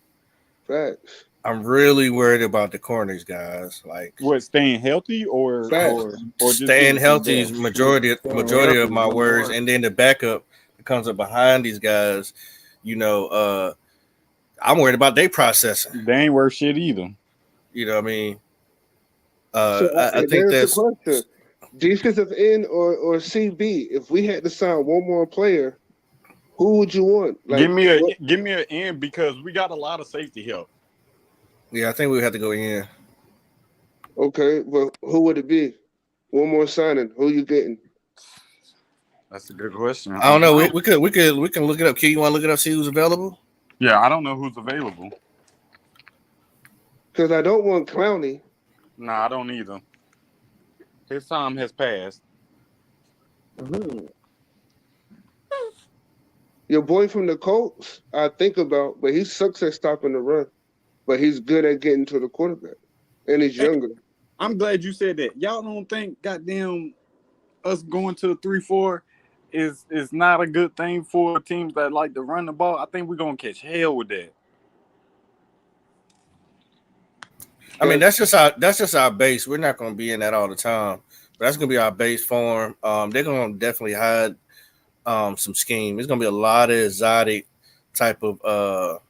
Speaker 5: Facts.
Speaker 2: I'm really worried about the corners, guys. Like
Speaker 7: What, staying healthy or
Speaker 5: Facts.
Speaker 7: just
Speaker 2: staying
Speaker 7: getting some
Speaker 2: healthy is
Speaker 7: depth?
Speaker 2: majority
Speaker 4: Healthy
Speaker 2: of
Speaker 4: is
Speaker 2: my
Speaker 4: number
Speaker 2: words,
Speaker 4: one.
Speaker 2: and then the backup that comes up behind these guys. I'm worried about their processing.
Speaker 7: They ain't worth shit either.
Speaker 2: You know what I mean?
Speaker 5: So
Speaker 2: I think
Speaker 5: there's the
Speaker 2: that's
Speaker 5: question. Defensive end or CB, if we had to sign one more player, who would you want? Like, what?
Speaker 7: Give me an end because we got a lot of safety help.
Speaker 2: I think we have to go in.
Speaker 5: Okay, well, who would it be? One more signing. Who you getting?
Speaker 7: That's a good question.
Speaker 2: I don't know. We can look it up. Q, you want to look it up? See who's available?
Speaker 7: Yeah, I don't know who's available.
Speaker 5: Because I don't want Clowney.
Speaker 7: Nah, I don't either. His time has passed.
Speaker 5: Your boy from the Colts, I think about, but he sucks at stopping the run. But he's good at getting to the quarterback, and he's younger.
Speaker 7: I'm glad you said that. Y'all don't think goddamn us going to 3-4 is not a good thing for teams that like to run the ball? I think we're gonna catch hell with that.
Speaker 2: I mean, that's just our base. We're not going to be in that all the time, but that's going to be our base form. They're going to definitely hide some scheme. It's going to be a lot of exotic type of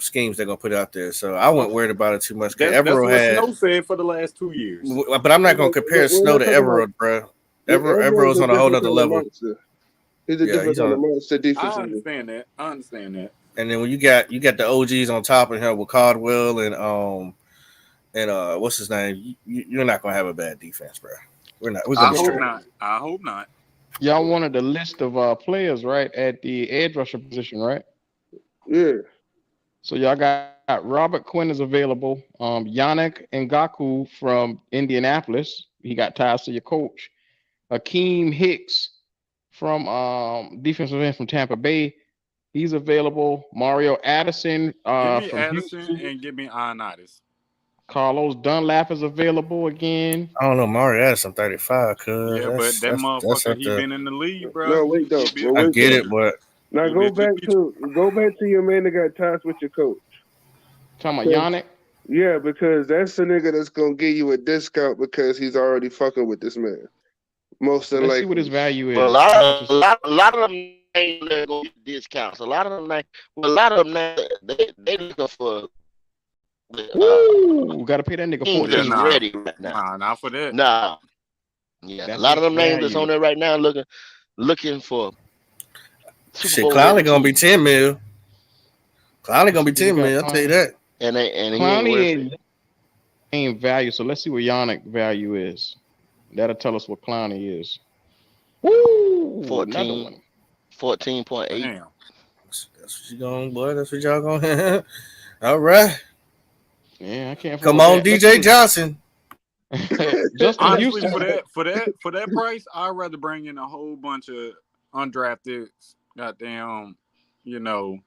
Speaker 2: schemes they're going to put out there. So I wasn't worried about it too much. Because
Speaker 7: That's
Speaker 2: Evero
Speaker 7: what
Speaker 2: had,
Speaker 7: Snow said for the last 2 years.
Speaker 2: but I'm not going to compare
Speaker 5: We're
Speaker 2: Snow
Speaker 5: not
Speaker 2: to
Speaker 5: talking
Speaker 2: Evero,
Speaker 5: about-
Speaker 2: bro.
Speaker 5: Everyone's
Speaker 2: Evero's
Speaker 5: a
Speaker 2: on a whole
Speaker 5: different
Speaker 2: nother
Speaker 5: kind of
Speaker 2: level.
Speaker 5: monster. He's a
Speaker 2: Yeah,
Speaker 5: difference
Speaker 2: he's
Speaker 5: on the
Speaker 2: on.
Speaker 5: monster
Speaker 7: I
Speaker 5: defensively.
Speaker 7: understand that. I understand that.
Speaker 2: And then when you got the OGs on top of him with Caldwell and what's his name, you're not gonna have a bad defense, bro. We're gonna
Speaker 7: I
Speaker 2: be
Speaker 7: hope
Speaker 2: straight.
Speaker 7: not. I hope not.
Speaker 6: Y'all wanted the list of players, right, at the edge rusher position, right?
Speaker 5: Yeah.
Speaker 6: So y'all got Robert Quinn is available. Yannick Ngaku from Indianapolis. He got ties to your coach. Akeem Hicks from defensive end from Tampa Bay. He's available. Mario Addison
Speaker 7: Give me
Speaker 6: from
Speaker 7: Addison
Speaker 6: Houston.
Speaker 7: and give me Ioannidis.
Speaker 6: Carlos Dunlap is available again.
Speaker 2: I don't know, Mario Addison 35, cuz
Speaker 7: Yeah, but that
Speaker 2: that's
Speaker 7: motherfucker,
Speaker 2: up
Speaker 7: he
Speaker 2: there.
Speaker 7: been in the league, bro.
Speaker 5: No, wait though.
Speaker 7: He be a
Speaker 5: Well,
Speaker 2: I
Speaker 7: good
Speaker 5: wait
Speaker 2: get
Speaker 5: though.
Speaker 2: it,
Speaker 7: teacher.
Speaker 2: but
Speaker 5: Now
Speaker 7: He be a good teacher.
Speaker 5: go back to your man that got ties with your coach.
Speaker 6: Talking about
Speaker 5: 'Cause-
Speaker 6: Yannick.
Speaker 5: Yeah, because that's the nigga that's gonna give you a discount because he's already fucking with this man. Most than
Speaker 6: Let's see what his
Speaker 5: likely.
Speaker 6: value
Speaker 1: But
Speaker 6: is. How much is
Speaker 1: a lot of them ain't gonna get discounts. A lot of them, well, a lot of them they looking for
Speaker 6: Woo! Got to pay that nigga
Speaker 1: teams
Speaker 7: Yeah,
Speaker 1: that's
Speaker 6: 14.
Speaker 7: nah.
Speaker 1: ready right now.
Speaker 7: Nah, not for that.
Speaker 1: Nah, yeah, a
Speaker 6: That's
Speaker 1: lot
Speaker 6: his
Speaker 1: of them names that's
Speaker 6: value.
Speaker 1: on there right now looking for Super
Speaker 2: shit,
Speaker 1: Bowl ready
Speaker 2: Clowney gonna be
Speaker 1: teams,
Speaker 2: 10 mil. Clowney gonna be
Speaker 6: Then you
Speaker 2: 10
Speaker 6: got
Speaker 2: mil. I'll tell you that.
Speaker 1: and he ain't
Speaker 6: Clowney
Speaker 1: worth
Speaker 6: and
Speaker 1: it.
Speaker 6: ain't value. So let's see what Yannick value is. That'll tell us what Clowney is. Woo! Another
Speaker 1: 14,
Speaker 6: one.
Speaker 1: 14.8.
Speaker 7: Damn.
Speaker 2: That's what you going, boy. That's what y'all going. All right,
Speaker 6: Yeah, I can't
Speaker 2: come
Speaker 6: afford
Speaker 2: on,
Speaker 6: that. Let's see
Speaker 2: DJ Johnson.
Speaker 6: Justin
Speaker 7: Honestly,
Speaker 6: Houston.
Speaker 7: for that price, I'd rather bring in a whole bunch of undrafted, goddamn, you know,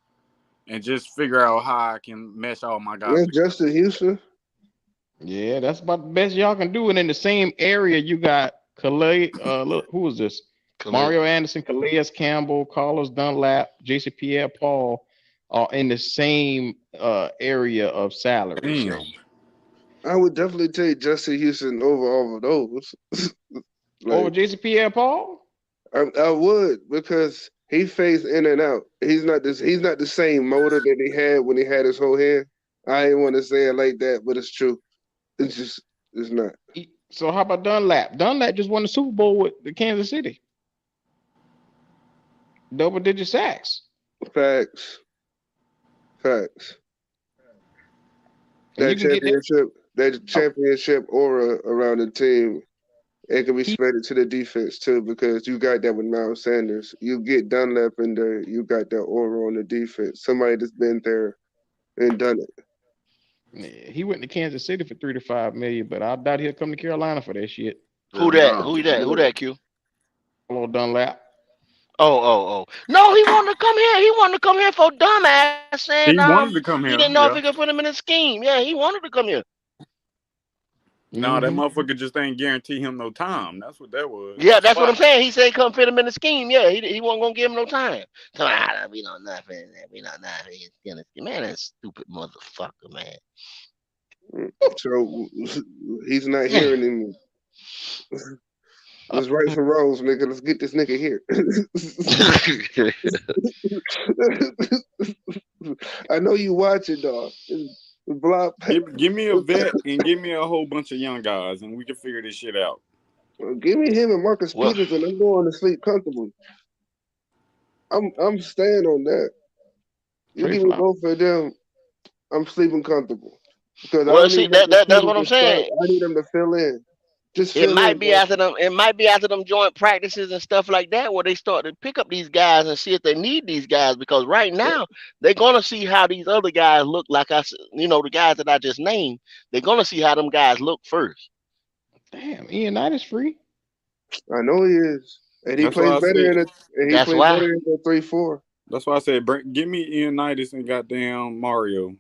Speaker 7: and just figure out how I can mesh all my guys
Speaker 5: That's
Speaker 7: together.
Speaker 5: Justin Houston.
Speaker 6: Yeah, that's about the best y'all can do. And in the same area, you got Calais. Look, who is this?
Speaker 1: Khalid.
Speaker 6: Mario Anderson, Calais Campbell, Carlos Dunlap, JC Pierre Paul are in the same area of salary. So
Speaker 7: Damn.
Speaker 5: I would definitely take Justin Houston over all of those.
Speaker 6: over
Speaker 5: Like
Speaker 6: JC Pierre Paul?
Speaker 5: I would because he fades in and out. He's not the same motor that he had when he had his whole hand. I ain't want to say it like that, but it's true. It's not.
Speaker 6: So how about Dunlap? Dunlap just won the Super Bowl with the Kansas City. Double-digit sacks.
Speaker 5: Facts. Facts.
Speaker 6: And you can get
Speaker 5: That championship aura around the team, it can be spread to the defense too, because you got that with Miles Sanders. You get Dunlap in there, you got that aura on the defense. Somebody that's been there and done it.
Speaker 6: Yeah, he went to Kansas City for 3 to 5 million, but I doubt he'll come to Carolina for that shit.
Speaker 1: Who that? Who that? Who that? Q.
Speaker 6: Hello, Dunlap.
Speaker 1: Oh. No, he wanted to come here. He wanted to come here for dumbass saying
Speaker 7: He wanted to come
Speaker 1: he
Speaker 7: here.
Speaker 1: didn't know if
Speaker 7: Yeah.
Speaker 1: he could put him in a scheme. Yeah, he wanted to come here.
Speaker 7: No, that
Speaker 6: Mhm.
Speaker 7: motherfucker just ain't guarantee him no time. That's what that was.
Speaker 1: Yeah, that's what I'm saying. He said come fit him in the scheme. Yeah, he wasn't gonna give him no time. So we don't nothing. We don't nothing. Man, that stupid motherfucker, man.
Speaker 5: So he's not here anymore. Let's right for wrongs, nigga. Let's get this nigga here. I know you watching, dog. Block.
Speaker 7: Give me a vet and give me a whole bunch of young guys, and we can figure this shit out.
Speaker 5: Give me him and Marcus
Speaker 1: Well,
Speaker 5: Peters, and I'm going to sleep comfortably. I'm staying on that. You
Speaker 6: Trey
Speaker 5: give me
Speaker 6: Flowers.
Speaker 5: both of them, I'm sleeping comfortable because I
Speaker 1: well,
Speaker 5: don't
Speaker 1: see
Speaker 5: need Marcus
Speaker 1: that's
Speaker 5: Peters
Speaker 1: what I'm
Speaker 5: to start.
Speaker 1: saying.
Speaker 5: I need him to fill in. Just
Speaker 1: It
Speaker 5: fill in,
Speaker 1: might be
Speaker 5: bro.
Speaker 1: after them. It might be after them joint practices and stuff like that, where they start to pick up these guys and see if they need these guys. Because right now they're gonna see how these other guys look. Like the guys that I just named, they're gonna see how them guys look first.
Speaker 6: Damn, Ian Knight is free.
Speaker 5: I know he is, and he
Speaker 7: That's why
Speaker 5: plays
Speaker 7: I
Speaker 5: better
Speaker 7: said.
Speaker 5: in it. And he
Speaker 1: That's
Speaker 5: plays
Speaker 1: why.
Speaker 5: better in the 3-4.
Speaker 7: That's why I said, give me Ioannidis and goddamn Mario.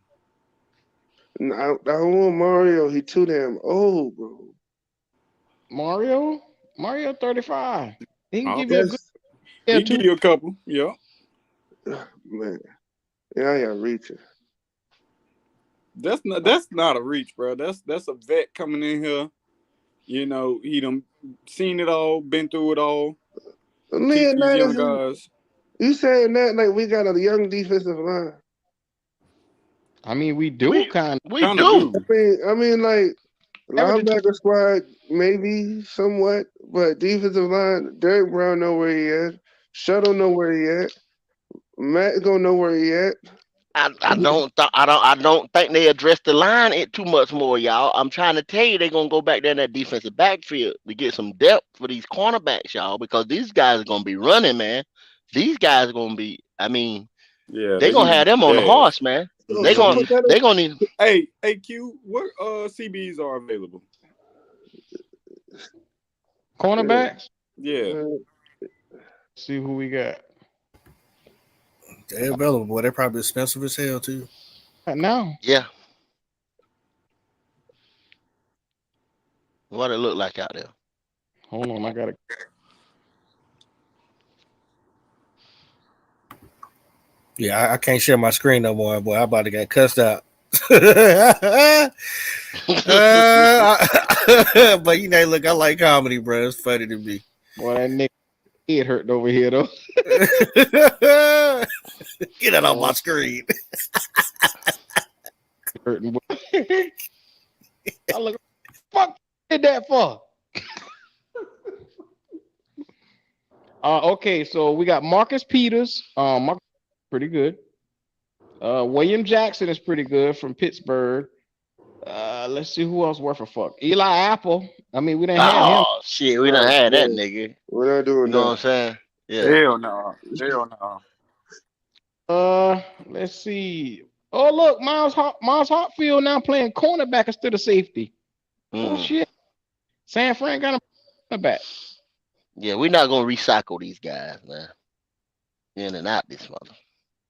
Speaker 5: I want Mario. He too damn old, bro.
Speaker 6: Mario 35. He can
Speaker 7: Oh,
Speaker 6: give you a good
Speaker 7: he give you a couple. Yeah.
Speaker 5: Man, yeah, I got reaching.
Speaker 7: That's not a reach, bro. That's a vet coming in here. You know, he done seen it all, been through it all. Teach these young guys.
Speaker 5: You saying that like we got a young defensive line?
Speaker 6: I mean, we do kind
Speaker 1: We
Speaker 7: Kind of
Speaker 1: do.
Speaker 7: do.
Speaker 5: I mean, like
Speaker 6: of.
Speaker 5: linebacker squad maybe somewhat, but defensive line, Derek Brown know where he is. Shut don't know where he at. Matt gonna know where he at.
Speaker 1: I don't think they addressed the line it too much more, y'all. I'm trying to tell you they're gonna go back there in that defensive backfield to get some depth for these cornerbacks, y'all, because these guys are gonna be running, man. These guys are gonna be. I mean,
Speaker 7: Yeah,
Speaker 1: they're
Speaker 7: they're
Speaker 1: gonna
Speaker 7: gonna be
Speaker 1: have them on the
Speaker 7: gas.
Speaker 1: horse, man.
Speaker 5: So,
Speaker 1: They're
Speaker 5: so
Speaker 1: gonna
Speaker 5: put that
Speaker 1: they're gonna need.
Speaker 7: Hey, Q, what CBs are available?
Speaker 6: Cornerbacks.
Speaker 7: Yeah.
Speaker 6: See who we got.
Speaker 2: They're available, boy. They're probably expensive as hell too.
Speaker 6: Now,
Speaker 1: Yeah. What it look like out there?
Speaker 6: hold on, I gotta.
Speaker 2: Yeah, I can't share my screen no more, boy. I about to get cussed out. But look, I like comedy, bro. It's funny to me.
Speaker 6: Boy, that nigga head hurt over here though.
Speaker 2: Get that off my screen.
Speaker 6: Hurting. I look. Fuck did that for? Okay, so we got Marcus Peters. Marcus pretty good. William Jackson is pretty good from Pittsburgh. Let's see who else worth a fuck. Eli Apple. I mean, we didn't have him.
Speaker 1: Oh shit, we done had that nigga.
Speaker 5: We're not doing
Speaker 1: You know what I'm
Speaker 5: that.
Speaker 1: saying? Yeah.
Speaker 7: Hell no. Hell no.
Speaker 6: Let's see. Oh look, Miles Hartfield now playing cornerback instead of safety. Oh shit. San Fran got him cornerback.
Speaker 1: Yeah, we're not gonna recycle these guys, man. In and out this mother.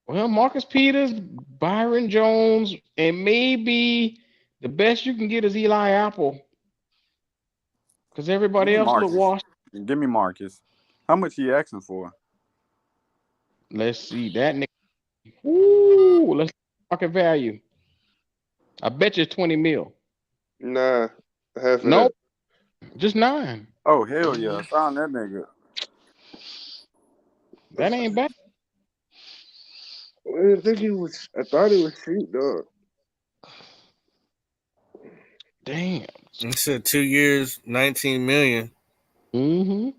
Speaker 6: Well, Marcus Peters, Byron Jones, and maybe the best you can get is Eli Apple. Because everybody else look washed.
Speaker 7: Give me Marcus. How much he asking for?
Speaker 6: Let's see that nigga. Ooh, let's market value. I bet you it's 20 mil.
Speaker 5: Nah, half of
Speaker 6: Nope. Just 9.
Speaker 7: Oh hell yeah. Sign that nigga.
Speaker 6: That ain't bad.
Speaker 5: I didn't think he was. I thought he was cheap, dog.
Speaker 6: Damn.
Speaker 2: It said 2 years, 19 million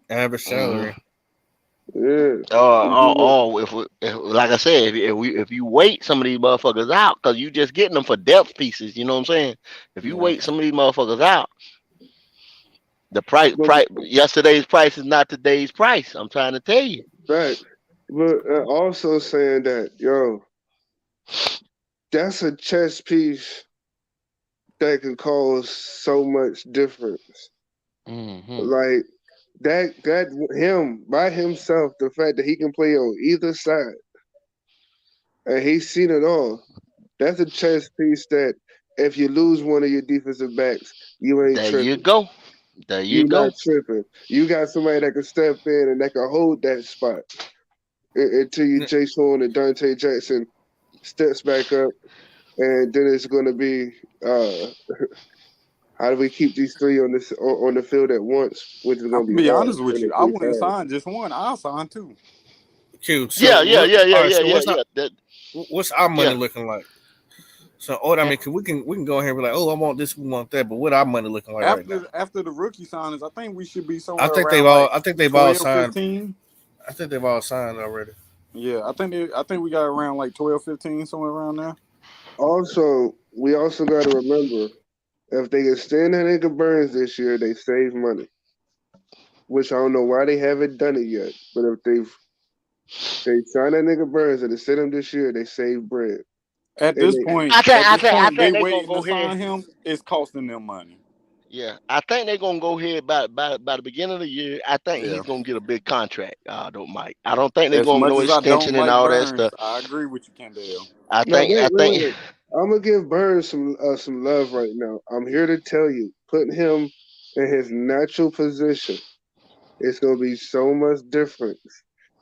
Speaker 2: average salary.
Speaker 5: Yeah.
Speaker 1: If like I said, if you wait some of these motherfuckers out, because you just getting them for depth pieces, you know what I'm saying? If you wait some of these motherfuckers out, the price yesterday's price is not today's price. I'm trying to tell you.
Speaker 5: Right. But also saying that, yo, that's a chess piece that can cause so much difference. Like that him by himself, the fact that he can play on either side and he's seen it all. That's a chess piece that if you lose one of your defensive backs, you ain't
Speaker 1: There
Speaker 5: tripping.
Speaker 1: you go. There you
Speaker 5: You're
Speaker 1: go.
Speaker 5: not tripping. You got somebody that can step in and that can hold that spot until you Chase Horn and Dante Jackson steps back up, and then it's going to be how do we keep these three on the field at once, which is going to
Speaker 7: Be
Speaker 5: hard
Speaker 7: honest with you. I wouldn't sign just one. I'll sign 2.
Speaker 2: Q. So what's our money looking like? So, I mean, we can go ahead and be like, I want this, we want that, but what our money looking like right now?
Speaker 7: After the rookie signings, I think we should be somewhere.
Speaker 2: I think they've all signed. 15. I think they've all signed already.
Speaker 7: Yeah, I think we got around like 12, 15, somewhere around there.
Speaker 5: Also, we also got to remember, if they extend that nigga Burns this year, they save money. Which I don't know why they haven't done it yet, but if they sign that nigga Burns and extend him this year, they save bread.
Speaker 7: At this point, I think they waiting to sign him. It's costing them money.
Speaker 1: Yeah, I think they're gonna go ahead by the beginning of the year. I think he's gonna get a big contract. Mike. I don't think they're gonna no extension and all that stuff.
Speaker 7: I agree with you, Kendall.
Speaker 1: I think.
Speaker 5: I'm gonna give Burns some love right now. I'm here to tell you, putting him in his natural position, it's gonna be so much difference.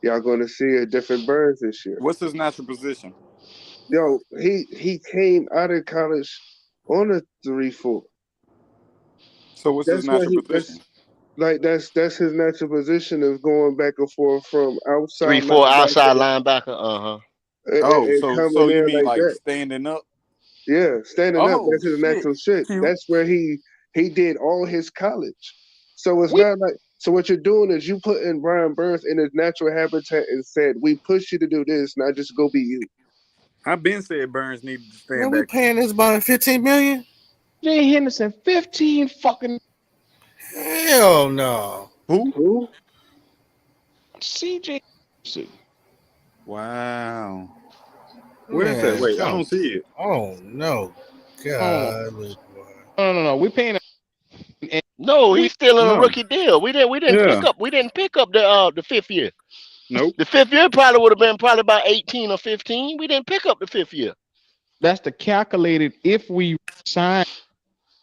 Speaker 5: Y'all gonna see a different Burns this year.
Speaker 7: What's his natural position?
Speaker 5: Yo, he came out of college on a 3-4.
Speaker 7: So what's his natural position?
Speaker 5: That's his natural position of going back and forth from outside
Speaker 1: 3-4 outside linebacker.
Speaker 7: So you mean like standing up?
Speaker 5: Yeah, standing up. That's his natural shit. That's where he did all his college. So it's not like So what you're doing is you put in Brian Burns in his natural habitat and said, "We push you to do this, not just go be you."
Speaker 7: I've been said Burns needed to
Speaker 2: Man,
Speaker 7: stand
Speaker 2: we
Speaker 7: back.
Speaker 2: paying this boy 15 million?
Speaker 6: Jay Henderson, 15 fucking
Speaker 2: Hell no.
Speaker 7: Who?
Speaker 5: Who?
Speaker 6: CJ.
Speaker 7: Wow. Where is that?
Speaker 2: Man,
Speaker 7: Wait, I don't see it.
Speaker 2: oh no.
Speaker 6: Oh,
Speaker 2: God.
Speaker 6: no. We paying him.
Speaker 1: No, he's still in a
Speaker 7: No.
Speaker 1: rookie deal. We didn't
Speaker 7: Yeah.
Speaker 1: pick up the 5th year.
Speaker 7: Nope.
Speaker 1: The 5th year probably would have been probably about 18 or 15. We didn't pick up the 5th year.
Speaker 6: That's the calculated if we sign.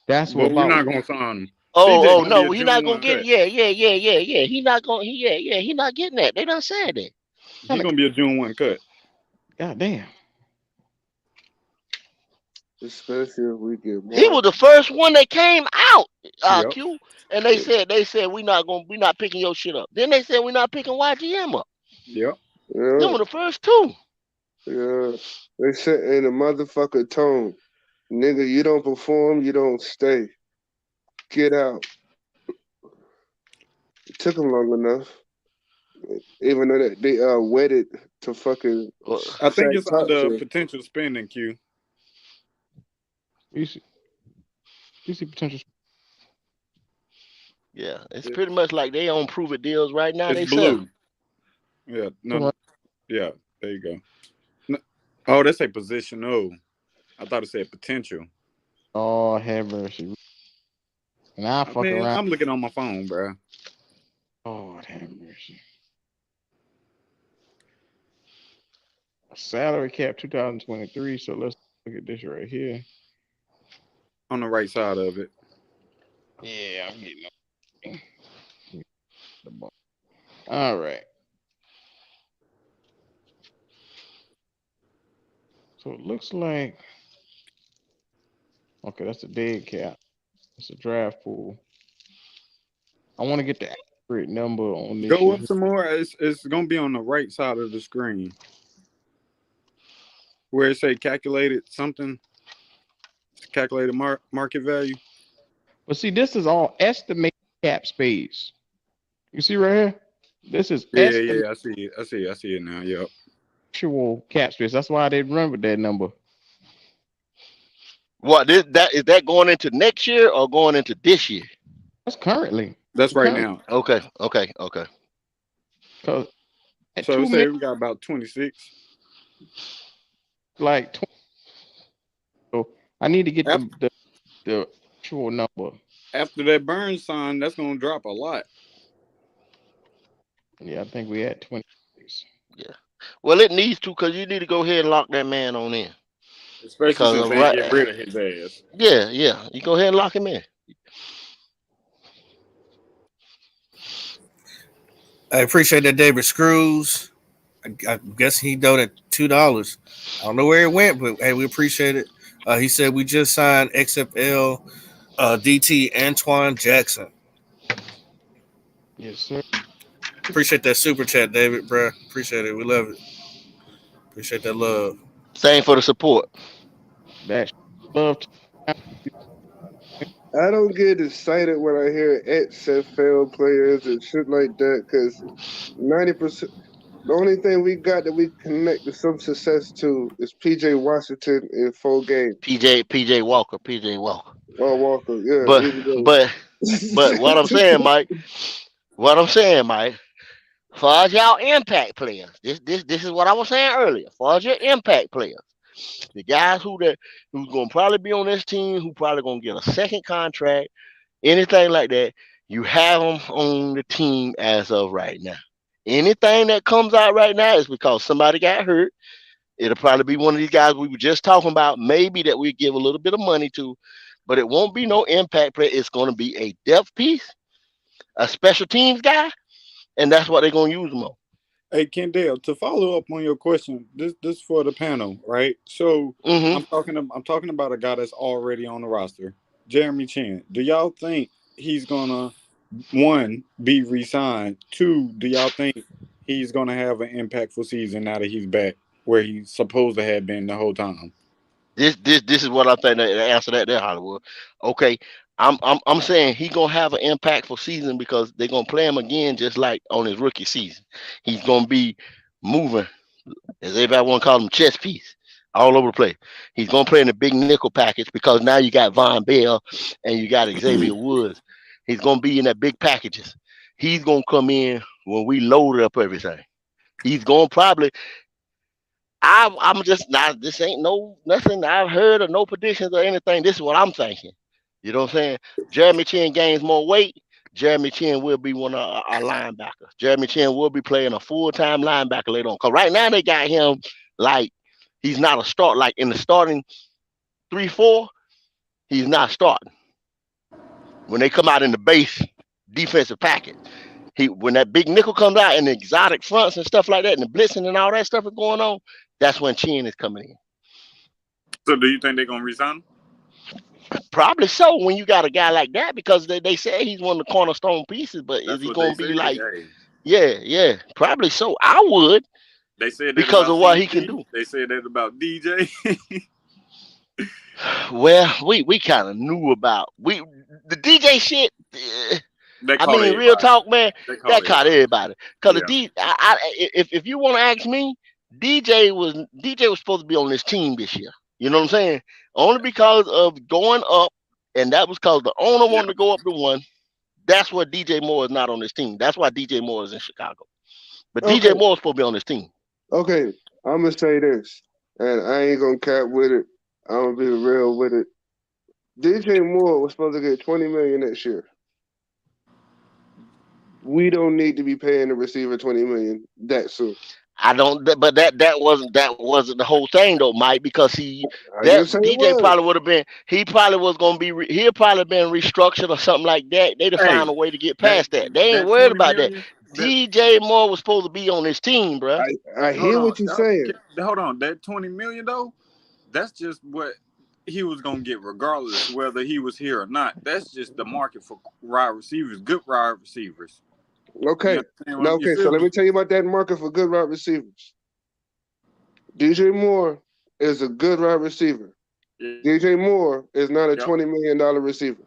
Speaker 6: That's what
Speaker 7: But we're
Speaker 6: about
Speaker 7: not gonna sign him.
Speaker 1: Oh,
Speaker 7: CJ gonna be
Speaker 1: no,
Speaker 7: a
Speaker 1: he
Speaker 7: June
Speaker 1: not gonna
Speaker 7: 1
Speaker 1: get
Speaker 7: cut.
Speaker 1: yeah. He not gonna he not getting that. They done said that.
Speaker 7: He's gonna be a June 1 cut.
Speaker 6: God damn.
Speaker 5: Especially if we get
Speaker 1: He
Speaker 5: more.
Speaker 1: was the first one that came out,
Speaker 7: Yep.
Speaker 1: Q. And they said we not picking your shit up. Then they said we're not picking YGM up.
Speaker 7: Yep.
Speaker 1: Them
Speaker 5: Yeah,
Speaker 1: were the first two.
Speaker 5: yeah. They set in a motherfucker tone. Nigga, you don't perform, you don't stay. Get out. It took them long enough. Even though they wedded to fucking
Speaker 1: Well,
Speaker 7: I think
Speaker 5: sack
Speaker 7: it's
Speaker 5: top
Speaker 7: under
Speaker 5: shit.
Speaker 7: potential spending, Q.
Speaker 6: You see potential.
Speaker 1: yeah, it's pretty much like they on prove it deals right now.
Speaker 7: It's
Speaker 1: They sell.
Speaker 7: blue. Yeah. No. Yeah. There you go. No. Oh, that's a position. Oh, I thought it said potential.
Speaker 6: Oh, have mercy. And I fuck
Speaker 7: Man,
Speaker 6: around.
Speaker 7: I'm looking on my phone, bro.
Speaker 6: Oh, have mercy. Salary cap 2023. So let's look at this right here.
Speaker 7: On the right side of it.
Speaker 6: Yeah, I'm getting the ball. All right. So it looks like okay, that's a dead cap. It's a draft pool. I want to get the accurate number on this
Speaker 7: Go
Speaker 6: shit.
Speaker 7: up some more. It's gonna be on the right side of the screen. Where it say calculated something. Calculated market value.
Speaker 6: But see, this is all estimated cap space. You see right here? This is
Speaker 7: Yeah, I see it now. Yep.
Speaker 6: actual cap space. That's why they run with that number.
Speaker 1: What is that going into next year or going into this year?
Speaker 6: That's currently.
Speaker 7: That's right now.
Speaker 1: Okay.
Speaker 6: Cause at
Speaker 7: So
Speaker 6: 2
Speaker 7: say
Speaker 6: million,
Speaker 7: we got about 26.
Speaker 6: like 20. So I need to get the actual number.
Speaker 7: After that Burns sign, that's gonna drop a lot.
Speaker 6: Yeah, I think we had 26.
Speaker 1: Yeah. Well, it needs to because you need to go ahead and lock that man on in.
Speaker 7: Especially
Speaker 1: Because
Speaker 7: since they get rid of his ass.
Speaker 1: Yeah. You go ahead and lock him in.
Speaker 2: I appreciate that, David Screws. I guess he donated $2. I don't know where it went, but hey, we appreciate it. He said we just signed XFL DT Antoine Jackson.
Speaker 6: Yes, sir.
Speaker 2: Appreciate that super chat, David, bro. Appreciate it. We love it. Appreciate that love.
Speaker 1: Same for the support.
Speaker 6: That love.
Speaker 5: I don't get excited when I hear XFL players and shit like that because 90%. The only thing we got that we connect to some success to is PJ Washington in 4 games.
Speaker 1: PJ Walker.
Speaker 5: Oh, Walker, yeah.
Speaker 1: But what I'm saying, Mike. Far as y'all impact players, this is what I was saying earlier. Far as your impact players, the guys who's gonna probably be on this team, who probably gonna get a second contract, anything like that, you have them on the team as of right now. Anything that comes out right now is because somebody got hurt. It'll probably be one of these guys we were just talking about, maybe that we give a little bit of money to, but it won't be no impact player. It's going to be a depth piece, a special teams guy, and that's what they're going to use them on.
Speaker 7: Hey, Kendall, to follow up on your question, this for the panel, right? So I'm talking about a guy that's already on the roster, Jeremy Chin. Do y'all think he's gonna be re-signed? 2, do y'all think he's gonna have an impactful season now that he's back where he's supposed to have been the whole time?
Speaker 1: This is what I think. The answer that there, Hollywood. Okay, I'm saying he gonna have an impactful season because they're gonna play him again just like on his rookie season. He's gonna be moving, as everybody want to call him, chess piece all over the place. He's gonna play in the big nickel package because now you got Von Bell and you got Xavier Woods. He's gonna be in that big packages. He's gonna come in when we load up everything. He's gonna probably. I'm just not. This ain't no nothing I've heard or no predictions or anything. This is what I'm thinking. You know what I'm saying? Jeremy Chin gains more weight. Jeremy Chin will be one of our linebackers. Jeremy Chin will be playing a full-time linebacker later on. Cause right now they got him like he's not a start. Like in the starting 3-4, he's not starting. When they come out in the base defensive package, when that big nickel comes out and the exotic fronts and stuff like that, and the blitzing and all that stuff is going on, that's when Chin is coming in.
Speaker 7: So do you think they're gonna resign him?
Speaker 1: Probably so when you got a guy like that because they say he's one of the cornerstone pieces, but is
Speaker 7: That's
Speaker 1: he
Speaker 7: what they
Speaker 1: going to be
Speaker 7: said.
Speaker 1: like,
Speaker 7: Hey,
Speaker 1: yeah, probably so. I would
Speaker 7: they said that
Speaker 1: because
Speaker 7: about
Speaker 1: of what he can
Speaker 7: CG.
Speaker 1: do.
Speaker 7: They said that about DJ.
Speaker 1: Well, we kind of knew about the DJ shit.
Speaker 7: They
Speaker 1: I
Speaker 7: caught
Speaker 1: mean, real
Speaker 7: everybody.
Speaker 1: talk, man,
Speaker 7: They caught
Speaker 1: that caught
Speaker 7: everybody.
Speaker 1: everybody. Cause
Speaker 7: Yeah.
Speaker 1: if you want to ask me, DJ was supposed to be on this team this year. You know what I'm saying? Only because of going up, and that was because the owner wanted to go up to one. That's what DJ Moore is not on this team. That's why DJ Moore is in Chicago. But
Speaker 5: Okay,
Speaker 1: DJ Moore is supposed to be on this team.
Speaker 5: okay. I'm gonna say this, and I ain't gonna cap with it. I'm gonna be real with it. DJ Moore was supposed to get $20 million next year. We don't need to be paying the receiver $20 million that soon.
Speaker 1: I don't, but that wasn't the whole thing though, Mike, because
Speaker 5: I
Speaker 1: that
Speaker 5: just say it
Speaker 1: DJ
Speaker 5: was.
Speaker 1: probably would have been he probably was gonna be he'd probably been restructured or something like that. They'd have
Speaker 7: Hey,
Speaker 1: found a way to get
Speaker 7: that
Speaker 1: past that. They ain't
Speaker 7: that
Speaker 1: worried
Speaker 7: 20
Speaker 1: about that.
Speaker 7: million. That
Speaker 1: DJ Moore was supposed to be on this team, bruh.
Speaker 5: I
Speaker 7: hold
Speaker 5: hear
Speaker 7: on,
Speaker 5: what you're saying.
Speaker 7: hold on. That 20 million though. That's just what he was gonna get, regardless whether he was here or not. That's just the market for wide receivers, good wide receivers.
Speaker 5: Okay.
Speaker 7: You understand
Speaker 5: Now,
Speaker 7: what you
Speaker 5: okay, so
Speaker 7: feel
Speaker 5: let me
Speaker 7: me?
Speaker 5: tell you about that market for good wide receivers. DJ Moore is a good wide receiver.
Speaker 7: Yeah.
Speaker 5: DJ Moore is not a
Speaker 7: Yep.
Speaker 5: $20 million receiver.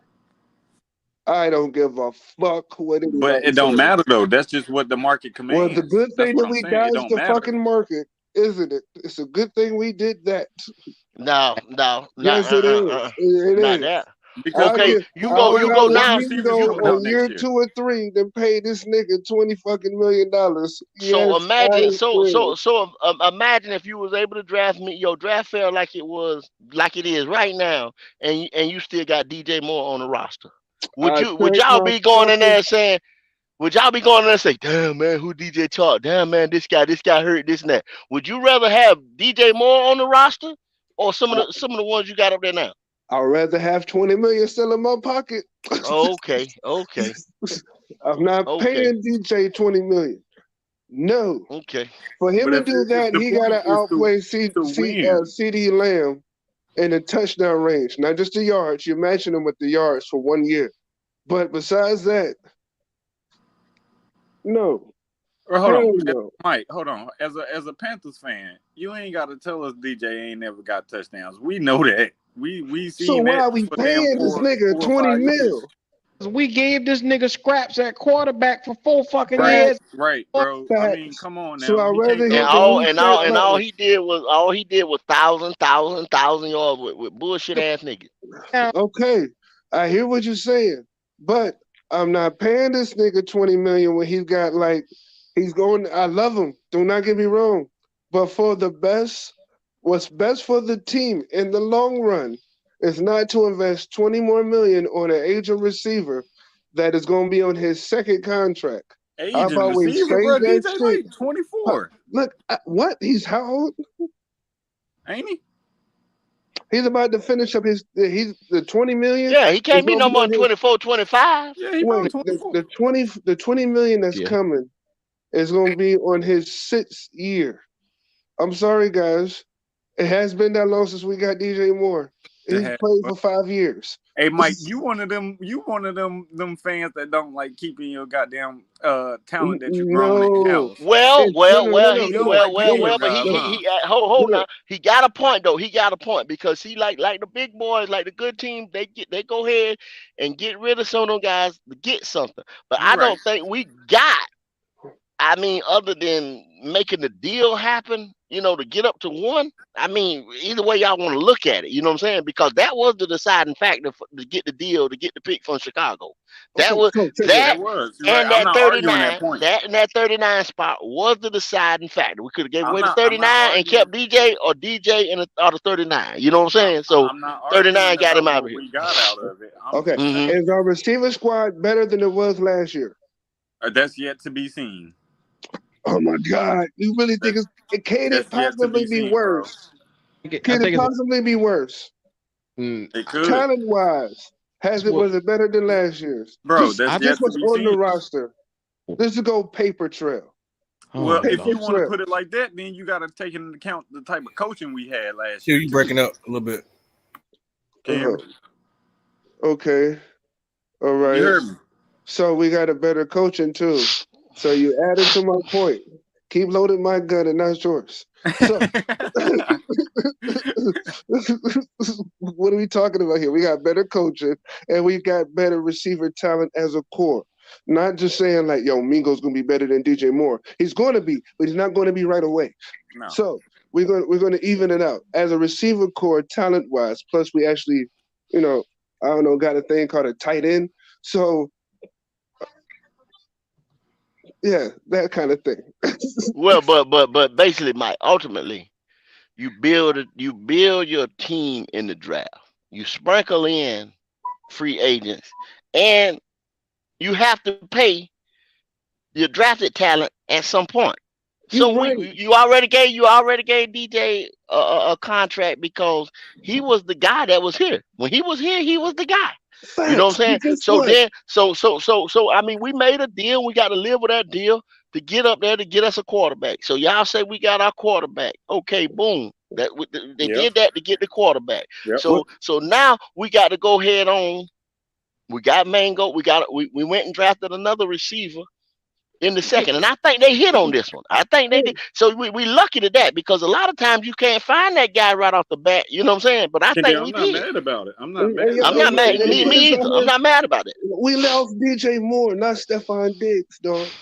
Speaker 5: I don't give a fuck what
Speaker 7: But
Speaker 5: anybody
Speaker 7: it don't
Speaker 5: says.
Speaker 7: matter though. That's just what the market
Speaker 5: Well, the
Speaker 7: commands.
Speaker 5: good
Speaker 7: That's
Speaker 5: thing
Speaker 7: what
Speaker 5: that
Speaker 7: I'm
Speaker 5: we
Speaker 7: saying. It
Speaker 5: dodged
Speaker 7: don't
Speaker 5: the
Speaker 7: matter.
Speaker 5: fucking market, isn't it? It's a good thing we did that.
Speaker 1: No,
Speaker 5: Yes, it is. It
Speaker 1: not
Speaker 5: is.
Speaker 1: that.
Speaker 7: Because
Speaker 5: I'll
Speaker 1: Okay,
Speaker 7: look,
Speaker 5: get
Speaker 1: you
Speaker 7: look
Speaker 1: go,
Speaker 5: I'll
Speaker 7: what
Speaker 1: you
Speaker 7: other
Speaker 1: go
Speaker 5: rather
Speaker 7: wide
Speaker 1: now.
Speaker 7: receivers
Speaker 5: Mingo
Speaker 7: coming out
Speaker 5: on
Speaker 7: next
Speaker 5: year
Speaker 7: year.
Speaker 5: 2 or 3 than pay this nigga $20 million.
Speaker 1: So
Speaker 5: Yes, I
Speaker 1: imagine,
Speaker 5: will.
Speaker 1: imagine if you was able to draft me your draft fair like it is right now, and you still got DJ Moore on the roster.
Speaker 5: I
Speaker 1: Would
Speaker 5: take
Speaker 1: y'all
Speaker 5: my
Speaker 1: be going in there
Speaker 5: fucking
Speaker 1: and saying? Would y'all be going in there and say, "Damn man, who DJ Chark? Damn man, this guy hurt this and that." Would you rather have DJ Moore on the roster or some of the ones you got up there now?
Speaker 5: I'd rather have 20 million still in my pocket.
Speaker 1: Okay,
Speaker 5: I'm not
Speaker 1: okay,
Speaker 5: paying DJ 20 million. No.
Speaker 1: okay.
Speaker 5: For him
Speaker 7: But
Speaker 5: to do
Speaker 7: if
Speaker 5: that,
Speaker 7: the
Speaker 5: he
Speaker 7: point
Speaker 5: gotta
Speaker 7: is
Speaker 5: outplay
Speaker 7: to win,
Speaker 5: CD Lamb in the touchdown range. Not just the yards. You're matching him with the yards for 1 year. But besides that, no.
Speaker 7: or hold
Speaker 5: Hell
Speaker 7: on,
Speaker 5: no.
Speaker 7: Mike, hold on. As a Panthers fan, you ain't got to tell us DJ ain't never got touchdowns. We know that. We
Speaker 5: So
Speaker 7: seen
Speaker 5: why
Speaker 7: that
Speaker 5: are we
Speaker 7: for damn
Speaker 5: paying this nigga
Speaker 7: four or
Speaker 5: 20
Speaker 7: 5 years.
Speaker 5: mil?
Speaker 6: We gave this nigga scraps at quarterback for 4 fucking
Speaker 7: Right,
Speaker 6: years.
Speaker 7: right, bro. I mean,
Speaker 5: Facts.
Speaker 7: come on
Speaker 5: So
Speaker 7: now.
Speaker 5: I'd
Speaker 7: He can't
Speaker 5: rather
Speaker 1: And
Speaker 7: go
Speaker 5: hit the
Speaker 7: against.
Speaker 1: all
Speaker 5: reset
Speaker 1: and all
Speaker 5: button.
Speaker 1: he did was thousand yards with bullshit ass niggas.
Speaker 5: Okay, I hear what you're saying, but I'm not paying this nigga 20 million when he's got like he's going. I love him. Do not get me wrong, but for the best, what's best for the team in the long run is not to invest 20 more million on an agent receiver that is going to be on his second contract. How
Speaker 7: Aging
Speaker 5: about we
Speaker 7: receiver,
Speaker 5: save
Speaker 7: bro.
Speaker 5: that
Speaker 7: DJ
Speaker 5: shit?
Speaker 7: like 24,
Speaker 5: Look, what? He's how old?
Speaker 7: ain't he?
Speaker 5: He's about to finish up he's the 20 million
Speaker 1: Yeah, he
Speaker 5: is
Speaker 1: can't be
Speaker 5: gonna
Speaker 1: no
Speaker 5: be
Speaker 1: more
Speaker 5: on
Speaker 1: than
Speaker 5: his
Speaker 1: 24, 25.
Speaker 7: Yeah, he about
Speaker 5: wait,
Speaker 7: 24.
Speaker 5: the 20 million that's
Speaker 1: Yeah.
Speaker 5: coming is gonna be on his 6th year. I'm sorry guys. It has been that long since we got DJ Moore. He's
Speaker 7: have.
Speaker 5: played for 5 years.
Speaker 7: Hey Mike, you one of them fans that don't like keeping your goddamn talent that you grown in
Speaker 5: No,
Speaker 7: house.
Speaker 1: Well,
Speaker 5: it's no,
Speaker 1: well,
Speaker 5: no, no,
Speaker 1: well,
Speaker 5: no,
Speaker 7: You
Speaker 1: he,
Speaker 7: don't
Speaker 5: no,
Speaker 1: well,
Speaker 7: like
Speaker 1: well,
Speaker 7: paying
Speaker 5: no,
Speaker 7: your
Speaker 1: well, but
Speaker 7: guys,
Speaker 5: no,
Speaker 1: he
Speaker 7: huh?
Speaker 1: hold
Speaker 5: no.
Speaker 1: now. He got a point though. He got a point because he like the big boys, like the good team, they go ahead and get rid of some of them guys to get something. But
Speaker 7: You're
Speaker 1: I
Speaker 7: right.
Speaker 1: don't think we got. I mean, other than making the deal happen, to get up to one. I mean, either way y'all want to look at it, you know what I'm saying? Because that was the deciding factor to get the deal, to get the pick from Chicago. That
Speaker 5: Okay,
Speaker 1: was
Speaker 5: so check it out.
Speaker 1: that,
Speaker 7: That was. You're right.
Speaker 1: and
Speaker 7: I'm
Speaker 1: that
Speaker 7: not arguing that
Speaker 1: 39,
Speaker 7: point.
Speaker 1: that 39 spot was the deciding factor. We could have gave
Speaker 7: I'm
Speaker 1: away the
Speaker 7: not. I'm not
Speaker 1: 39 and
Speaker 7: arguing.
Speaker 1: kept DJ, or DJ and or the 39. You know what I'm
Speaker 7: I,
Speaker 1: saying? So
Speaker 7: I'm not arguing
Speaker 1: 39 got him
Speaker 7: about
Speaker 1: out of
Speaker 7: what
Speaker 1: here.
Speaker 7: we got out of it. I'm
Speaker 5: Okay,
Speaker 7: just saying
Speaker 1: Hmm.
Speaker 5: is our receiver squad better than it was last year?
Speaker 7: that's yet to be seen.
Speaker 5: Oh my God, you really think
Speaker 7: That's
Speaker 5: can it
Speaker 7: that's yet to
Speaker 5: possibly
Speaker 7: be
Speaker 5: be
Speaker 7: seen, bro.
Speaker 5: worse?
Speaker 6: I
Speaker 5: Can it
Speaker 6: think it's
Speaker 5: possibly be worse?
Speaker 6: mm,
Speaker 7: It could,
Speaker 5: Talent wise,
Speaker 6: well,
Speaker 5: was it better than last year's?
Speaker 7: bro.
Speaker 5: Just
Speaker 7: That's
Speaker 6: I
Speaker 5: just
Speaker 7: yet to
Speaker 5: what's
Speaker 7: be
Speaker 5: on the
Speaker 7: seen.
Speaker 5: roster. This is go paper trail.
Speaker 7: Well,
Speaker 6: oh
Speaker 7: if
Speaker 5: Paper
Speaker 7: you
Speaker 6: Lord.
Speaker 7: want to
Speaker 5: trail.
Speaker 7: put it like that, then you got to take into account the type of coaching we had last
Speaker 2: Here,
Speaker 7: year
Speaker 2: you
Speaker 7: too.
Speaker 2: breaking up a little bit.
Speaker 7: Can you hear me?
Speaker 5: Okay. All
Speaker 7: You
Speaker 5: right.
Speaker 7: heard me.
Speaker 5: So we got a better coaching too. So you added to my point. Keep loading my gun and not yours. So what are we talking about here? We got better coaching and we got better receiver talent as a core. Not just saying like, yo, Mingo's gonna be better than DJ Moore. He's gonna be, but he's not gonna be right away.
Speaker 7: No.
Speaker 5: So we're gonna even it out. As a receiver core, talent wise, plus we actually, I don't know, got a thing called a tight end. So yeah, that kind of thing.
Speaker 1: Well, but basically, Mike, ultimately, you build your team in the draft. You sprinkle in free agents, and you have to pay your drafted talent at some point. So
Speaker 5: You're right.
Speaker 1: you already gave DJ a contract because he was the guy that was here. When he was here, he was the guy. You know what
Speaker 5: Facts.
Speaker 1: I'm saying?
Speaker 5: But guess
Speaker 1: So
Speaker 5: what?
Speaker 1: then, so I mean, we made a deal. We got to live with that deal to get up there to get us a quarterback. So y'all say we got our quarterback. Okay, boom. They
Speaker 7: Yep.
Speaker 1: did that to get the quarterback.
Speaker 7: Yep.
Speaker 5: What?
Speaker 1: So now we got to go head on. We got Mango. We went and drafted another receiver in the second, and I think they hit on this one. I think they did. So we lucky to that because a lot of times you can't find that guy right off the bat. You know what I'm saying? But I
Speaker 7: Yeah,
Speaker 1: think
Speaker 7: I'm
Speaker 1: we
Speaker 7: not
Speaker 1: did.
Speaker 7: mad about it. I'm not
Speaker 5: And,
Speaker 7: mad
Speaker 5: and,
Speaker 1: I'm
Speaker 7: about
Speaker 1: not
Speaker 7: what they
Speaker 1: mad.
Speaker 5: and
Speaker 7: did.
Speaker 1: Me
Speaker 5: put this
Speaker 1: either.
Speaker 5: out
Speaker 1: I'm
Speaker 5: here.
Speaker 1: not mad about it.
Speaker 5: We lost DJ Moore, not Stephon Diggs, dog.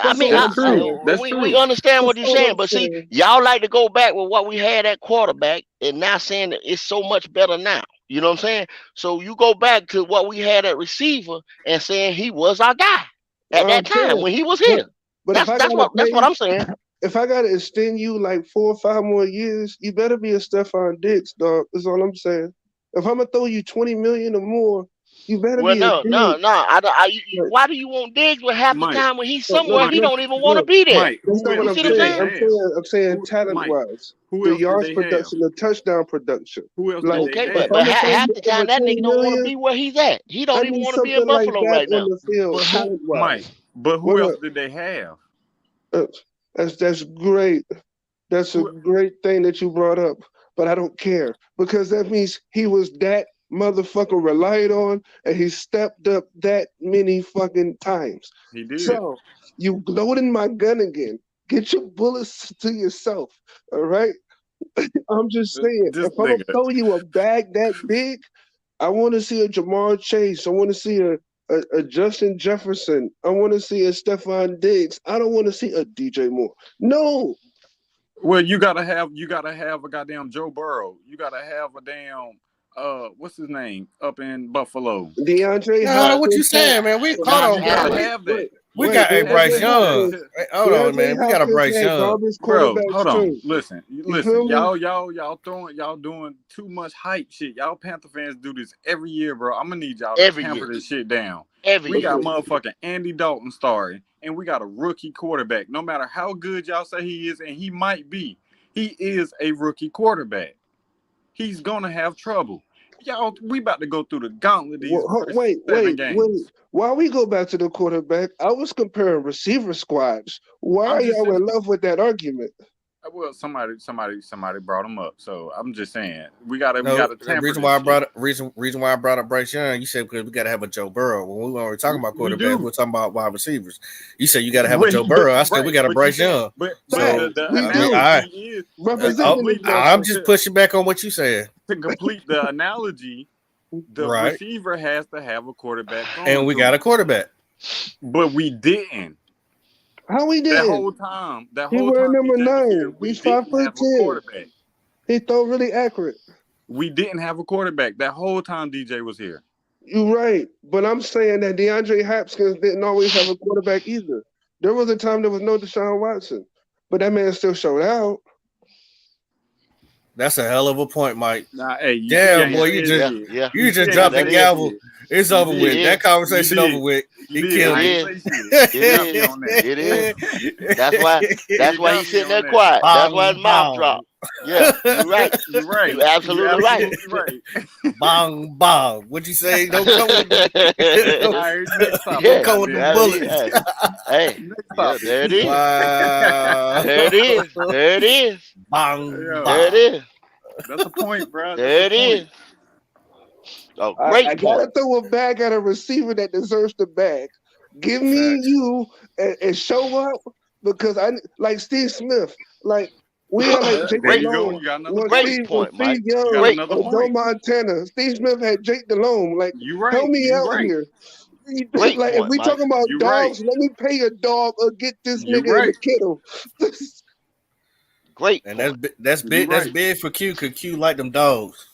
Speaker 1: I
Speaker 5: That's
Speaker 1: mean,
Speaker 5: all
Speaker 7: That's
Speaker 5: I'm
Speaker 7: true.
Speaker 5: saying.
Speaker 7: That's
Speaker 1: we
Speaker 7: true.
Speaker 1: understand what
Speaker 5: That's
Speaker 1: you're
Speaker 5: all
Speaker 1: saying,
Speaker 5: I'm
Speaker 1: but see,
Speaker 5: saying.
Speaker 1: y'all like to go back with what we had at quarterback, and now saying that it's so much better now. You know what I'm saying? So you go back to what we had at receiver and saying he was our guy at
Speaker 5: I'm
Speaker 1: that time
Speaker 5: saying.
Speaker 1: when he was
Speaker 5: But
Speaker 1: here.
Speaker 5: but if
Speaker 1: That's
Speaker 5: I
Speaker 1: that's
Speaker 5: gotta
Speaker 1: what that's what
Speaker 5: pay,
Speaker 1: I'm saying.
Speaker 5: if I gotta extend you like 4 or 5 more years, you better be a Stephon Diggs, dog. That's all I'm saying. If I'm gonna throw you 20 million or more, you better
Speaker 1: Well,
Speaker 5: be a
Speaker 1: no, no,
Speaker 5: Diggs.
Speaker 1: no.
Speaker 5: Like,
Speaker 1: Why do you want Diggs? Well, half the
Speaker 7: Mike,
Speaker 1: time when he's
Speaker 5: no, no,
Speaker 1: somewhere,
Speaker 7: Mike,
Speaker 1: he
Speaker 5: no,
Speaker 1: don't even want to
Speaker 5: no.
Speaker 1: be there.
Speaker 7: Mike.
Speaker 5: That's not
Speaker 7: Who
Speaker 5: what
Speaker 1: You
Speaker 7: else
Speaker 5: I'm
Speaker 1: see what I'm
Speaker 7: did they
Speaker 5: saying.
Speaker 1: saying?
Speaker 7: have?
Speaker 5: I'm saying talent
Speaker 7: Mike,
Speaker 5: wise,
Speaker 7: who
Speaker 5: the
Speaker 7: else did
Speaker 5: yards
Speaker 7: they have?
Speaker 5: production, the touchdown production.
Speaker 7: Who else did
Speaker 5: Like
Speaker 7: they
Speaker 1: Okay,
Speaker 5: if
Speaker 7: have?
Speaker 5: I'm
Speaker 1: but
Speaker 5: gonna throw
Speaker 1: half
Speaker 5: you
Speaker 1: the
Speaker 5: over
Speaker 1: time that
Speaker 5: 20
Speaker 1: nigga don't want to
Speaker 5: million,
Speaker 1: be where he's at. He
Speaker 5: I
Speaker 1: don't even
Speaker 5: need
Speaker 1: want to be
Speaker 5: something
Speaker 1: in
Speaker 5: like
Speaker 1: Buffalo
Speaker 5: that
Speaker 1: right
Speaker 5: on
Speaker 1: now.
Speaker 5: the field,
Speaker 7: But who,
Speaker 5: talent
Speaker 7: Mike?
Speaker 5: wise.
Speaker 7: But who
Speaker 5: What
Speaker 7: else
Speaker 5: up?
Speaker 7: did they have?
Speaker 5: Uh, that's great. That's a
Speaker 7: Who?
Speaker 5: great thing that you brought up. But I don't care because that means he was that motherfucker relied on and he stepped up that many fucking times.
Speaker 7: He did.
Speaker 5: So you loading my gun again. Get your bullets to yourself. All right. I'm just saying,
Speaker 7: This
Speaker 5: if I'm gonna
Speaker 7: nigga.
Speaker 5: throw you a bag that big, I want to see a Jamar Chase. I want to see a Justin Jefferson. I want to see a Stephon Diggs. I don't want to see a DJ Moore. No,
Speaker 7: Well, you gotta have a goddamn Joe Burrow. You gotta have a damn what's his name up in Buffalo.
Speaker 5: DeAndre
Speaker 2: No, what you
Speaker 5: Hopkins.
Speaker 2: saying, man? We hold
Speaker 1: Josh
Speaker 2: on,
Speaker 7: You
Speaker 2: bro.
Speaker 7: gotta
Speaker 1: Allen.
Speaker 7: have that.
Speaker 2: We
Speaker 7: You
Speaker 2: got a
Speaker 7: gotta have
Speaker 2: Bryce
Speaker 5: DeAndre
Speaker 7: that
Speaker 2: Young.
Speaker 5: Hopkins.
Speaker 7: to
Speaker 2: Hey, hold on,
Speaker 5: DeAndre
Speaker 2: man. We got a
Speaker 5: Hopkins
Speaker 2: Bryce
Speaker 5: had
Speaker 2: Young.
Speaker 5: garbage
Speaker 7: Bro,
Speaker 5: quarterbacks
Speaker 7: hold on.
Speaker 5: too.
Speaker 7: Listen.
Speaker 5: You feel me?
Speaker 7: Y'all doing too much hype shit. Y'all Panther fans do this every year, bro. I'm gonna need y'all to
Speaker 1: Every
Speaker 7: tamper
Speaker 1: year.
Speaker 7: this shit down.
Speaker 1: Every
Speaker 7: We
Speaker 1: year.
Speaker 7: got
Speaker 5: Okay.
Speaker 7: motherfucking Andy Dalton starting, and we got a rookie quarterback. No matter how good y'all say he is, and he might be, he is a rookie quarterback. He's gonna have trouble. Y'all, we about to go through the gauntlet these first
Speaker 5: Wait,
Speaker 7: 7
Speaker 5: wait, wait.
Speaker 7: games.
Speaker 5: While we go back to the quarterback, I was comparing receiver squads. Why
Speaker 7: I'm
Speaker 5: are
Speaker 7: just
Speaker 5: y'all
Speaker 7: saying.
Speaker 5: in love with that argument?
Speaker 7: Well, somebody brought him up. So I'm just saying we gotta
Speaker 2: No, the
Speaker 7: tamper
Speaker 2: reason
Speaker 7: this
Speaker 2: why I
Speaker 7: shit.
Speaker 2: brought up reason why I brought up Bryce Young, you said because we got to have a Joe Burrow. When we were talking about
Speaker 7: We
Speaker 2: quarterbacks,
Speaker 7: do.
Speaker 2: we're talking about wide receivers. You said you got to have a
Speaker 7: Wait,
Speaker 2: Joe Burrow. I said we
Speaker 7: right,
Speaker 2: got a
Speaker 7: but
Speaker 2: Bryce Young.
Speaker 7: but
Speaker 2: So
Speaker 7: the
Speaker 5: We do.
Speaker 7: analogy is
Speaker 2: oh,
Speaker 5: Representing this
Speaker 2: I'm
Speaker 5: motherfucker.
Speaker 2: just pushing back on what you said.
Speaker 7: to complete the analogy. The
Speaker 2: Right.
Speaker 7: receiver has to have a quarterback
Speaker 2: And
Speaker 7: throwing
Speaker 2: we
Speaker 7: to
Speaker 2: got a
Speaker 7: him.
Speaker 2: quarterback.
Speaker 7: But we didn't.
Speaker 5: How we
Speaker 7: That
Speaker 5: did?
Speaker 7: whole time
Speaker 5: He wearing number
Speaker 7: DJ was here,
Speaker 5: 9.
Speaker 7: we
Speaker 5: He's
Speaker 7: didn't
Speaker 5: 5'10".
Speaker 7: have a quarterback.
Speaker 5: He throw really accurate.
Speaker 7: We didn't have a quarterback that whole time DJ was here.
Speaker 5: You're right, but I'm saying that DeAndre Hopkins didn't always have a quarterback either. There was a time there was no Deshaun Watson, but that man still showed out.
Speaker 2: That's a hell of a point, Mike.
Speaker 7: Nah, hey, you
Speaker 2: Damn,
Speaker 7: ain't
Speaker 2: boy,
Speaker 7: said
Speaker 2: you
Speaker 7: shit.
Speaker 1: Yeah.
Speaker 2: just
Speaker 7: ain't
Speaker 2: dropped the
Speaker 1: that
Speaker 7: said
Speaker 1: is.
Speaker 2: gavel.
Speaker 7: shit.
Speaker 2: It's
Speaker 7: You
Speaker 2: over
Speaker 7: did.
Speaker 2: with.
Speaker 1: It
Speaker 2: That
Speaker 1: is.
Speaker 2: conversation
Speaker 7: You did.
Speaker 2: over with.
Speaker 7: You
Speaker 2: He
Speaker 7: did.
Speaker 2: killed
Speaker 7: I
Speaker 2: me.
Speaker 7: ain't say shit.
Speaker 1: It
Speaker 7: You got
Speaker 1: is.
Speaker 7: me on that.
Speaker 1: It is. That's why
Speaker 7: You
Speaker 1: he's
Speaker 7: got me
Speaker 1: sitting
Speaker 7: on
Speaker 1: there
Speaker 7: that.
Speaker 1: quiet. That's why his
Speaker 2: Bong,
Speaker 1: mouth
Speaker 2: bong.
Speaker 1: dropped. Yeah, you're right.
Speaker 7: You're right.
Speaker 1: You're absolutely right.
Speaker 7: right.
Speaker 2: Bong, bong. What'd you say? Don't come with
Speaker 7: All right, next topic.
Speaker 2: don't come with
Speaker 7: goddamn
Speaker 2: them
Speaker 7: it.
Speaker 2: bullets.
Speaker 1: Hey,
Speaker 7: Next
Speaker 1: yeah,
Speaker 7: topic.
Speaker 1: there it is.
Speaker 2: Wow.
Speaker 1: There it is. There it is.
Speaker 2: Bong,
Speaker 7: Yeah.
Speaker 1: There it
Speaker 2: bong.
Speaker 1: is.
Speaker 7: That's a point, bro.
Speaker 1: There
Speaker 7: That's
Speaker 1: it
Speaker 7: a point.
Speaker 1: is. A
Speaker 5: I
Speaker 1: great
Speaker 5: gotta
Speaker 1: point.
Speaker 5: throw a bag at a receiver that deserves the bag. Give me
Speaker 2: Facts.
Speaker 5: you and show up because I like Steve Smith. Like we had like Jake
Speaker 7: There
Speaker 1: Great
Speaker 7: you go.
Speaker 5: Delhomme
Speaker 1: point.
Speaker 7: You got another
Speaker 5: when
Speaker 7: point.
Speaker 1: Great
Speaker 5: Steve
Speaker 1: point, Mike.
Speaker 7: You got
Speaker 5: Young
Speaker 1: Great
Speaker 7: another
Speaker 5: or
Speaker 1: point.
Speaker 5: Joe
Speaker 7: point.
Speaker 5: Montana. Steve Smith had Jake Delhomme. Like
Speaker 7: You right.
Speaker 5: help me
Speaker 7: You
Speaker 5: out
Speaker 7: right.
Speaker 5: here.
Speaker 1: Great
Speaker 5: Like if
Speaker 1: point,
Speaker 5: we
Speaker 1: Mike.
Speaker 5: talking about
Speaker 7: You
Speaker 5: dogs,
Speaker 7: right.
Speaker 5: let me pay a dog or get this
Speaker 7: You
Speaker 5: nigga in the
Speaker 7: right.
Speaker 5: kennel.
Speaker 1: Great
Speaker 2: And
Speaker 1: point.
Speaker 2: that's
Speaker 7: You
Speaker 2: big. That's
Speaker 7: right.
Speaker 2: big for Q. Cause Q like them dogs.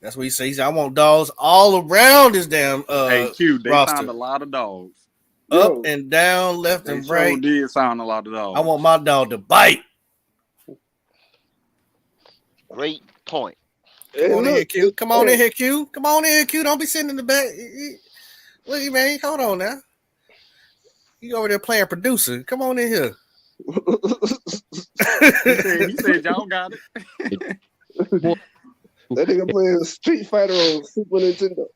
Speaker 2: That's what he says. He said, I want dogs all around this damn
Speaker 7: Hey, Q, they
Speaker 2: roster.
Speaker 7: sound a lot of dogs.
Speaker 2: Up
Speaker 5: Yo,
Speaker 2: and down, left
Speaker 7: They
Speaker 2: and
Speaker 7: sure
Speaker 2: right.
Speaker 7: did sound a lot of
Speaker 2: I
Speaker 7: dogs.
Speaker 2: want my dog to bite.
Speaker 1: Great point.
Speaker 2: Come
Speaker 5: and
Speaker 2: on in here,
Speaker 5: look,
Speaker 2: Q. Come on in here, Q. Come on in here, Q. Don't be sitting in the back. Look, man, hold on now. You over there playing producer. Come on in here.
Speaker 7: He said y'all got it.
Speaker 5: that nigga playing Street Fighter on Super Nintendo.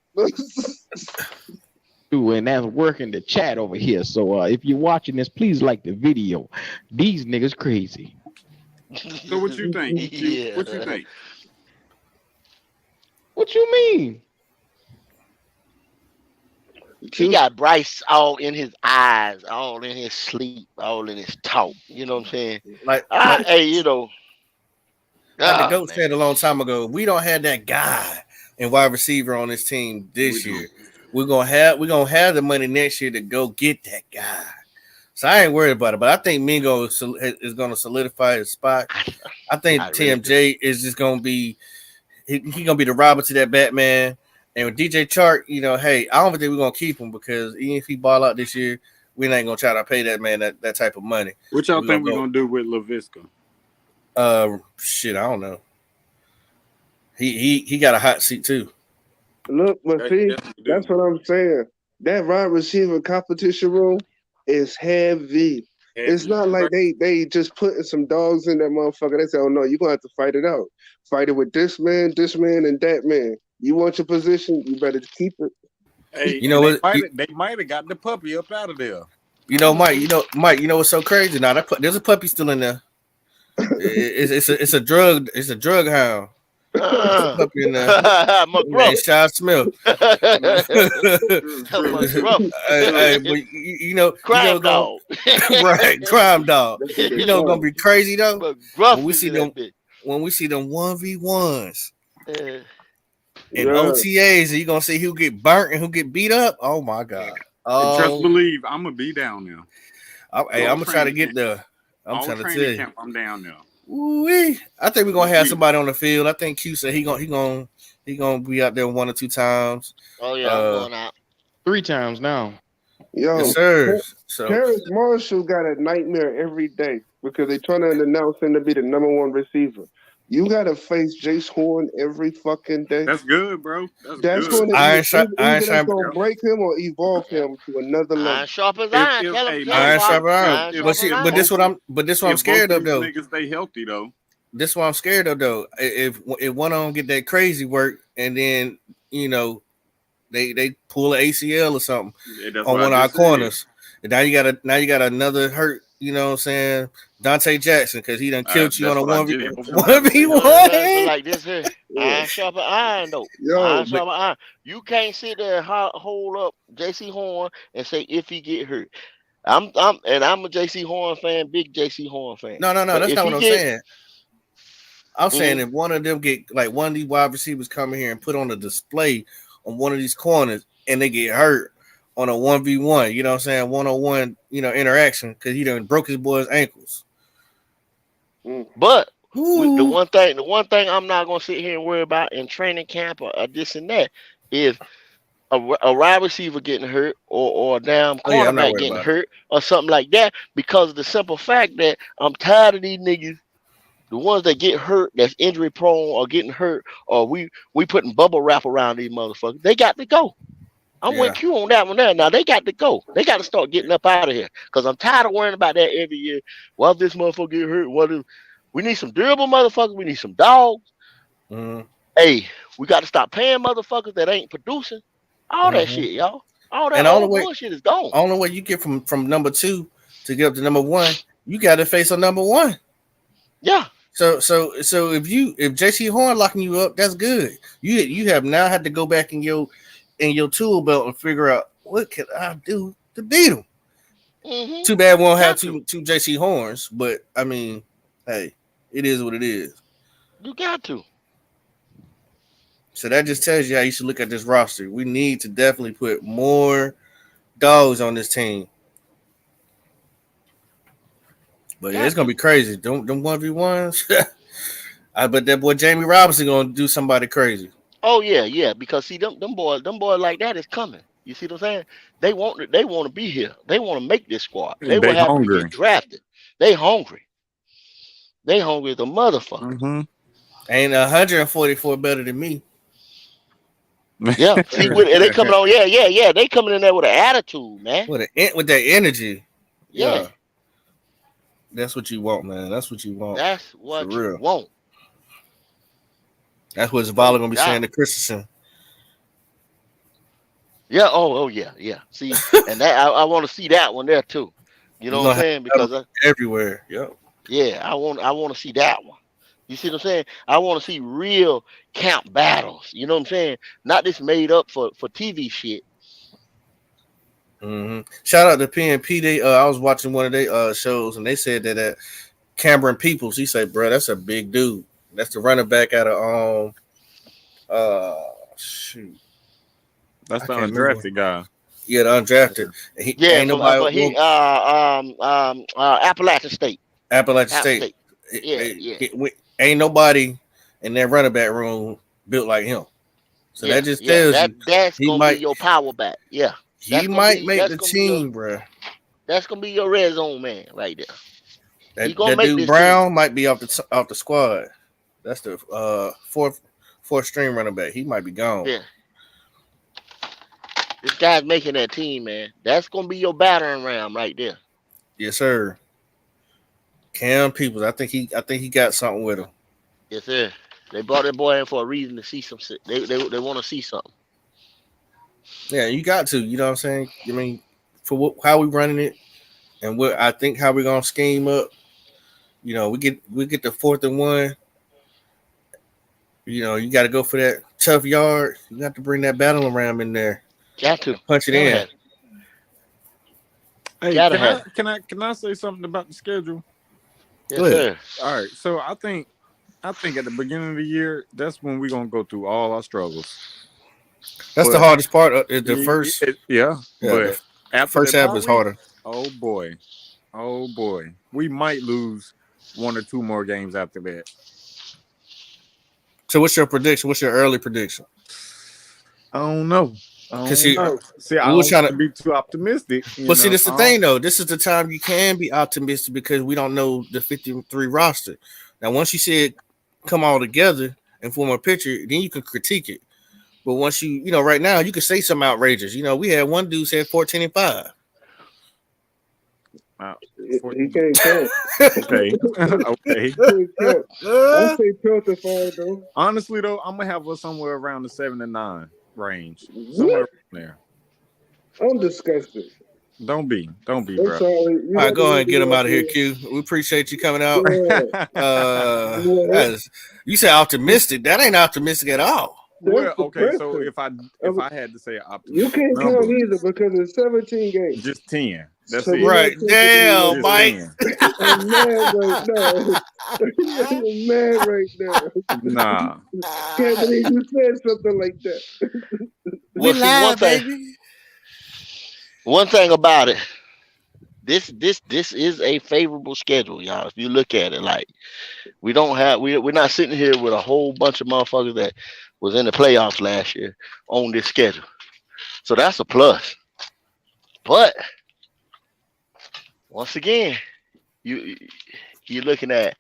Speaker 6: And that's working the chat over here. So if you're watching this, please like the video. These niggas crazy.
Speaker 7: So what you think? Q?
Speaker 1: Yeah.
Speaker 7: What you think?
Speaker 6: What you mean?
Speaker 1: He got Bryce all in his eyes, all in his sleep, all in his talk. You know what I'm saying?
Speaker 2: like
Speaker 1: Hey, you know.
Speaker 2: the
Speaker 1: Ah,
Speaker 2: GOAT
Speaker 1: man.
Speaker 2: said a long time ago, we don't have that guy and wide receiver on this team this year. We're gonna have the money next year to go get that guy. So I ain't worried about it, but I think Mingo is going to solidify his spot. I think
Speaker 1: I really
Speaker 2: TMJ is just going to be he going to be the Robin to that Batman. And with DJ Chark, you know, hey, I don't think we're going to keep him because even if he ball out this year, we ain't going to try to pay that man that type of money.
Speaker 7: What y'all
Speaker 2: We
Speaker 7: think we're
Speaker 2: gonna
Speaker 7: gonna do with LaVisca?
Speaker 2: Shit, I don't know. He got a hot seat too.
Speaker 5: Look, but see,
Speaker 7: Yes, we do.
Speaker 5: that's what I'm saying. That wide receiver competition room is heavy. It's not like they just putting some dogs in that motherfucker. They say, oh no, you're gonna have to fight it out. Fight it with this man, and that man. You want your position, you better keep it.
Speaker 7: Hey,
Speaker 2: You know what?
Speaker 7: They might have got the puppy up out of there.
Speaker 2: You know, Mike. You know what's so crazy now? There's a puppy still in there. It's a drug. It's a drug hound. There's a puppy in there.
Speaker 1: McGruff.
Speaker 2: Shad Smith.
Speaker 1: McGruff.
Speaker 2: Hey, but you know,
Speaker 1: Crime dog.
Speaker 2: right? Crime dog. You know, gonna be crazy though.
Speaker 1: McGruff
Speaker 2: When we
Speaker 1: is
Speaker 2: see
Speaker 1: in
Speaker 2: them,
Speaker 1: that bitch.
Speaker 2: when we see them 1v1s
Speaker 1: Uh,
Speaker 2: and OTAs, and you gonna see who get burnt and who get beat up. Oh my god!
Speaker 7: And trust
Speaker 2: Oh,
Speaker 7: believe, I'm gonna be down there.
Speaker 2: I'm gonna try to get there. I'm
Speaker 7: All
Speaker 2: trying to tell
Speaker 7: training
Speaker 2: you.
Speaker 7: camp, I'm down there.
Speaker 2: Ooh-wee. I think we're gonna have somebody on the field. I think Q said he gonna be out there 1 or 2 times.
Speaker 1: oh yeah, I'm going out.
Speaker 6: 3 times now.
Speaker 5: Yo,
Speaker 2: Yes, sir. So
Speaker 5: Terrence Marshall got a nightmare every day because they're trying to announce him to be the #1 receiver. You gotta face Jace Horn every fucking day.
Speaker 7: That's good, bro.
Speaker 5: That's
Speaker 7: good.
Speaker 5: going to
Speaker 2: Iron
Speaker 5: either that's
Speaker 2: Sharp,
Speaker 5: going to break him or evolve him to another
Speaker 1: Iron
Speaker 5: level.
Speaker 1: sharp as iron. Tell him,
Speaker 2: Iron Sharp,
Speaker 1: Mark.
Speaker 2: Iron.
Speaker 1: Iron
Speaker 2: But
Speaker 1: sharp as
Speaker 2: but
Speaker 1: iron.
Speaker 2: this what I'm scared of though.
Speaker 7: Niggas stay healthy though.
Speaker 2: This is what I'm scared of though. If one of them get that crazy work and then you know they pull an ACL or something
Speaker 7: Yeah, that's
Speaker 2: on
Speaker 7: what
Speaker 2: one
Speaker 7: I
Speaker 2: of our
Speaker 7: just said.
Speaker 2: corners, and now you got another hurt you know what I'm saying, Dante Jackson, because he done killed you on
Speaker 7: That's
Speaker 2: a
Speaker 7: what I
Speaker 2: 1v
Speaker 7: just was
Speaker 1: But,
Speaker 7: about to say.
Speaker 1: but
Speaker 2: 1v1.
Speaker 1: like this here,
Speaker 5: Yeah.
Speaker 1: iron sharper iron though.
Speaker 5: Yo,
Speaker 1: Iron
Speaker 5: but
Speaker 1: sharper iron. You can't sit there and hold up J.C. Horn and say if he get hurt. I'm a J.C. Horn fan, big J.C. Horn fan.
Speaker 2: No,
Speaker 1: But
Speaker 2: that's
Speaker 1: if
Speaker 2: not what
Speaker 1: he
Speaker 2: I'm
Speaker 1: get,
Speaker 2: saying. I'm saying
Speaker 1: mhm,
Speaker 2: if one of them get like one of these wide receivers come here and put on a display on one of these corners and they get hurt on a 1v1, you know what I'm saying, 1-on-1, interaction because he done broke his boy's ankles.
Speaker 5: mm,
Speaker 1: but the
Speaker 2: Ooh.
Speaker 1: one thing I'm not gonna sit here and worry about in training camp or this and that is a wide receiver getting hurt or a damn
Speaker 2: Oh yeah, I'm not
Speaker 1: cornerback
Speaker 2: worried
Speaker 1: getting
Speaker 2: about it.
Speaker 1: hurt or something like that because of the simple fact that I'm tired of these niggas. The ones that get hurt, that's injury prone or getting hurt, or we putting bubble wrap around these motherfuckers. They got to go. I'm
Speaker 2: Yeah.
Speaker 1: with you on that one there. Now they got to go. They got to start getting up out of here. Cause I'm tired of worrying about that every year. What if this motherfucker get hurt? What if we need some durable motherfuckers? We need some dogs.
Speaker 2: Mm-hmm.
Speaker 1: Hey, we got to stop paying motherfuckers that ain't producing. All that
Speaker 2: Mm-hmm.
Speaker 1: shit, y'all. All that
Speaker 2: And all the
Speaker 1: old
Speaker 2: way,
Speaker 1: bullshit is gone.
Speaker 2: only way you get from number 2 to get up to number 1, you got to face a number 1.
Speaker 1: Yeah.
Speaker 2: So if JC Horn locking you up, that's good. You have now had to go back in your tool belt and figure out what can I do to beat him.
Speaker 1: Mm-hmm.
Speaker 2: Too bad we won't have
Speaker 1: Got to.
Speaker 2: two JC Horns, but I mean, hey, it is what it is.
Speaker 1: You got to.
Speaker 2: So that just tells you how you should look at this roster. We need to definitely put more dogs on this team. But yeah, it's
Speaker 1: Got
Speaker 2: gonna be
Speaker 1: to.
Speaker 2: crazy. Them 1v1s. I bet that boy Jamie Robinson gonna do somebody crazy.
Speaker 1: Oh yeah, yeah. Because see them boys like that is coming. You see what I'm saying? They want to be here. They want to make this squad. They were
Speaker 7: They
Speaker 1: happy to get
Speaker 7: hungry.
Speaker 1: drafted. They hungry. They hungry as a motherfucker.
Speaker 7: Mm-hmm.
Speaker 2: Ain't 144 better than me.
Speaker 1: Yeah. See, they coming on. Yeah, yeah, yeah. They coming in there with an attitude, man.
Speaker 2: With that energy.
Speaker 1: Yeah.
Speaker 2: Yeah, that's what you want, man. That's what you want
Speaker 1: That's
Speaker 2: for
Speaker 1: what you
Speaker 2: real.
Speaker 1: want.
Speaker 2: That's what
Speaker 1: No
Speaker 2: Zavala gonna be saying
Speaker 1: doubt.
Speaker 2: to Christensen.
Speaker 1: Yeah. Oh yeah, yeah. See, and that I want to see that one there too. You
Speaker 2: You're
Speaker 1: know what I'm
Speaker 2: gonna have
Speaker 1: saying?
Speaker 2: battles
Speaker 1: Because
Speaker 2: everywhere. Yep.
Speaker 1: yeah, I want to see that one. You see what I'm saying? I want to see real camp battles. You know what I'm saying? Not this made up for TV shit.
Speaker 2: Mm-hmm. Shout out to PNP. They I was watching one of their shows and they said that Cameron Peoples. He said, "Bro, that's a big dude. That's the running back out of shoot,
Speaker 7: That's
Speaker 2: I
Speaker 7: the
Speaker 2: can't remember.
Speaker 7: undrafted guy.
Speaker 2: Yeah, the undrafted. He
Speaker 1: Yeah,
Speaker 2: ain't
Speaker 1: from
Speaker 2: nobody
Speaker 1: but he
Speaker 2: well,
Speaker 1: Appalachian State.
Speaker 2: Appalachian
Speaker 1: App
Speaker 2: State.
Speaker 1: State. Yeah, yeah,
Speaker 2: Ain't nobody in that running back room built like him. So
Speaker 1: yeah,
Speaker 2: that just
Speaker 1: yeah.
Speaker 2: tells you
Speaker 1: That's
Speaker 2: he
Speaker 1: gonna be
Speaker 2: might
Speaker 1: your power back. Yeah,
Speaker 2: he might make the team, bro.
Speaker 1: that's gonna be your red zone man right there. He gonna
Speaker 2: That
Speaker 1: make
Speaker 2: dude
Speaker 1: this team.
Speaker 2: Brown might be off the squad. That's the fourth string running back. He might be gone.
Speaker 1: Yeah, this guy's making that team, man. That's gonna be your battering ram right there.
Speaker 2: Yes, sir. Cam Peoples. I think he got something with him.
Speaker 1: Yes, sir. They brought that boy in for a reason to see some. They want to see something.
Speaker 2: Yeah, you got to. You know what I'm saying? I mean, for how we running it and what I think how we're gonna scheme up. We get the 4th and 1. You got to go for that tough yard. You got to bring that battle ram in there
Speaker 1: Got to.
Speaker 2: and punch it
Speaker 1: Gotta
Speaker 2: in.
Speaker 1: have.
Speaker 7: Hey,
Speaker 1: Gotta
Speaker 7: can I
Speaker 1: have.
Speaker 7: can I say something about the schedule?
Speaker 1: Yes,
Speaker 2: Go ahead.
Speaker 1: sir.
Speaker 7: All right. So I think at the beginning of the year, that's when we're gonna go through all our struggles.
Speaker 2: That's the
Speaker 7: But
Speaker 2: hardest part. Is the first,
Speaker 7: yeah.
Speaker 2: yeah,
Speaker 7: But
Speaker 2: the
Speaker 7: after
Speaker 2: first
Speaker 7: that
Speaker 2: half
Speaker 7: bye
Speaker 2: is
Speaker 7: week,
Speaker 2: harder.
Speaker 7: oh boy, we might lose 1 or 2 more games after that.
Speaker 2: So, what's your prediction? What's your early prediction?
Speaker 7: I don't know.
Speaker 2: Because see,
Speaker 7: See, I
Speaker 2: we was
Speaker 7: don't
Speaker 2: trying
Speaker 7: want
Speaker 2: to.
Speaker 7: to be too optimistic.
Speaker 2: But see, that's the thing, though. This is the time you can be optimistic because we don't know the 53 roster. Now, once you see it come all together and form a picture, then you can critique it. But once right now, you can say something outrageous. We had one dude said 14-5.
Speaker 5: he can't count.
Speaker 7: Okay. Okay.
Speaker 5: He can't count. I say Peltified though.
Speaker 7: Honestly, though, I'm gonna have us somewhere around the 7 and 9 range, somewhere
Speaker 5: What?
Speaker 7: around there.
Speaker 5: I'm disgusted.
Speaker 7: Don't be,
Speaker 5: I'm
Speaker 7: bro.
Speaker 5: sorry. You
Speaker 2: All right,
Speaker 5: got to
Speaker 2: go ahead
Speaker 5: look
Speaker 2: and get him out of here,
Speaker 5: at
Speaker 2: Q. We appreciate you coming out.
Speaker 5: yeah, yeah.
Speaker 2: As you say optimistic. That ain't optimistic at all.
Speaker 5: That's
Speaker 7: Well, okay. So
Speaker 5: depressing.
Speaker 7: if I had to say an
Speaker 5: You
Speaker 7: optimistic
Speaker 5: can't count
Speaker 7: number,
Speaker 5: either because it's 17 games.
Speaker 7: just 10. That's
Speaker 5: So we're
Speaker 7: it.
Speaker 5: not
Speaker 2: Right.
Speaker 5: taking
Speaker 2: Damn,
Speaker 7: Just
Speaker 2: Mike.
Speaker 7: 10.
Speaker 5: I'm mad right now. I'm mad right now.
Speaker 7: Nah.
Speaker 5: Can't believe you said something like that.
Speaker 2: We
Speaker 1: Well, see,
Speaker 2: live, baby.
Speaker 1: one thing about it, this is a favorable schedule, y'all. If you look at it, like we're not sitting here with a whole bunch of motherfuckers that was in the playoffs last year on this schedule. So that's a plus. But once again, you you're looking at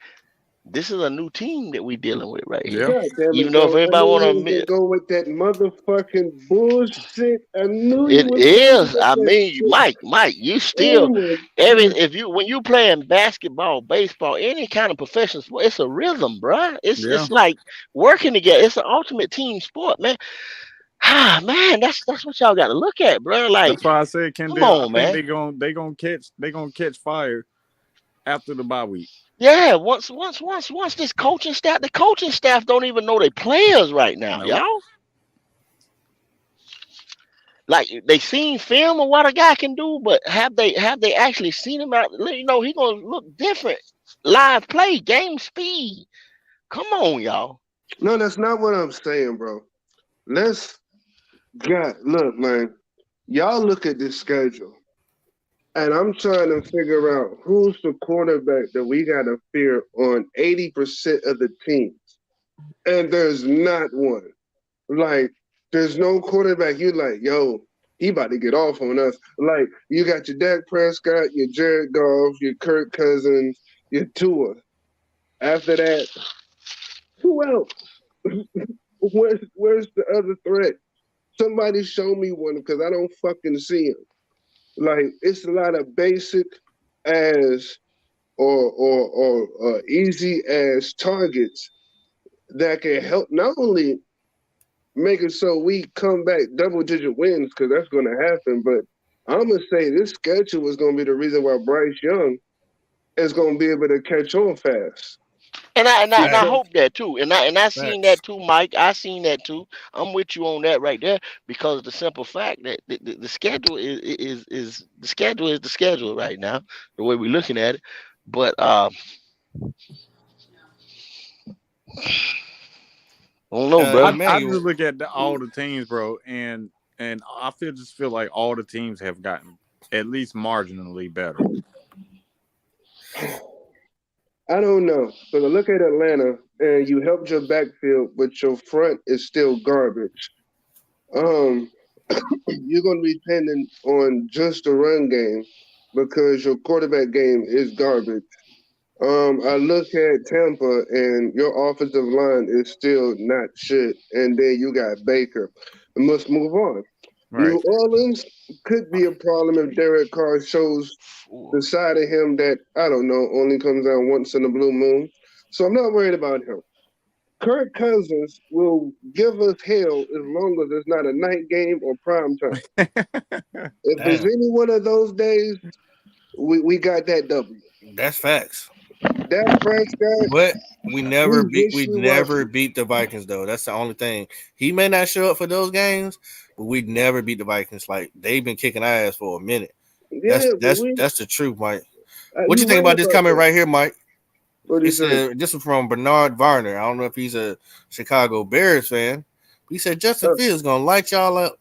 Speaker 1: this is a new team that we're dealing with right here.
Speaker 7: Yeah.
Speaker 5: God damn it,
Speaker 1: Even though if
Speaker 5: bro. I
Speaker 1: everybody
Speaker 5: knew
Speaker 1: want
Speaker 5: you
Speaker 1: to
Speaker 5: was
Speaker 1: admit
Speaker 5: gonna go with that motherfucking bullshit. I knew you
Speaker 1: it
Speaker 5: was going
Speaker 1: is,
Speaker 5: with
Speaker 1: I
Speaker 5: that
Speaker 1: mean,
Speaker 5: shit.
Speaker 1: Mike, you
Speaker 5: Oh
Speaker 1: still
Speaker 5: my
Speaker 1: every
Speaker 5: god.
Speaker 1: if you when you playing basketball, baseball, any kind of professional sport, it's a rhythm, bruh.
Speaker 7: Yeah.
Speaker 1: It's like working together. It's an ultimate team sport, man. Ah, man, that's what y'all got to look at, bro. Like,
Speaker 7: That's why I said
Speaker 1: come
Speaker 7: Kendall. I
Speaker 1: on,
Speaker 7: think
Speaker 1: man.
Speaker 7: they gonna catch fire after the bye week.
Speaker 1: Yeah, once this the coaching staff don't even know their players right now,
Speaker 7: Nope.
Speaker 1: y'all. Like they seen film of what a guy can do, but have they actually seen him out? You know, he gonna look different. Live play, game speed. Come on, y'all.
Speaker 5: No, that's not what I'm saying, bro. Let's God look, man. Y'all look at this schedule. And I'm trying to figure out who's the quarterback that we gotta fear on 80% of the teams. And there's not one. Like, there's no quarterback you like, yo, he about to get off on us. Like, you got your Dak Prescott, your Jared Goff, your Kirk Cousins, your Tua. After that, who else? Where's the other threat? Somebody show me one because I don't fucking see him. Like, it's a lot of basic as or easy as targets that can help not only make it so we come back double digit wins because that's going to happen. But I'm gonna say this schedule is going to be the reason why Bryce Young is going to be able to catch on fast.
Speaker 1: And I
Speaker 2: Facts.
Speaker 5: Because
Speaker 1: hope that too. And I seen
Speaker 2: Facts.
Speaker 1: that too, Mike. I seen that too. I'm with you on that right there because of the simple fact that the schedule is the schedule is the schedule right now, the way we're looking at it. But I don't know, bro.
Speaker 7: I
Speaker 2: Emmanuel.
Speaker 7: just look at all the teams, bro, and just feel like all the teams have gotten at least marginally better.
Speaker 5: I don't know. So to look at Atlanta and you helped your backfield, but your front is still garbage. Um, you're going to be dependent on just the run game because your quarterback game is garbage. I look at Tampa and your offensive line is still not shit, and then you got Baker. We must move on. New
Speaker 7: Right.
Speaker 5: Orleans could be a problem if Derek Carr shows the side of him that I don't know only comes out once in a blue moon. So I'm not worried about him. Kirk Cousins will give us hell as long as it's not a night game or prime time. If it's
Speaker 2: Damn.
Speaker 5: any one of those days, we got that W.
Speaker 2: That's facts.
Speaker 5: Dak Prescott,
Speaker 2: But
Speaker 5: we
Speaker 2: we
Speaker 5: wish you
Speaker 2: never
Speaker 5: wasn't.
Speaker 2: beat the Vikings though. That's the only thing. He may not show up for those games, but we never beat the Vikings. Like they've been kicking our ass for a minute.
Speaker 5: Yeah, but
Speaker 2: That's the truth, Mike. What you
Speaker 5: you
Speaker 2: think
Speaker 5: right
Speaker 2: about this
Speaker 5: about
Speaker 2: comment
Speaker 5: that.
Speaker 2: right here, Mike?
Speaker 5: What do you
Speaker 2: It's
Speaker 5: say?
Speaker 2: this is from Bernard Varner. I don't know if he's a Chicago Bears fan. He said Justin
Speaker 5: Uh,
Speaker 2: Fields gonna light y'all up.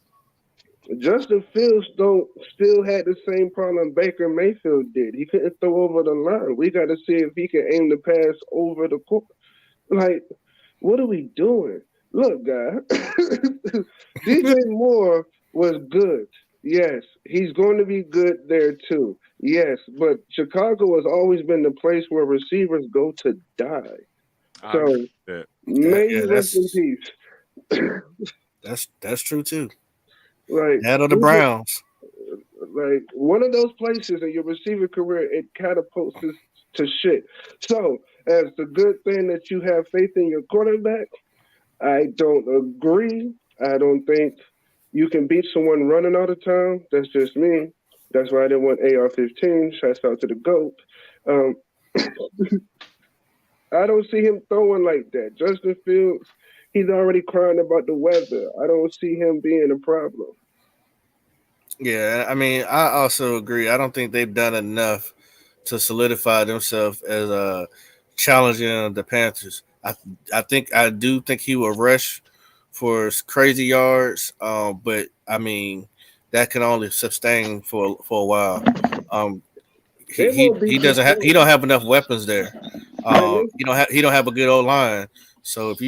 Speaker 5: Justin Fields don't still had the same problem Baker Mayfield did. He couldn't throw over the line. We got to see if he can aim the pass over the court. Like, what are we doing? Look, guy, DJ Moore was good. Yes, he's going to be good there too. Yes, but Chicago has always been the place where receivers go to die.
Speaker 7: I agree
Speaker 5: So
Speaker 7: with that.
Speaker 5: may
Speaker 2: Yeah,
Speaker 5: you rest in peace.
Speaker 2: that's true too.
Speaker 5: Like
Speaker 2: That or the
Speaker 5: we just
Speaker 2: Browns.
Speaker 5: like one of those places in your receiver career, it catapults us to shit. So, as the good thing that you have faith in your quarterback, I don't agree. I don't think you can beat someone running all the time. That's just me. That's why I didn't want AR-15. Shouts out to the GOAT. Um, I don't see him throwing like that. Justin Fields, he's already crying about the weather. I don't see him being a problem.
Speaker 2: Yeah, I mean, I also agree. I don't think they've done enough to solidify themselves as challenging the Panthers. I do think he will rush for crazy yards, but I mean that can only sustain for a while. Um,
Speaker 5: They won't be
Speaker 2: he doesn't have he
Speaker 5: controlled.
Speaker 2: don't have enough weapons there.
Speaker 5: Like they,
Speaker 2: He don't have a good old line. So if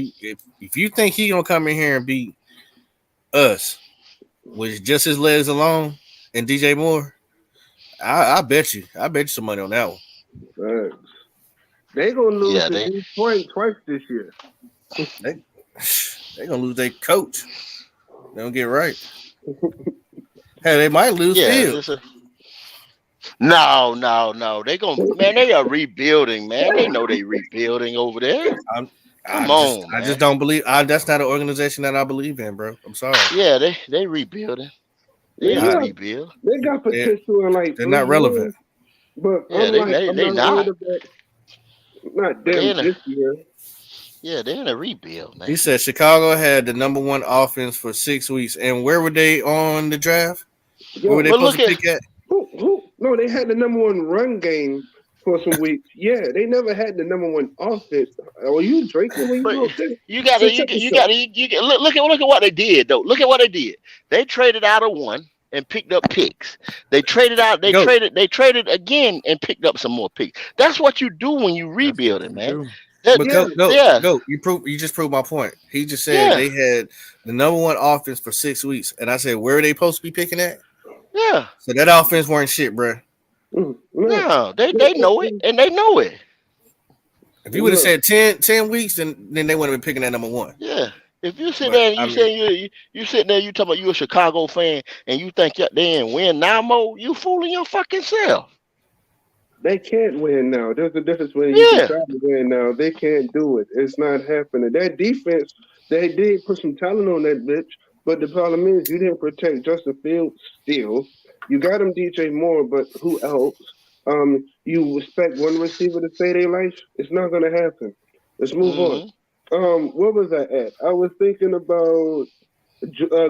Speaker 2: you think he gonna come in here and beat us with just his legs alone and DJ Moore, I bet you some money on that one.
Speaker 5: uh, they gonna lose
Speaker 1: Yeah,
Speaker 5: to
Speaker 1: they
Speaker 5: Detroit twice this year.
Speaker 2: They gonna lose their coach. They don't get right. Hey, they might lose
Speaker 1: yeah. It's
Speaker 2: Fields.
Speaker 1: just no. They gonna man. They are rebuilding, man. They know they rebuilding over there.
Speaker 2: I'm,
Speaker 1: Come on,
Speaker 2: I just
Speaker 1: man.
Speaker 2: don't believe. That's not an organization that I believe in, bro. I'm sorry.
Speaker 1: Yeah, they rebuilding.
Speaker 5: They
Speaker 1: They'll
Speaker 5: got
Speaker 1: rebuild.
Speaker 5: they got
Speaker 2: They're,
Speaker 5: potential in like
Speaker 2: they're
Speaker 5: 3
Speaker 2: not relevant.
Speaker 5: years, but
Speaker 1: Yeah,
Speaker 5: I'm
Speaker 1: they
Speaker 5: not worried
Speaker 1: not.
Speaker 5: about not
Speaker 1: But they
Speaker 5: them
Speaker 1: in a
Speaker 5: this year.
Speaker 1: yeah, they're in a rebuild,
Speaker 2: He
Speaker 1: man.
Speaker 2: said Chicago had the number one offense for 6 weeks, and where were they on the draft? Where were
Speaker 5: Yo,
Speaker 2: they
Speaker 1: But
Speaker 2: supposed
Speaker 1: look
Speaker 2: to
Speaker 1: at
Speaker 2: pick at?
Speaker 5: who? No, they had the number one run game for some weeks. Yeah, they never had the number one offense. Are you drinking when you
Speaker 1: but
Speaker 5: wrote that?
Speaker 1: you
Speaker 5: So
Speaker 1: gotta
Speaker 5: check
Speaker 1: you
Speaker 5: this out.
Speaker 1: gotta look at what they did though. Look at what they did. They traded out of one and picked up picks.
Speaker 2: Go.
Speaker 1: They traded again and picked up some more picks. That's what you do when you
Speaker 7: That's what
Speaker 1: rebuilding,
Speaker 7: you
Speaker 1: man.
Speaker 7: do.
Speaker 1: That
Speaker 2: But
Speaker 5: Yeah,
Speaker 1: yeah,
Speaker 2: go. You just proved my point. He just said
Speaker 1: yeah,
Speaker 2: they had the number one offense for 6 weeks, and I said where are they supposed to be picking at?
Speaker 1: yeah.
Speaker 2: So that offense weren't shit, bro.
Speaker 5: no,
Speaker 1: No, they know it
Speaker 5: no,
Speaker 1: and they know it.
Speaker 2: If you would have
Speaker 5: look,
Speaker 2: said 10 weeks, then they would have been picking at number one.
Speaker 1: Yeah. If you sit
Speaker 2: But
Speaker 1: there and
Speaker 2: I
Speaker 1: you
Speaker 2: mean,
Speaker 1: say you sitting there, you talking about you a Chicago fan and you think they ain't win now, Mo, you fooling your fucking self.
Speaker 5: they can't win now. There's a difference when you can
Speaker 1: Yeah.
Speaker 5: try to win now. They can't do it. It's not happening. That defense, they did put some talent on that bitch, but the problem is you didn't protect Justin Fields still. You got him DJ Moore, but who else? You expect one receiver to save their life? It's not gonna happen. Let's move on.
Speaker 1: Hmm.
Speaker 5: What was I at? I was thinking about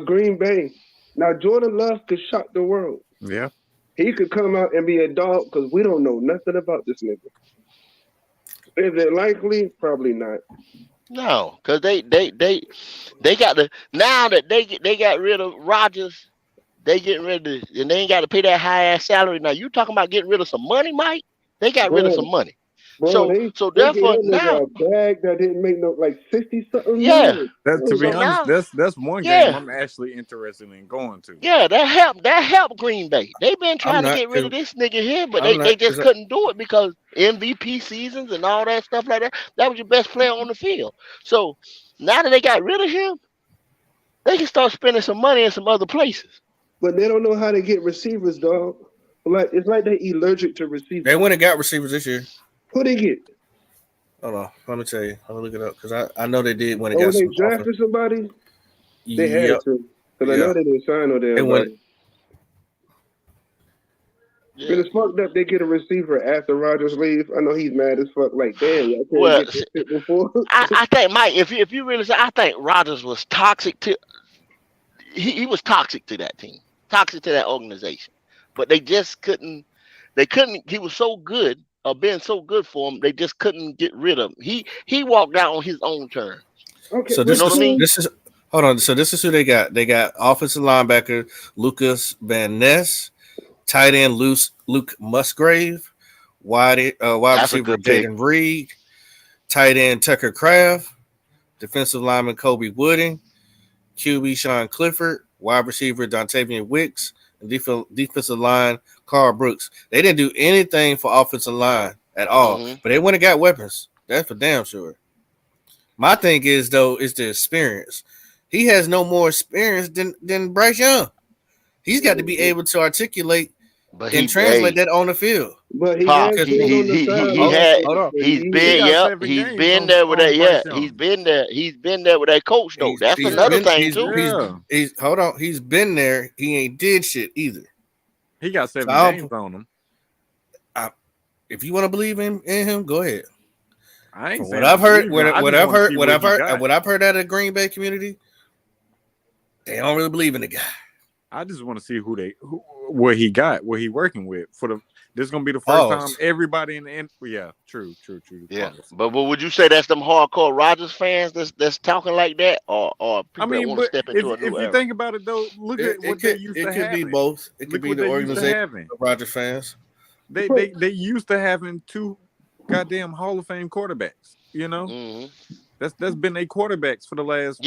Speaker 5: Green Bay. Now Jordan Love could shock the world.
Speaker 7: Yeah.
Speaker 5: He could come out and be a dog because we don't know nothing about this nigga. Is it likely? Probably not.
Speaker 1: No, because they got the now that they got rid of Rodgers, they getting rid of and they ain't got to pay that high ass salary. Now you talking about getting rid of some money, Mike? They got rid of
Speaker 5: Bro,
Speaker 1: some money.
Speaker 5: bro,
Speaker 1: So
Speaker 5: they gave
Speaker 1: therefore
Speaker 5: that
Speaker 1: now,
Speaker 5: nigga a bag that didn't make no like 60 something
Speaker 1: yeah.
Speaker 5: million.
Speaker 7: That to
Speaker 1: So
Speaker 7: be
Speaker 5: Bro,
Speaker 7: honest,
Speaker 1: now,
Speaker 7: that's one game
Speaker 1: yeah.
Speaker 7: I'm actually interested in going to.
Speaker 1: Yeah, that helped Green Bay. They've been
Speaker 2: I'm
Speaker 1: trying to
Speaker 2: not.
Speaker 1: get rid of this nigga here, but
Speaker 2: I'm not
Speaker 1: they just
Speaker 2: because
Speaker 1: couldn't do it because MVP seasons and all that stuff like that. That was your best player on the field. So now that they got rid of him, they can start spending some money in some other places.
Speaker 5: but they don't know how to get receivers, dog. Like it's like they allergic to
Speaker 2: they
Speaker 5: receivers.
Speaker 2: went and got receivers this year.
Speaker 5: Who they get?
Speaker 2: Hold on, let me tell you. Let me look it up because I know they did when they
Speaker 5: Oh, when
Speaker 2: got
Speaker 5: they
Speaker 2: some offense.
Speaker 5: drafted somebody, they had
Speaker 2: Yep,
Speaker 5: to. Because I
Speaker 2: yeah.
Speaker 5: know they didn't sign no
Speaker 2: They
Speaker 5: damn
Speaker 2: went.
Speaker 5: body. But
Speaker 1: Yeah.
Speaker 5: it's fucked up they get a receiver after Rodgers leave. I know he's mad as fuck. Like, damn, y'all couldn't
Speaker 1: Well,
Speaker 5: get this shit before.
Speaker 1: I think Mike, if you really say, I think Rodgers was toxic to he was toxic to that team, toxic to that organization. But they just couldn't. They couldn't. He was so good, or been so good for him, they just couldn't get rid of him. He walked out on his own terms.
Speaker 5: Okay,
Speaker 2: So
Speaker 1: You
Speaker 5: but
Speaker 1: know what I mean?
Speaker 2: this is hold on. So this is who they got. They got offensive linebacker Lucas Van Ness, tight end Luke Musgrave, wide
Speaker 1: That's a
Speaker 2: receiver
Speaker 1: good pick.
Speaker 2: Jaden Reed, tight end Tucker Kraft, defensive lineman Kobe Wooding, QB Sean Clifford, wide receiver Dontavian Wicks, and defensive line Carl Brooks. They didn't do anything for offensive line at all,
Speaker 1: Hmm.
Speaker 2: but they went and got weapons. That's for damn sure. My thing is though is the experience. He has no more experience than Bryce Young. He's got to be able to articulate
Speaker 1: But
Speaker 2: and translate that on the field.
Speaker 5: but he has
Speaker 1: Pop,
Speaker 2: Because
Speaker 5: been on the
Speaker 1: he
Speaker 2: hold,
Speaker 5: sideline
Speaker 1: had
Speaker 2: hold on,
Speaker 5: for
Speaker 1: he's
Speaker 7: He
Speaker 1: been
Speaker 5: years.
Speaker 7: got
Speaker 1: yep
Speaker 7: 7 games
Speaker 1: been there with that
Speaker 7: Bryce
Speaker 1: he's
Speaker 7: Young.
Speaker 1: been there with that coach though. That's
Speaker 2: he's
Speaker 1: another
Speaker 7: Yeah.
Speaker 2: been
Speaker 1: thing too.
Speaker 7: Yeah.
Speaker 2: he's hold on. He's been there. He ain't did shit either.
Speaker 7: He got
Speaker 2: So
Speaker 7: 7 games on him.
Speaker 2: if you want to believe in him, go ahead.
Speaker 7: I ain't
Speaker 2: From
Speaker 7: saying
Speaker 2: what I've heard,
Speaker 7: what
Speaker 2: what I've heard, what I've heard out of the Green Bay community, they don't really believe in the guy.
Speaker 7: I just want to see what he got, what he working with for the. This is gonna be the first time everybody in the end. Yeah, true.
Speaker 1: Yeah, but would you say that's them hardcore Rodgers fans that's talking like that, or people that want to step into a new
Speaker 7: if you
Speaker 1: era?
Speaker 7: think about it though, look at what they used to have.
Speaker 2: It could be both. It could be the organization of Rodgers fans.
Speaker 7: They used to having 2 goddamn Hall of Fame quarterbacks. You know, that's been their quarterbacks for the last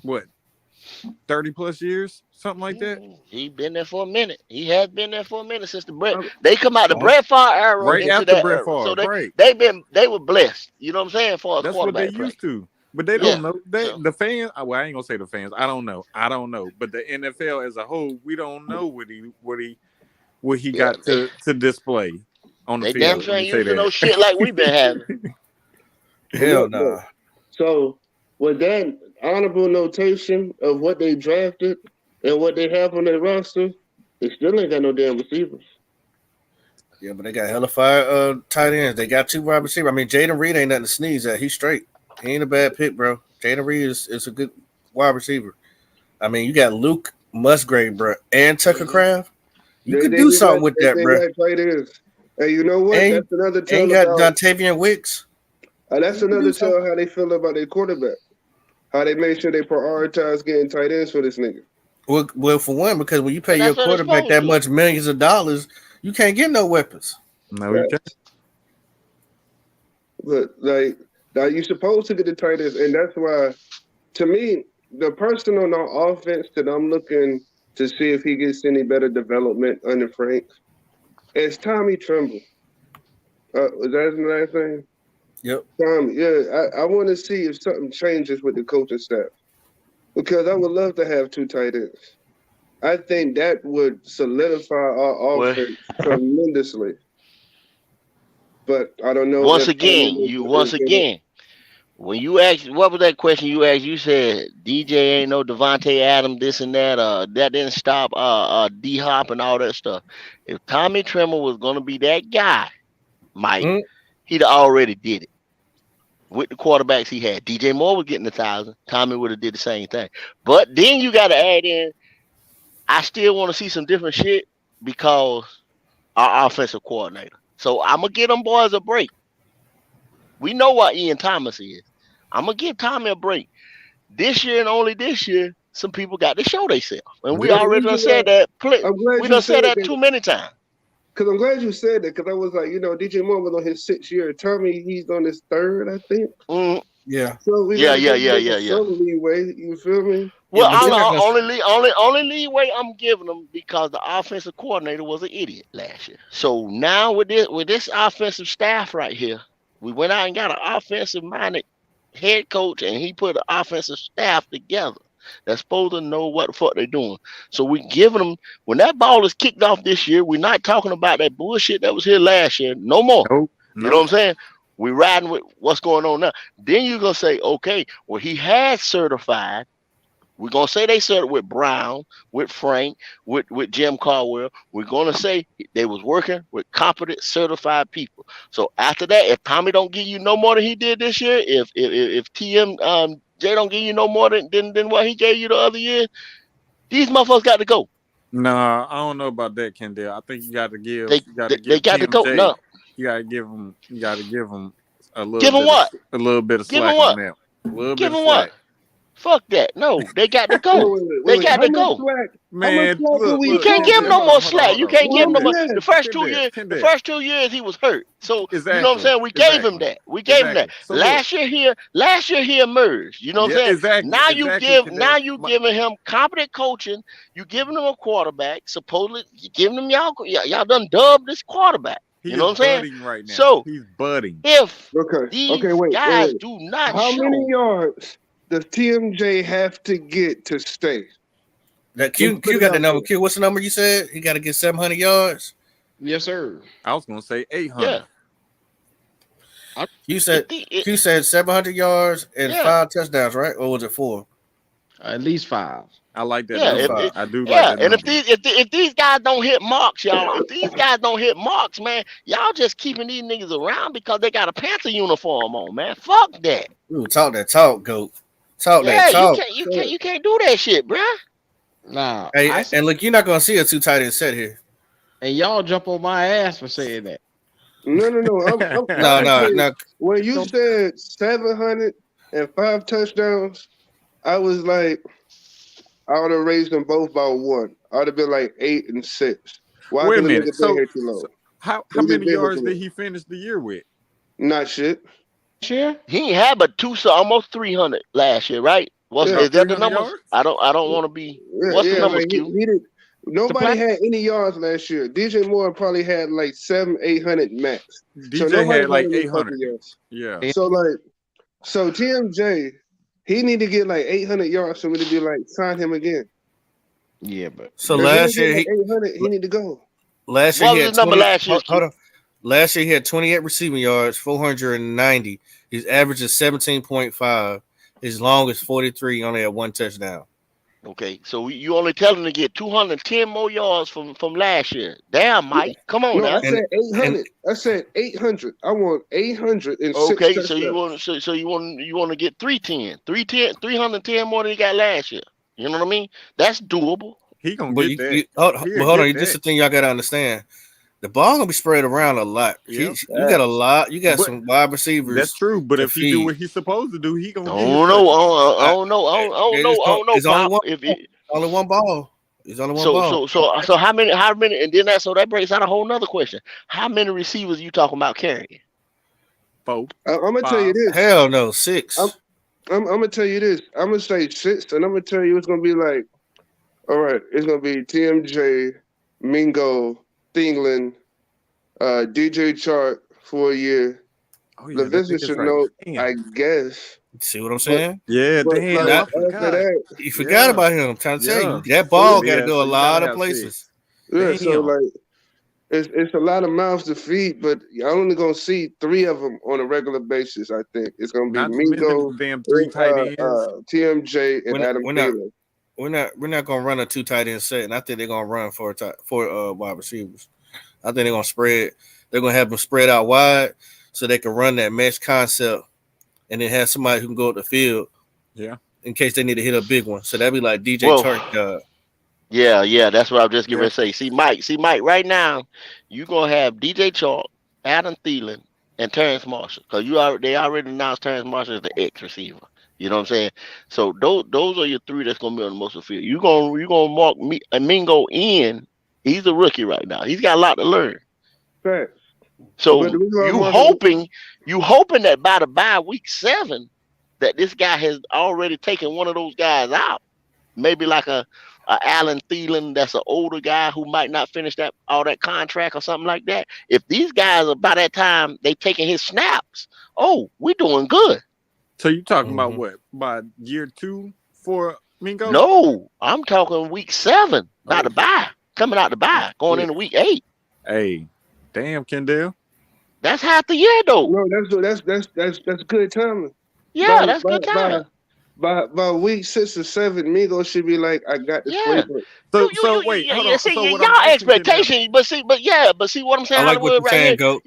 Speaker 7: what 30 plus years, something like that.
Speaker 1: He been there for a minute. He has been there for a minute since the Brett. They come out the Brett Favre era
Speaker 7: right
Speaker 1: into
Speaker 7: after
Speaker 1: that
Speaker 7: Brett
Speaker 1: era.
Speaker 7: Favre.
Speaker 1: So they were blessed. You know what I'm saying? As far as
Speaker 7: that's what they used to. But they don't know. The fans. Well, I ain't gonna say the fans. I don't know. But the NFL as a whole, we don't know what he got to display on the
Speaker 1: they
Speaker 7: field.
Speaker 1: Damn sure ain't using no shit like we've been having.
Speaker 2: Hell no.
Speaker 5: So with that honorable notation of what they drafted and what they have on their roster, they still ain't got no damn receivers.
Speaker 2: Yeah, but they got hella fire tight ends. They got 2 wide receivers. I mean, Jaden Reed ain't nothing to sneeze at. He's straight. He ain't a bad pick, bro. Jaden Reed is a good wide receiver. I mean, you got Luke Musgrave, bro, and Tucker Craft. You could do something with that, bro.
Speaker 5: Tight ends. And you know what?
Speaker 2: And,
Speaker 5: that's another tell.
Speaker 2: And you got Dontavian Wicks.
Speaker 5: That's another tell how they feel about their quarterback. How they make sure they prioritize getting tight ends for this nigga.
Speaker 2: Well, for one, because when you pay your quarterback that much millions of dollars, you can't get no weapons.
Speaker 7: No, you can't.
Speaker 5: But like now, you're supposed to get the tight ends, and that's why, to me, the person on our offense that I'm looking to see if he gets any better development under Frank is Tommy Tremble. Is that his last name?
Speaker 2: Yep.
Speaker 5: Tommy. Yeah, I want to see if something changes with the coaching staff because I would love to have 2 tight ends. I think that would solidify our offense tremendously. But I don't know.
Speaker 1: Once again, when you asked, what was that question you asked? You said DJ ain't no Devontae Adams, this and that. That didn't stop D Hop and all that stuff. If Tommy Tremble was gonna be that guy, Mike, he'd already did it with the quarterbacks he had. DJ Moore was getting 1,000. Tommy would have did the same thing. But then you got to add in. I still want to see some different shit because our offensive coordinator. So I'm gonna give them boys a break. We know what Ian Thomas is. I'm gonna give Tommy a break. This year and only this year, some people got to show themselves, and we already done said that. We done said that too many times.
Speaker 5: Because I'm glad you said that. Because I was like, DJ Moore was on his 6th year. Tommy, he's on his 3rd, I think.
Speaker 2: Yeah.
Speaker 5: So we
Speaker 1: yeah.
Speaker 5: Some leeway. You feel me?
Speaker 1: Well, only leeway I'm giving them because the offensive coordinator was an idiot last year. So now with this offensive staff right here, we went out and got an offensive-minded head coach, and he put an offensive staff together that's supposed to know what the fuck they're doing. So we giving them, when that ball is kicked off this year, we're not talking about that bullshit that was here last year. No more.
Speaker 7: Nope.
Speaker 1: You know what I'm saying? We're riding with what's going on now. Then you're going to say, okay, well, he had certified. We're going to say they started with Brown, with Frank, with Jim Caldwell. We're going to say they was working with competent, certified people. So after that, if Tommy don't give you no more than he did this year, if TM Jay don't give you no more than what he gave you the other year, these motherfuckers got to go.
Speaker 7: Nah, I don't know about that, Kendall. I think you got to give.
Speaker 1: They got to go. No,
Speaker 7: you got to give them. You got to give them a little.
Speaker 1: Give them what?
Speaker 7: A little bit of slack on them. A little bit of slack.
Speaker 1: Fuck that. No, they got to go. They got to go.
Speaker 7: Man,
Speaker 1: you can't give him no more slack. You can't give him no more. The first 2 years he was hurt. So you know what I'm saying? We gave him that. So last year he emerged. You know what I'm saying?
Speaker 7: Exactly.
Speaker 1: Now you giving him competent coaching. You giving him a quarterback. Supposedly you giving him y'all done dubbed this quarterback. You know what I'm saying?
Speaker 7: Right now.
Speaker 1: So
Speaker 7: he's budding.
Speaker 1: If these guys do not
Speaker 5: how
Speaker 1: show,
Speaker 5: many yards does TMJ have to get to stay?
Speaker 2: That Q got the number. Q, what's the number you said? He got to get 700 yards.
Speaker 6: Yes, sir.
Speaker 7: I was gonna say 800.
Speaker 2: Yeah. You said 700 yards and 5 touchdowns, right? Or was it 4?
Speaker 6: At least 5.
Speaker 7: I like that
Speaker 1: Yeah,
Speaker 2: Least
Speaker 7: number.
Speaker 2: five.
Speaker 7: I do like
Speaker 1: yeah.
Speaker 7: that
Speaker 1: And if
Speaker 7: number.
Speaker 1: these guys don't hit marks, y'all, if these guys don't hit marks, man, y'all just keeping these niggas around because they got a Panther uniform on, man. Fuck that.
Speaker 2: Ooh, talk that talk, goat. Talk that
Speaker 1: Yeah,
Speaker 2: talk.
Speaker 1: you can't do that shit, bruh.
Speaker 6: Nah,
Speaker 2: Hey, and look, you're not gonna see a 2 tight end set here.
Speaker 6: and y'all jump on my ass for saying that.
Speaker 5: No.
Speaker 2: No, no, no.
Speaker 5: When you said 705 touchdowns, I was like, I would have raised them both by 1. I would have been like 8 and 6. Why?
Speaker 7: Wait a
Speaker 5: Because the nigga
Speaker 7: minute.
Speaker 5: been
Speaker 7: So,
Speaker 5: here too low.
Speaker 7: how
Speaker 5: Them
Speaker 7: many
Speaker 5: been
Speaker 7: yards
Speaker 5: here too
Speaker 7: did he finish the year with?
Speaker 5: low. Not shit.
Speaker 6: Sure.
Speaker 1: He ain't had but almost 300 last year, right?
Speaker 5: Yeah.
Speaker 1: Is that the
Speaker 7: 300
Speaker 1: numbers?
Speaker 7: yards?
Speaker 1: I don't want to be. What's the
Speaker 5: Yeah.
Speaker 1: numbers,
Speaker 5: Like
Speaker 1: Q?
Speaker 5: he did.
Speaker 6: The
Speaker 5: Nobody
Speaker 6: plan.
Speaker 5: had any yards last year. DJ Moore probably had like 700-800 max. So
Speaker 7: DJ
Speaker 5: nobody
Speaker 7: had like
Speaker 5: any
Speaker 7: 800.
Speaker 5: fucking yards.
Speaker 7: Yeah.
Speaker 5: So TMJ, he need to get like 800 yards for me to be like sign him again.
Speaker 6: Yeah, but
Speaker 2: So
Speaker 5: If he
Speaker 2: last
Speaker 5: didn't
Speaker 2: year,
Speaker 5: get like 800, he need to go.
Speaker 2: last year
Speaker 1: What
Speaker 2: he
Speaker 1: was
Speaker 2: had
Speaker 1: his number
Speaker 2: 20.
Speaker 1: last year,
Speaker 2: Hold on. Last year he had 28 receiving yards, 490. His average is 17.5. His long is 43. Only had 1 touchdown.
Speaker 1: Okay, so you only tell him to get 210 more yards from last year. Damn, Mike, come on
Speaker 5: No, I
Speaker 1: now.
Speaker 5: said
Speaker 2: And
Speaker 5: 800. I said 800. I want 806
Speaker 1: Okay,
Speaker 5: touchdowns.
Speaker 1: so you want to get 310 more than he got last year. You know what I mean? That's doable.
Speaker 7: He gonna
Speaker 2: but
Speaker 7: get that.
Speaker 2: hold
Speaker 7: He'll
Speaker 2: on.
Speaker 7: get
Speaker 2: This is
Speaker 7: that.
Speaker 2: the thing y'all gotta understand. The ball gonna be spread around a lot.
Speaker 7: Yeah.
Speaker 2: You got a lot. You got
Speaker 7: But
Speaker 2: some wide receivers.
Speaker 7: that's true. But
Speaker 2: to
Speaker 7: if he do
Speaker 2: feed.
Speaker 7: what he's supposed to do, he
Speaker 1: I
Speaker 7: gonna get his
Speaker 1: don't know.
Speaker 7: touches.
Speaker 1: I don't know. I don't know,
Speaker 2: It's only
Speaker 1: Pop.
Speaker 2: one.
Speaker 1: If
Speaker 2: Only one ball. It's only one
Speaker 1: so
Speaker 2: ball.
Speaker 1: so so so how many and then that breaks out a whole nother question. How many receivers you talking about carrying?
Speaker 7: 4,
Speaker 5: I'm gonna tell you
Speaker 7: 5.
Speaker 5: this.
Speaker 2: Hell no, 6.
Speaker 5: I'm gonna tell you this. I'm gonna say 6, and I'm gonna tell you it's gonna be like, all right, it's gonna be TMJ, Mingo, Thielen, DJ Chark for a year.
Speaker 7: Oh yeah, that
Speaker 5: LaVista
Speaker 7: nigga's
Speaker 5: should
Speaker 7: right.
Speaker 5: know,
Speaker 7: Damn.
Speaker 5: I guess.
Speaker 2: See what I'm
Speaker 5: But
Speaker 2: saying?
Speaker 7: Yeah,
Speaker 5: but
Speaker 7: damn.
Speaker 5: like
Speaker 7: I
Speaker 5: after
Speaker 7: forgot.
Speaker 5: that,
Speaker 2: You forgot
Speaker 7: Yeah.
Speaker 2: about him. I'm trying to tell
Speaker 7: Yeah.
Speaker 2: you, that ball got to
Speaker 7: Yeah,
Speaker 2: go
Speaker 7: so
Speaker 2: a
Speaker 7: you
Speaker 2: lot
Speaker 7: gotta
Speaker 2: of
Speaker 7: have
Speaker 2: places.
Speaker 7: 6.
Speaker 5: yeah. So
Speaker 7: Damn.
Speaker 5: like, it's a lot of mouths to feed, but you're only gonna see 3 of them on a regular basis. I think it's gonna be
Speaker 7: Not to mention
Speaker 5: Mingo,
Speaker 7: the damn 3 tight ends.
Speaker 5: TMJ, and Adam
Speaker 2: We're not.
Speaker 5: Thielen.
Speaker 2: We're not gonna run a 2 tight end set, and I think they're gonna run for wide receivers. I think they're gonna spread. They're gonna have them spread out wide so they can run that mesh concept, and then have somebody who can go up the field.
Speaker 7: Yeah.
Speaker 2: In case they need to hit a big one, so that'd be like DJ
Speaker 1: Well,
Speaker 2: Chark job.
Speaker 1: yeah, that's what I'm just getting
Speaker 7: Yeah.
Speaker 1: ready to say. See, Mike, right now, you're gonna have DJ Chalk, Adam Thielen, and Terrence Marshall. Because they already announced Terrence Marshall as the X receiver. You know what I'm saying? So those are your 3 that's gonna be on the most of the field. You're gonna mark Mingo in. He's a rookie right now. He's got a lot to learn.
Speaker 5: Facts.
Speaker 1: So
Speaker 5: But the reason why I'm
Speaker 1: you hoping that by the bye week 7 that this guy has already taken one of those guys out. Maybe like a Alan Thielen that's an older guy who might not finish all that contract or something like that. If these guys are by that time they taking his snaps, we're doing good.
Speaker 7: So you talking about what? By year 2 for Mingo?
Speaker 1: No, I'm talking week 7, not
Speaker 7: Oh.
Speaker 1: the bye. Coming out the bye, going into week 8.
Speaker 7: Hey, damn, Kendall.
Speaker 1: That's half the year though.
Speaker 5: No, that's good timing.
Speaker 1: Yeah, that's good time.
Speaker 5: By week 6 or 7, Mingo should be like, I got this
Speaker 1: Yeah.
Speaker 5: playbook.
Speaker 7: So wait, hold on.
Speaker 1: See,
Speaker 7: So what
Speaker 1: y'all
Speaker 7: I'm asking
Speaker 1: expectations, but see what I'm saying,
Speaker 2: I like what
Speaker 1: Hollywood,
Speaker 2: you're
Speaker 1: right
Speaker 2: saying,
Speaker 1: here.
Speaker 2: Goat.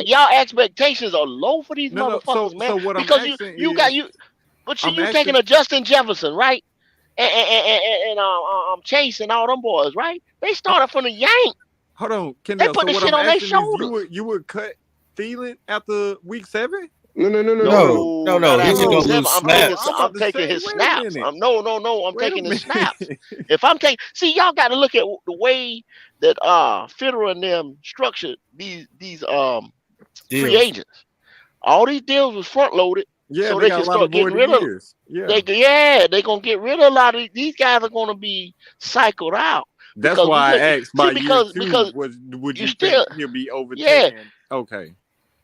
Speaker 1: Y'all expectations are low for these
Speaker 7: No,
Speaker 1: motherfuckers, man.
Speaker 7: so what I'm
Speaker 1: Because
Speaker 7: asking
Speaker 1: you
Speaker 7: I'm
Speaker 1: taking a Justin Jefferson, right? And Chase and all them boys, right? They started from the yank.
Speaker 7: Hold on,
Speaker 1: They
Speaker 7: Kendall.
Speaker 1: put
Speaker 7: So
Speaker 1: the
Speaker 7: what
Speaker 1: shit
Speaker 7: I'm
Speaker 1: on their
Speaker 7: asking is
Speaker 1: shoulders.
Speaker 7: you would cut Thielen after week 7?
Speaker 2: No.
Speaker 1: Not
Speaker 2: He's
Speaker 1: after
Speaker 2: gonna
Speaker 1: week 7.
Speaker 2: lose snaps.
Speaker 1: I'm taking his
Speaker 7: wait a
Speaker 1: snaps.
Speaker 7: minute.
Speaker 1: I'm
Speaker 7: Wait a
Speaker 1: taking his
Speaker 7: minute.
Speaker 1: snaps. If I'm taking, see, y'all got to look at the way that Federer and them structured these free
Speaker 2: Deals.
Speaker 1: agents. All these deals was front loaded,
Speaker 7: Yeah,
Speaker 1: so
Speaker 7: they
Speaker 1: they
Speaker 7: got
Speaker 1: can
Speaker 7: a lot
Speaker 1: start
Speaker 7: of
Speaker 1: getting
Speaker 7: voided
Speaker 1: rid of.
Speaker 7: years. Yeah.
Speaker 1: They're gonna get rid of a lot of these guys. Are gonna be cycled out.
Speaker 7: That's
Speaker 1: because
Speaker 7: why I asked by
Speaker 1: because
Speaker 7: year 2 would
Speaker 1: you
Speaker 7: you
Speaker 1: still
Speaker 7: think he'll be overtaken?
Speaker 1: yeah.
Speaker 7: Okay.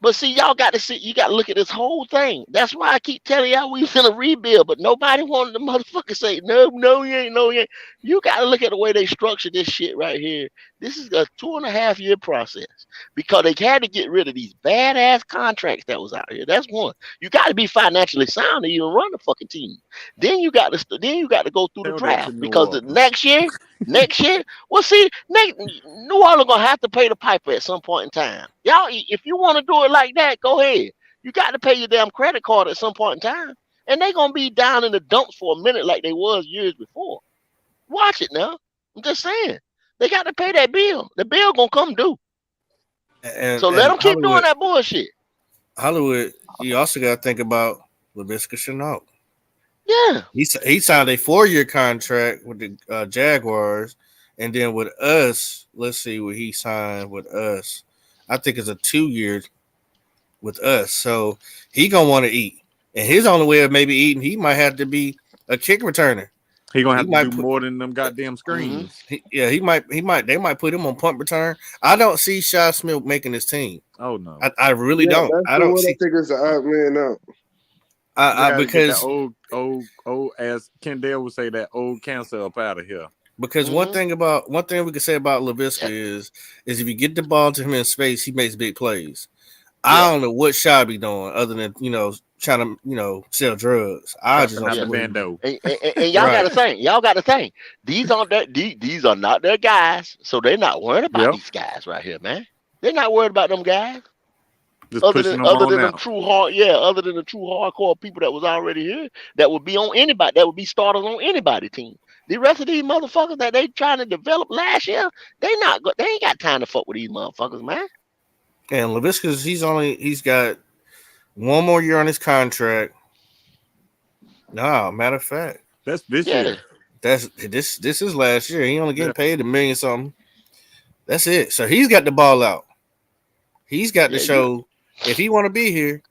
Speaker 1: But see, y'all got to see. You got to look at this whole thing. That's why I keep telling y'all we finna rebuild. But nobody wanted the motherfucker say no, no, you ain't, no, you ain't. You got to look at the way they structured this shit right here. This is a 2.5 year process because they had to get rid of these badass contracts that was out here. That's one. You got to be financially sound to even run the fucking team. Then you got to go through the
Speaker 7: Tell that to
Speaker 1: draft
Speaker 7: New
Speaker 1: because the
Speaker 7: Orleans.
Speaker 1: next year, well, see, New Orleans gonna have to pay the piper at some point in time. Y'all, if you want to do it like that, go ahead. You got to pay your damn credit card at some point in time, and they gonna be down in the dumps for a minute like they was years before. Watch it now. I'm just saying, they got to pay that bill. The bill gonna come due. So let
Speaker 2: And
Speaker 1: them keep doing that bullshit.
Speaker 2: Hollywood, you also got to think about Laviska Shenault.
Speaker 1: Yeah.
Speaker 2: He signed a 4-year contract with the Jaguars, and then with us, let's see what he signed with us. I think it's a 2-year with us. So he gonna want to eat, and his only way of maybe eating, he might have to be a kick returner.
Speaker 7: He gonna
Speaker 2: He
Speaker 7: have to
Speaker 2: might
Speaker 7: do
Speaker 2: put,
Speaker 7: more than them goddamn screens.
Speaker 2: he might. They might put him on punt return. I don't see Shy Smith making his team.
Speaker 7: Oh no.
Speaker 2: I really
Speaker 5: Yeah,
Speaker 2: don't.
Speaker 5: that's
Speaker 2: I
Speaker 5: the
Speaker 2: don't
Speaker 5: one I
Speaker 2: see.
Speaker 5: think is the odd man out.
Speaker 7: They gotta get that
Speaker 2: Because
Speaker 7: old, as Kendall would say, that old cancer up out of here.
Speaker 2: Because one thing we can say about Laviska is if you get the ball to him in space, he makes big plays. I don't know what Shy be doing other than trying to sell drugs. I just
Speaker 7: Trapping
Speaker 2: don't
Speaker 7: out
Speaker 2: see
Speaker 7: the
Speaker 2: what he
Speaker 7: bando.
Speaker 1: And y'all got to think. Y'all got to think. These aren't these are not their guys, so they're not worried about
Speaker 7: Yep.
Speaker 1: these guys right here, man. They're not worried about them guys.
Speaker 7: Just pushing them
Speaker 1: Other
Speaker 7: on
Speaker 1: than them
Speaker 7: out.
Speaker 1: other than the true hardcore people that was already here that would be on anybody, that would be starters on anybody team. The rest of these motherfuckers that they trying to develop last year, they ain't got time to fuck with these motherfuckers, man.
Speaker 2: And Laviska's he's got one more year on his contract. No, matter of fact,
Speaker 7: That's this
Speaker 1: Yeah.
Speaker 7: year.
Speaker 2: this is last year. He only getting
Speaker 7: Yeah.
Speaker 2: paid $1 million something. That's it. So he's got the ball out. He's got to show if he want to be here.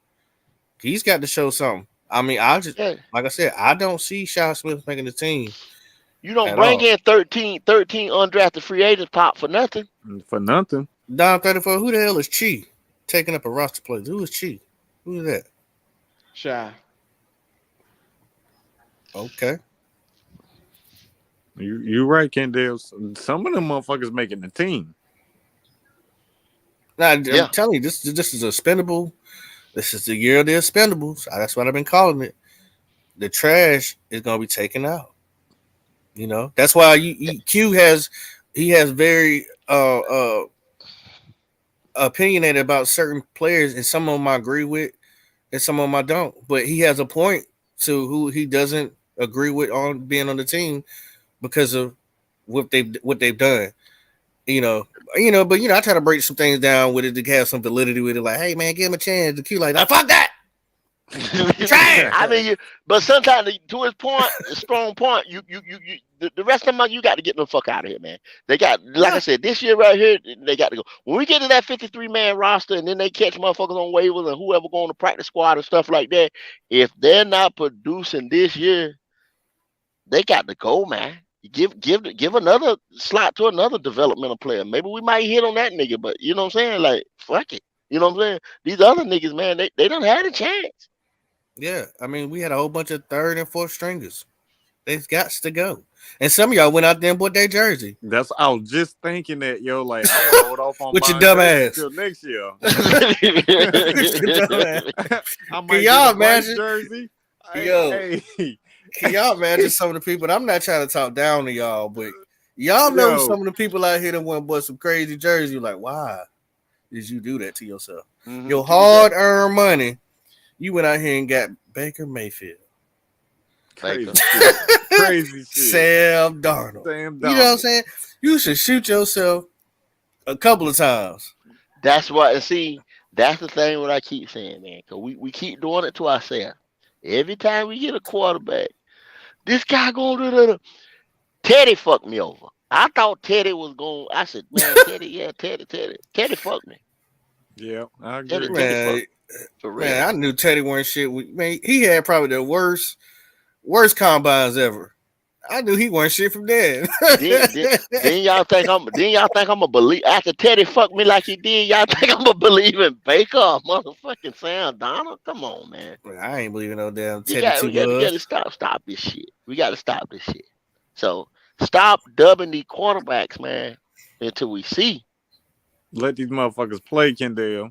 Speaker 2: He's got to show something. I mean, like I said, I don't see Shy Smith making the team.
Speaker 1: You don't
Speaker 2: at
Speaker 1: bring
Speaker 2: all.
Speaker 1: in 13 undrafted free agents pop for nothing.
Speaker 7: For nothing.
Speaker 2: Don 34. Who the hell is Chi taking up a roster place? Who is Chi? Who is that?
Speaker 6: Shy.
Speaker 2: Okay.
Speaker 7: You right, Kendall. Some of them motherfuckers making the team.
Speaker 2: Now, I'm telling you, this is a spendable. This is the year of the expendables. That's what I've been calling it. The trash is gonna be taken out. That's why Q has very opinionated about certain players, and some of them I agree with, and some of them I don't. But he has a point to who he doesn't agree with on being on the team because of what they've done. But I try to break some things down with it to have some validity with it. Like, hey man, give him a chance. The Q like, fuck that. Trash.
Speaker 1: I mean, but sometimes to his point, a strong point, the rest of them, you got to get them fuck out of here, man. They got, like I said, this year right here, they got to go. When we get to that 53-man roster, and then they catch motherfuckers on waivers and whoever going to practice squad and stuff like that, if they're not producing this year, they got to go, man. Give another slot to another developmental player. Maybe we might hit on that nigga, but you know what I'm saying? Like, fuck it. You know what I'm saying? These other niggas, man, they done had a chance.
Speaker 2: Yeah, I mean, we had a whole bunch of third and fourth stringers. They've got to go. And some of y'all went out there and bought their jersey.
Speaker 7: I was just thinking that, like, I would hold off on
Speaker 2: with your dumb ass
Speaker 7: till next year.
Speaker 2: Can y'all imagine?
Speaker 7: Jersey?
Speaker 2: Yo, can y'all imagine some of the people? I'm not trying to talk down to y'all, but y'all know some of the people out here that want to buy some crazy jerseys. You're like, why did you do that to yourself? Mm-hmm. Your hard-earned money. You went out here and got Baker Mayfield.
Speaker 7: Crazy shit.
Speaker 2: Sam Darnold. You know what I'm saying? You should shoot yourself a couple of times.
Speaker 1: That's what, see, that's the thing what I keep saying, man. Because we keep doing it to ourselves. Every time we get a quarterback, this guy going to the Teddy fucked me over. I thought Teddy was going. I said, man, Teddy fucked me.
Speaker 7: Yeah, I agree.
Speaker 2: Man, I knew Teddy weren't shit. Man, he had probably the worst combines ever. I knew he wasn't shit from there.
Speaker 1: Then y'all think I'm a believe after Teddy fucked me like he did. Y'all think I'm a believe in Baker or motherfucking Sam Donald? Come on, man.
Speaker 2: I ain't believing no damn
Speaker 1: You
Speaker 2: Teddy
Speaker 1: got
Speaker 2: Two
Speaker 1: we got
Speaker 2: Gloves.
Speaker 1: to stop this shit. We got to stop this shit. So stop dubbing these quarterbacks, man, until we see.
Speaker 7: Let these motherfuckers play, Kendall.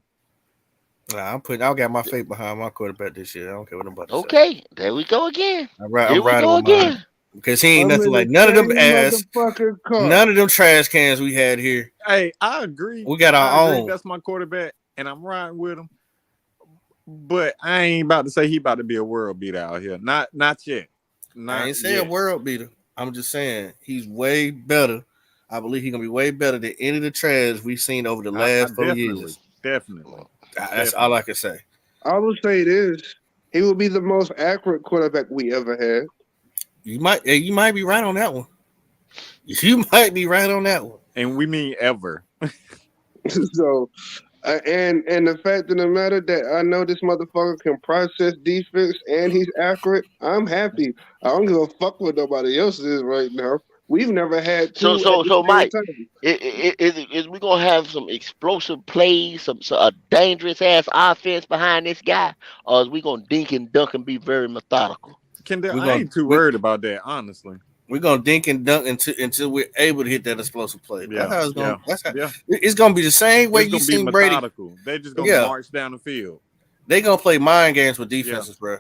Speaker 2: Nah, I got my faith behind my quarterback this year. I don't care what nobody say.
Speaker 1: Okay, there we go again. Here
Speaker 2: I'm
Speaker 1: we
Speaker 2: riding
Speaker 1: go
Speaker 2: with mine
Speaker 1: again.
Speaker 2: because he ain't
Speaker 5: I'm
Speaker 2: nothing
Speaker 5: in the
Speaker 2: like none of them
Speaker 5: same
Speaker 2: ass,
Speaker 5: motherfucking car.
Speaker 2: none of them trash cans we had here.
Speaker 7: Hey, I agree.
Speaker 2: We got our own.
Speaker 7: That's my quarterback, and I'm riding with him. But I ain't about to say he about to be a world beater out here. Not yet.
Speaker 2: I ain't saying world beater. I'm just saying he's way better. I believe he's gonna be way better than any of the trash we've seen over the last 4 years.
Speaker 7: Definitely.
Speaker 2: That's all I can say.
Speaker 5: I will say this: he will be the most accurate quarterback we ever had.
Speaker 2: You might be right on that one. You might be right on that one.
Speaker 7: And we mean ever.
Speaker 5: So, and the fact of the matter that I know this motherfucker can process defense and he's accurate. I'm happy. I don't give a fuck what nobody else is right now. We've never had two at the same
Speaker 1: Mike,
Speaker 5: time.
Speaker 1: is we gonna have some explosive plays, a dangerous ass offense behind this guy, or is we gonna dink and dunk and be very methodical?
Speaker 7: Kendall, I ain't too worried about that, honestly.
Speaker 2: We're gonna dink and dunk until we're able to hit that explosive play.
Speaker 7: Yeah,
Speaker 2: that's how it's gonna.
Speaker 7: yeah,
Speaker 2: That's how,
Speaker 7: yeah.
Speaker 2: It's gonna be the same way
Speaker 7: it's
Speaker 2: you
Speaker 7: gonna
Speaker 2: seen
Speaker 7: be
Speaker 2: Brady.
Speaker 7: methodical. They're just gonna march down the field.
Speaker 2: They gonna play mind games with defenses, bro.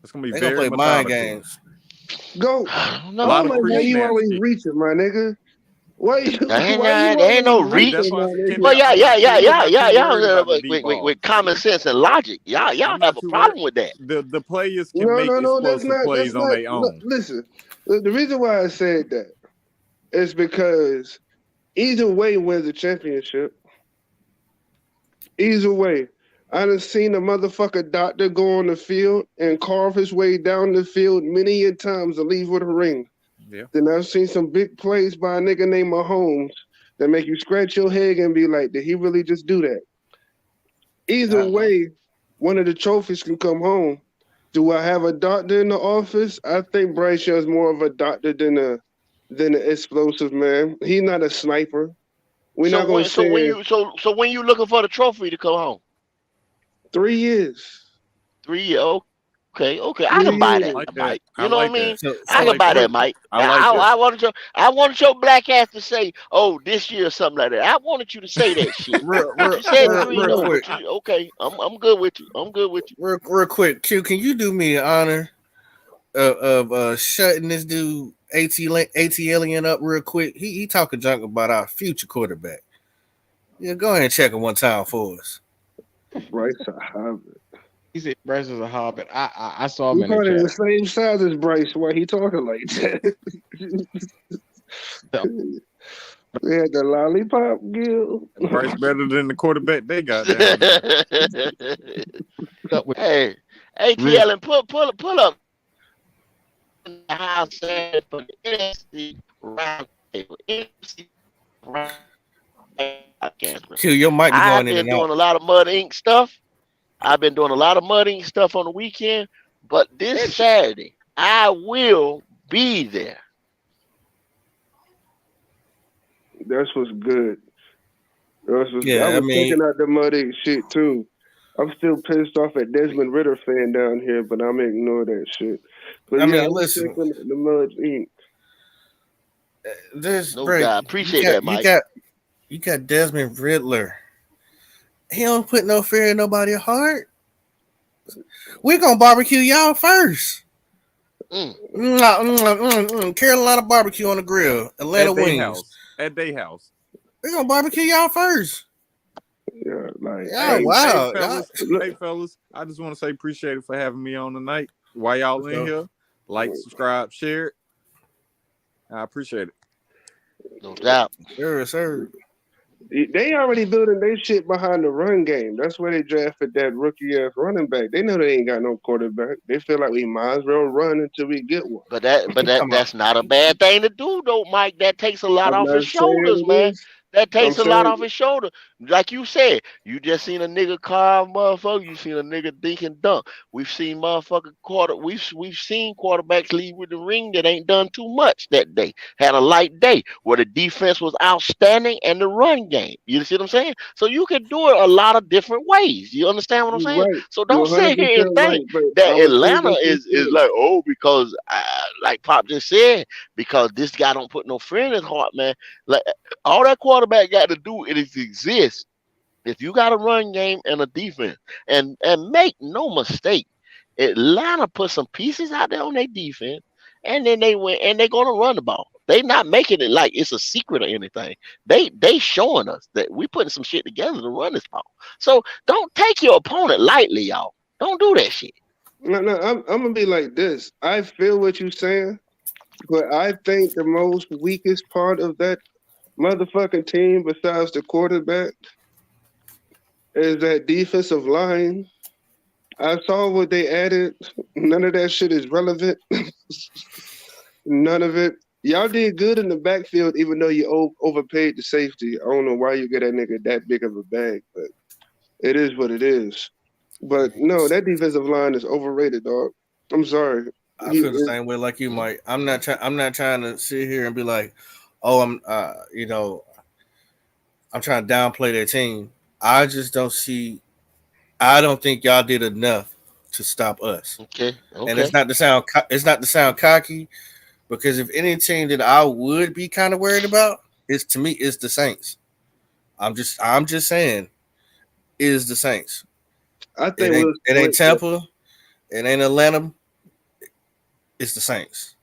Speaker 7: It's gonna be
Speaker 2: they
Speaker 7: very
Speaker 2: gonna play
Speaker 7: methodical.
Speaker 2: mind games.
Speaker 5: Go.
Speaker 1: I don't
Speaker 5: I
Speaker 1: know.
Speaker 5: don't like how you always
Speaker 7: shit.
Speaker 5: reaching, my nigga. Why you?
Speaker 1: There
Speaker 5: Why you
Speaker 1: ain't no
Speaker 5: always
Speaker 1: reach.
Speaker 7: That's
Speaker 5: reaching,
Speaker 7: why I
Speaker 5: my
Speaker 7: said,
Speaker 5: nigga?
Speaker 7: Kendall,
Speaker 1: Well,
Speaker 7: I'm not too worried about the
Speaker 1: y'all
Speaker 7: deep ball.
Speaker 1: with common sense and logic. Y'all
Speaker 7: I'm
Speaker 1: have
Speaker 7: not
Speaker 1: a
Speaker 7: too worried.
Speaker 1: problem with that.
Speaker 7: The players can
Speaker 5: No,
Speaker 7: make
Speaker 5: that's
Speaker 7: explosive
Speaker 5: not.
Speaker 7: plays
Speaker 5: That's
Speaker 7: on
Speaker 5: not.
Speaker 7: their own.
Speaker 5: Listen, the reason why I said that is because either way wins a championship. Either way. I done seen a motherfucker doctor go on the field and carve his way down the field many a times and leave with a ring.
Speaker 7: Yeah.
Speaker 5: Then I've seen some big plays by a nigga named Mahomes that make you scratch your head and be like, did he really just do that? Either way, one of the trophies can come home. Do I have a doctor in the office? I think Bryce Young's more of a doctor than an explosive man. He's not a sniper. We're not gonna say
Speaker 1: When you looking for the trophy to come home?
Speaker 5: 3 years.
Speaker 1: 3 years. Okay. I
Speaker 5: 3
Speaker 1: can buy
Speaker 5: years.
Speaker 1: that,
Speaker 7: Like
Speaker 1: Mike.
Speaker 7: that.
Speaker 1: You know what I
Speaker 7: like
Speaker 1: mean?
Speaker 7: that.
Speaker 1: I can buy that, Mike.
Speaker 7: I like that.
Speaker 1: I wanted your black ass to say, "Oh, this year" or something like that. I wanted you to say that shit. You said 3
Speaker 2: real
Speaker 1: years.
Speaker 2: quick.
Speaker 1: Okay, I'm good with you. I'm good with you.
Speaker 2: Real quick, Q, can you do me the honor of shutting this dude AT Alien up real quick? He talking junk about our future quarterback. Yeah, go ahead and check him one time for us.
Speaker 5: Bryce a hobbit.
Speaker 6: He said Bryce is a hobbit. I saw him
Speaker 5: You
Speaker 6: in the
Speaker 5: probably the
Speaker 6: chat.
Speaker 5: same size as Bryce. Why he talking like that? They had the lollipop gill.
Speaker 7: Bryce better than the quarterback they got down there.
Speaker 1: Hey, T. Allen, pull up in the house for the NFC round table. NFC round table.
Speaker 2: Q, your mic be
Speaker 1: I've
Speaker 2: going in
Speaker 1: been
Speaker 2: and
Speaker 1: doing
Speaker 2: out.
Speaker 1: a lot of Mud Ink stuff. I've been doing a lot of Mud Ink stuff on the weekend, but this Saturday I will be there.
Speaker 5: That's what's good. That's what's
Speaker 2: Yeah,
Speaker 5: I was
Speaker 2: I mean-
Speaker 5: checking out the muddy shit too. I'm still pissed off at Desmond Ritter fan down here, but I'm gonna ignore that shit. But
Speaker 2: I mean,
Speaker 5: I was
Speaker 2: listen.
Speaker 5: checking the Mud Ink.
Speaker 2: There's
Speaker 1: No
Speaker 2: break.
Speaker 1: doubt. Appreciate that, Mike.
Speaker 2: You got Desmond Riddler. He don't put no fear in nobody's heart. We're gonna barbecue y'all first. Carolina barbecue on the grill. Atlanta wings.
Speaker 7: At their house.
Speaker 2: We're gonna barbecue y'all first.
Speaker 5: Yeah, like
Speaker 2: Oh wow.
Speaker 7: Hey fellas, I just want to say appreciate it for having me on tonight. While y'all in here, like, subscribe, share it. I appreciate it.
Speaker 1: No doubt.
Speaker 2: Sir.
Speaker 5: They already building their shit behind the run game. That's why they drafted that rookie ass running back. They know they ain't got no quarterback. They feel like we might as well run until we get one.
Speaker 1: But that's not a bad thing to do, though, Mike. That takes a lot
Speaker 5: I'm
Speaker 1: off
Speaker 5: not
Speaker 1: his shoulders,
Speaker 5: saying it
Speaker 1: man.
Speaker 5: is.
Speaker 1: That
Speaker 5: I'm
Speaker 1: takes a lot
Speaker 5: saying,
Speaker 1: off his shoulder. Like you said, you just seen a nigga carve motherfucker. You seen a nigga dink and dunk. We've seen motherfucker We've seen quarterbacks leave with the ring that ain't done too much that day. Had a light day where the defense was outstanding and the run game. You see what I'm saying? So you can do it a lot of different ways. You understand what I'm
Speaker 5: you're
Speaker 1: saying?
Speaker 5: right.
Speaker 1: So don't
Speaker 5: You're
Speaker 1: sit
Speaker 5: 100%
Speaker 1: here and
Speaker 5: right.
Speaker 1: think
Speaker 5: But I
Speaker 1: that
Speaker 5: would say
Speaker 1: Atlanta
Speaker 5: this
Speaker 1: is
Speaker 5: instead.
Speaker 1: like, oh, because like Pop just said, because this guy don't put no fear in his heart, man. Like all that quarterback got to do is exist. If you got a run game and a defense, and make no mistake, Atlanta put some pieces out there on their defense, and then they went and they're gonna run the ball. They not making it like it's a secret or anything. They showing us that we putting some shit together to run this ball. So don't take your opponent lightly, y'all. Don't do that shit.
Speaker 5: No, no, I'm gonna be like this. I feel what you're saying, but I think the most weakest part of that motherfucking team, besides the quarterback, is that defensive line. I saw what they added. None of that shit is relevant. None of it. Y'all did good in the backfield, even though you overpaid the safety. I don't know why you get that nigga that big of a bag, but it is what it is. But no, that defensive line is overrated, dog. I'm sorry.
Speaker 2: I feel the same way like you, Mike. I'm not trying to sit here and be like, oh, I'm trying to downplay their team. I just don't see. I don't think y'all did enough to stop us.
Speaker 1: Okay,
Speaker 2: And
Speaker 1: okay.
Speaker 2: it's not to sound cocky, because if any team that I would be kind of worried about is, to me, is the Saints. I'm just saying, is the Saints.
Speaker 5: I think we'll
Speaker 2: It ain't
Speaker 5: split that.
Speaker 2: Tampa, it ain't Atlanta, it's the Saints.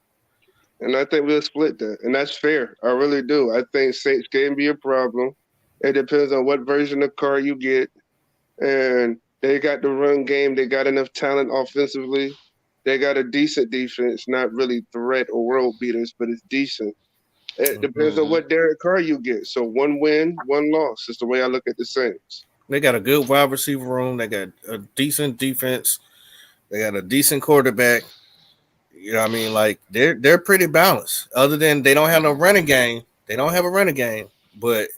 Speaker 5: And I think we'll split that. And that's fair. I really do. I think Saints can be a problem. It depends on what version of car you get. And they got the run game. They got enough talent offensively. They got a decent defense, not really threat or world beaters, but it's decent. It depends on
Speaker 1: Hmm.
Speaker 5: what Derek Carr you get. So one win, one loss is the way I look at the Saints.
Speaker 2: They got a good wide receiver room. They got a decent defense. They got a decent quarterback. You know what I mean? Like they're pretty balanced. Other than they don't have no running game. They don't have a running game. But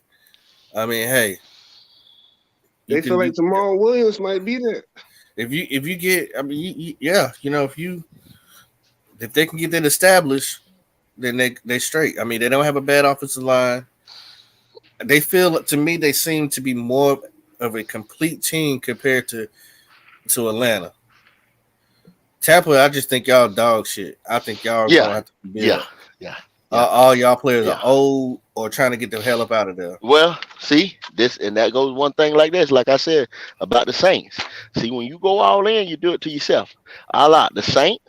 Speaker 2: I mean, hey, you
Speaker 5: They feel
Speaker 2: can
Speaker 5: like
Speaker 2: you
Speaker 5: Jamal Williams might be there.
Speaker 2: if you get, I mean, yeah, if they can get that established, then they straight. I mean, they don't have a bad offensive line. They feel, to me, they seem to be more of a complete team compared to Atlanta. Tampa, I just think y'all dog shit. I think y'all are
Speaker 1: Yeah,
Speaker 2: gonna have to
Speaker 1: yeah,
Speaker 2: build.
Speaker 1: yeah, yeah,
Speaker 2: All y'all players are
Speaker 1: yeah.
Speaker 2: old or trying to get the hell up out of there.
Speaker 1: Well, see, this and that goes one thing like this, like I said about the Saints. See, when you go all in, you do it to yourself. I like the Saints,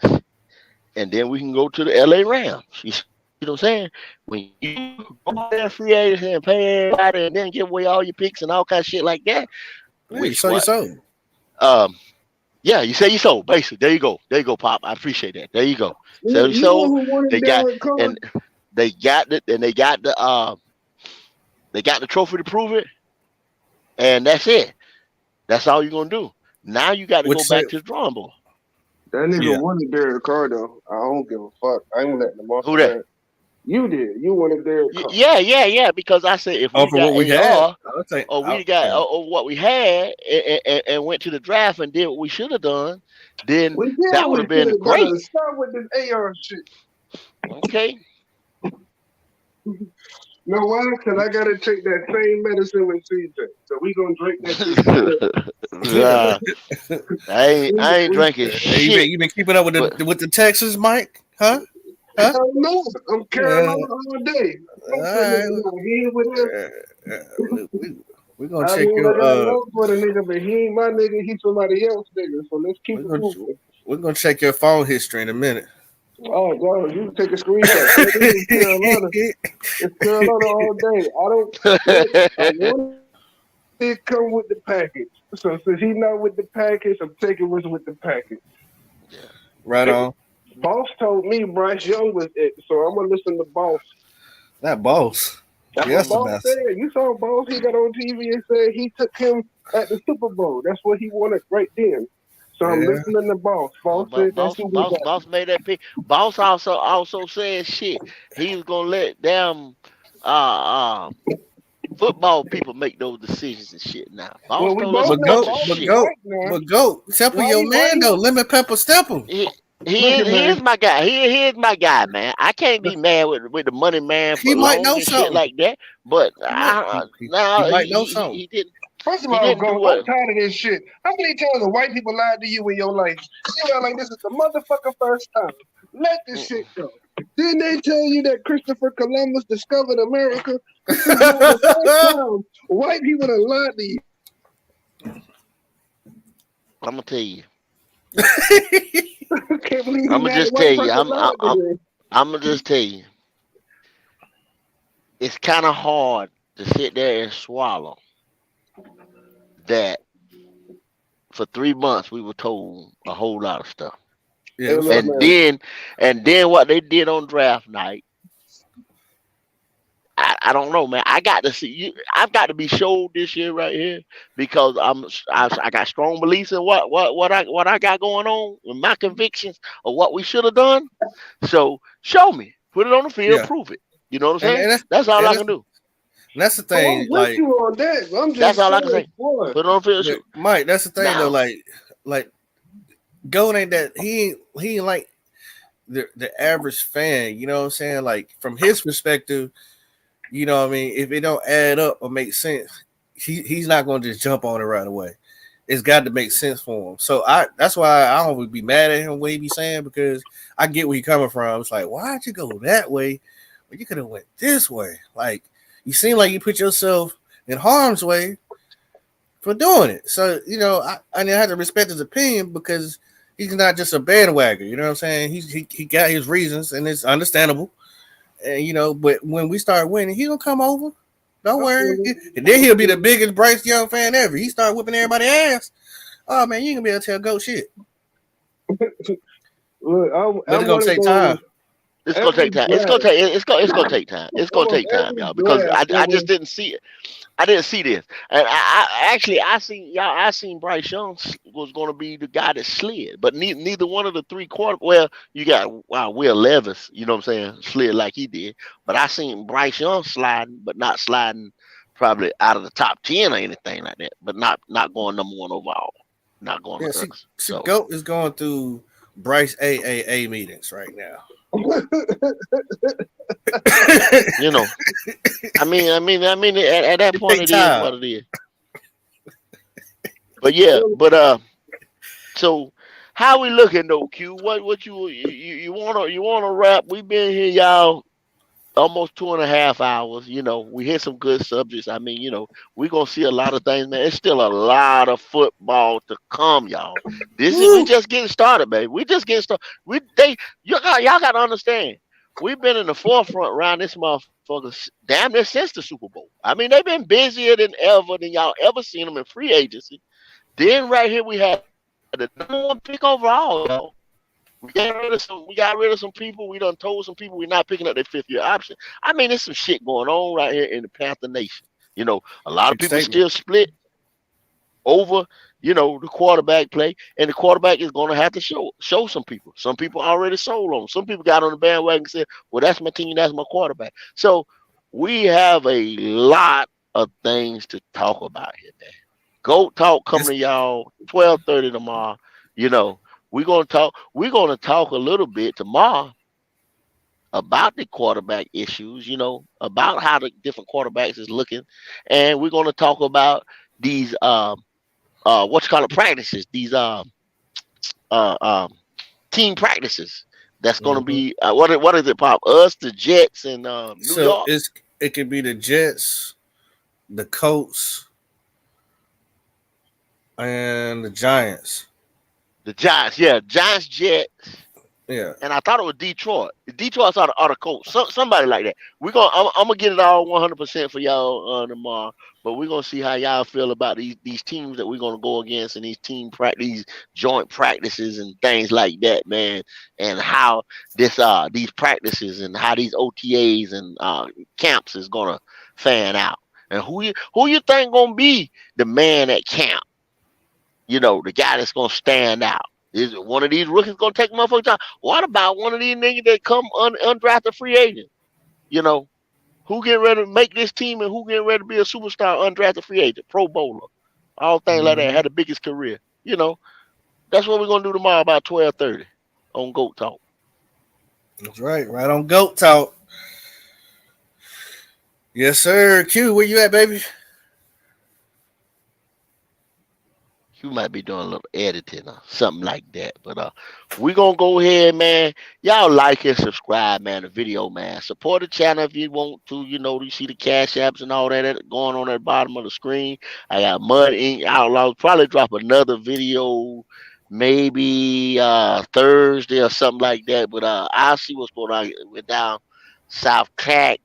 Speaker 1: and then we can go to the LA Rams. You see what I'm saying? When you go there free agents and pay everybody and then give away all your picks and all kind of shit like that,
Speaker 2: Yeah, you
Speaker 1: which
Speaker 2: saw your
Speaker 1: what?
Speaker 2: soul.
Speaker 1: Um, yeah, you say you sold, basically. There you go, Pop. I appreciate that. There you go. So you
Speaker 5: You know
Speaker 1: sold.
Speaker 5: who wanted
Speaker 1: They got
Speaker 5: Derek Carr?
Speaker 1: and they got the trophy to prove it, and that's it. That's all you're gonna do. Now you got to
Speaker 2: Which
Speaker 1: go
Speaker 2: said,
Speaker 1: back to the drawing board.
Speaker 5: That nigga
Speaker 2: yeah.
Speaker 5: wanted Derek Carr though. I don't give a fuck. I ain't letting them off
Speaker 1: Who
Speaker 5: of
Speaker 1: that?
Speaker 5: that. You did. You wanted Derek Carr.
Speaker 1: Yeah. Because I said if
Speaker 2: Oh,
Speaker 1: we
Speaker 2: for
Speaker 1: got
Speaker 2: what we had,
Speaker 1: AR
Speaker 2: I'll say,
Speaker 1: or we got or what we had and went to the draft and did what we should have done, then
Speaker 5: We yeah,
Speaker 1: that would
Speaker 5: we
Speaker 1: have
Speaker 5: should
Speaker 1: been
Speaker 5: have
Speaker 1: great.
Speaker 5: done. Stop with this AR shit.
Speaker 1: Okay.
Speaker 5: No, why? Because I gotta take that same medicine with CJ. So we gonna drink that shit together.
Speaker 1: Nah, I ain't
Speaker 5: We,
Speaker 1: drinking
Speaker 2: hey,
Speaker 1: shit.
Speaker 2: you been keeping up
Speaker 1: But
Speaker 2: with the Texans, Mike? Huh? Huh?
Speaker 5: hell no, I'm Carolina
Speaker 2: Uh,
Speaker 5: all day.
Speaker 2: all
Speaker 5: Fuck that
Speaker 2: right.
Speaker 5: nigga. No, he ain't with us.
Speaker 2: We're gonna
Speaker 5: I
Speaker 2: check
Speaker 5: mean, I
Speaker 2: your
Speaker 5: got love for the nigga, but he ain't my nigga. He's somebody else nigga. So let's keep
Speaker 2: we're
Speaker 5: it
Speaker 2: gonna
Speaker 5: moving.
Speaker 2: we're gonna check your phone history in a minute.
Speaker 5: Oh, God, you can take a screenshot. That nigga's Carolina. It's Carolina all day. I don't. Look, I want it come with the package. So since he's not with the package, I'm taking what's with the package.
Speaker 1: yeah,
Speaker 2: Right
Speaker 5: Hey,
Speaker 2: on.
Speaker 5: Boss told me Bryce Young was it, so I'm gonna listen to Boss.
Speaker 2: That boss.
Speaker 5: That's what
Speaker 2: Yes, the
Speaker 5: Boss
Speaker 2: best.
Speaker 5: said. You saw Boss. He got on TV and said he took him at the Super Bowl. That's what he wanted right then. So I'm
Speaker 2: Yeah.
Speaker 5: listening to Boss.
Speaker 1: well,
Speaker 5: Boss said that's who we got.
Speaker 1: boss made that pick. Boss also said shit. He was gonna let them uh uh Football people make those decisions and shit now.
Speaker 5: Well, we
Speaker 1: Barstow, that's
Speaker 5: both
Speaker 1: a
Speaker 2: But
Speaker 5: know
Speaker 1: bunch of
Speaker 2: go,
Speaker 5: Boss
Speaker 2: but
Speaker 5: is
Speaker 1: shit.
Speaker 2: go,
Speaker 5: white now.
Speaker 2: but go. Temple
Speaker 5: Why?
Speaker 2: your
Speaker 5: Why?
Speaker 2: man though. Lemon pepper step him.
Speaker 1: He
Speaker 5: Look
Speaker 1: is
Speaker 5: at
Speaker 1: he
Speaker 5: man.
Speaker 1: is my guy. He is my guy, man. I can't be mad with the money man
Speaker 2: He
Speaker 1: for
Speaker 2: might
Speaker 1: long
Speaker 2: know
Speaker 1: and shit
Speaker 2: something.
Speaker 1: like that. But
Speaker 2: He might. He
Speaker 1: now
Speaker 2: might know something.
Speaker 5: First of
Speaker 1: he
Speaker 5: all,
Speaker 1: didn't do
Speaker 5: go. I'm
Speaker 1: what.
Speaker 5: tired of this shit. How many times have white people lied to you in your life? You act like this is the motherfucking first time. Let this shit go. Didn't they tell you that Christopher Columbus discovered America? This is not the first time white people have lied to you.
Speaker 1: I'm gonna tell you.
Speaker 5: I can't believe
Speaker 1: I'm
Speaker 5: he
Speaker 1: gonna
Speaker 5: mad at
Speaker 1: just
Speaker 5: white
Speaker 1: tell you.
Speaker 5: person lied to him.
Speaker 1: I'm gonna just tell you. It's kind of hard to sit there and swallow that for 3 months we were told a whole lot of stuff.
Speaker 2: Yeah,
Speaker 5: Hey,
Speaker 2: we
Speaker 5: look,
Speaker 2: fucking.
Speaker 1: And
Speaker 5: man.
Speaker 1: then what they did on draft night, I don't know, man. I got to see you. I've got to be showed this year right here because I got strong beliefs in what I got going on with my convictions of what we should have done. So show me, put it on the field,
Speaker 2: Yeah,
Speaker 1: prove it. You know what I'm
Speaker 2: and
Speaker 1: saying?
Speaker 2: and that's
Speaker 1: That's all
Speaker 2: and
Speaker 1: I
Speaker 2: that's
Speaker 1: can do.
Speaker 2: that's the
Speaker 5: Oh, I'm
Speaker 2: thing.
Speaker 5: with
Speaker 2: Like,
Speaker 5: you on that. I'm
Speaker 1: That's
Speaker 5: just
Speaker 1: all I can
Speaker 5: saying,
Speaker 1: say.
Speaker 5: boy.
Speaker 1: Put it on the field,
Speaker 2: but
Speaker 1: shoot.
Speaker 2: Mike, that's the thing though.
Speaker 1: Now,
Speaker 2: Like Gold ain't that he ain't like the average fan. You know what I'm saying? Like from his perspective, you know what I mean. If it don't add up or make sense, he's not going to just jump on it right away. It's got to make sense for him. So that's why I don't would be mad at him what he be saying because I get where he coming from. It's like why'd you go that way? Well, you could have went this way. Like you seem like you put yourself in harm's way for doing it. So I have to respect his opinion because he's not just a bandwagon. You know what I'm saying? He got his reasons and it's understandable. And but when we start winning, he gonna come over. Don't
Speaker 5: I
Speaker 2: worry.
Speaker 5: feel it.
Speaker 2: And then he'll be the biggest Bryce Young fan ever. He start whipping everybody's ass. Oh man, you ain't gonna be able to tell goat shit.
Speaker 5: Look,
Speaker 2: But it's
Speaker 5: I'm
Speaker 2: gonna
Speaker 5: one of
Speaker 2: take
Speaker 5: those
Speaker 2: time.
Speaker 1: it's gonna
Speaker 5: every
Speaker 1: take time.
Speaker 5: draft,
Speaker 1: It's gonna take time. It's gonna
Speaker 5: almost
Speaker 1: take time,
Speaker 5: every
Speaker 1: y'all, because
Speaker 5: draft,
Speaker 1: I just
Speaker 5: nigga.
Speaker 1: didn't see it. I didn't see this, and I seen Bryce Young was going to be the guy that slid, but neither one of the three quarter. Well, you got Will Levis, you know what I'm saying, slid like he did, but I seen Bryce Young sliding, but not sliding probably out of the top 10 or anything like that, but not going number one overall, not going
Speaker 2: Yeah,
Speaker 1: with us.
Speaker 2: see,
Speaker 1: So
Speaker 2: goat is going through Bryce AAA meetings right now.
Speaker 1: you know, at that
Speaker 2: It
Speaker 1: point,
Speaker 2: take
Speaker 1: it is
Speaker 2: time.
Speaker 1: what it is. But yeah, but. So how we looking though, Q? What you wanna wrap? We've been here, y'all, almost 2.5 hours. We hit some good subjects. We're gonna see a lot of things, man. It's still a lot of football to come, y'all. We
Speaker 2: Woo!
Speaker 1: just getting started, baby. We just getting started. Y'all gotta understand. We've been in the forefront around this motherfucker damn near since the Super Bowl. They've been busier than y'all ever seen them in free agency. Then right here we had the number one pick overall, y'all. We got rid of some people. We done told some people we're not picking up their 5th year option. There's some shit going on right here in the Panther Nation. A lot of
Speaker 2: Big
Speaker 1: people
Speaker 2: statement.
Speaker 1: still split over, the quarterback play, and the quarterback is gonna have to show some people. Some people already sold on. Some people got on the bandwagon and said, "Well, that's my team, that's my quarterback." So we have a lot of things to talk about here, man. Goat talk coming
Speaker 2: It's,
Speaker 1: to y'all 12:30 tomorrow. You know, we're gonna talk a little bit tomorrow about the quarterback issues, about how the different quarterbacks is looking. And we're gonna talk about these what you call it practices, these uh um team practices that's gonna
Speaker 2: mhm.
Speaker 1: be what is it, Pop? Us, the Jets, and New
Speaker 2: So
Speaker 1: York.
Speaker 2: it could be the Jets, the Colts, and the Giants.
Speaker 1: The Giants, yeah, Giants, Jets.
Speaker 2: Yeah.
Speaker 1: And I thought it was Detroit. Detroit's out of coach. Somebody like that. I'm gonna get it all 100% for y'all tomorrow. But we're gonna see how y'all feel about these teams that we're gonna go against and these these joint practices and things like that, man. And how these practices and how these OTAs and camps is gonna fan out. And who you think gonna be the man at camp? The guy that's gonna stand out. Is it one of these rookies gonna take motherfucking time? What about one of these niggas that come undrafted free agent? You know, Who getting ready to make this team and who getting ready to be a superstar, undrafted free agent, Pro Bowler, all things like that.
Speaker 2: Mhm.
Speaker 1: Had the biggest career. That's what we're gonna do tomorrow about 12:30 on Goat Talk.
Speaker 2: That's right. Right on Goat Talk. Yes, sir. Q, where you at, baby?
Speaker 1: You might be doing a little editing or something like that. But we gonna go ahead, man. Y'all like and subscribe, man. The video, man. Support the channel if you want to. You see the cash apps and all that going on at the bottom of the screen. I got Mud Ink Outlaws. Probably drop another video maybe Thursday or something like that. But I'll see what's going on. We're down South Cac.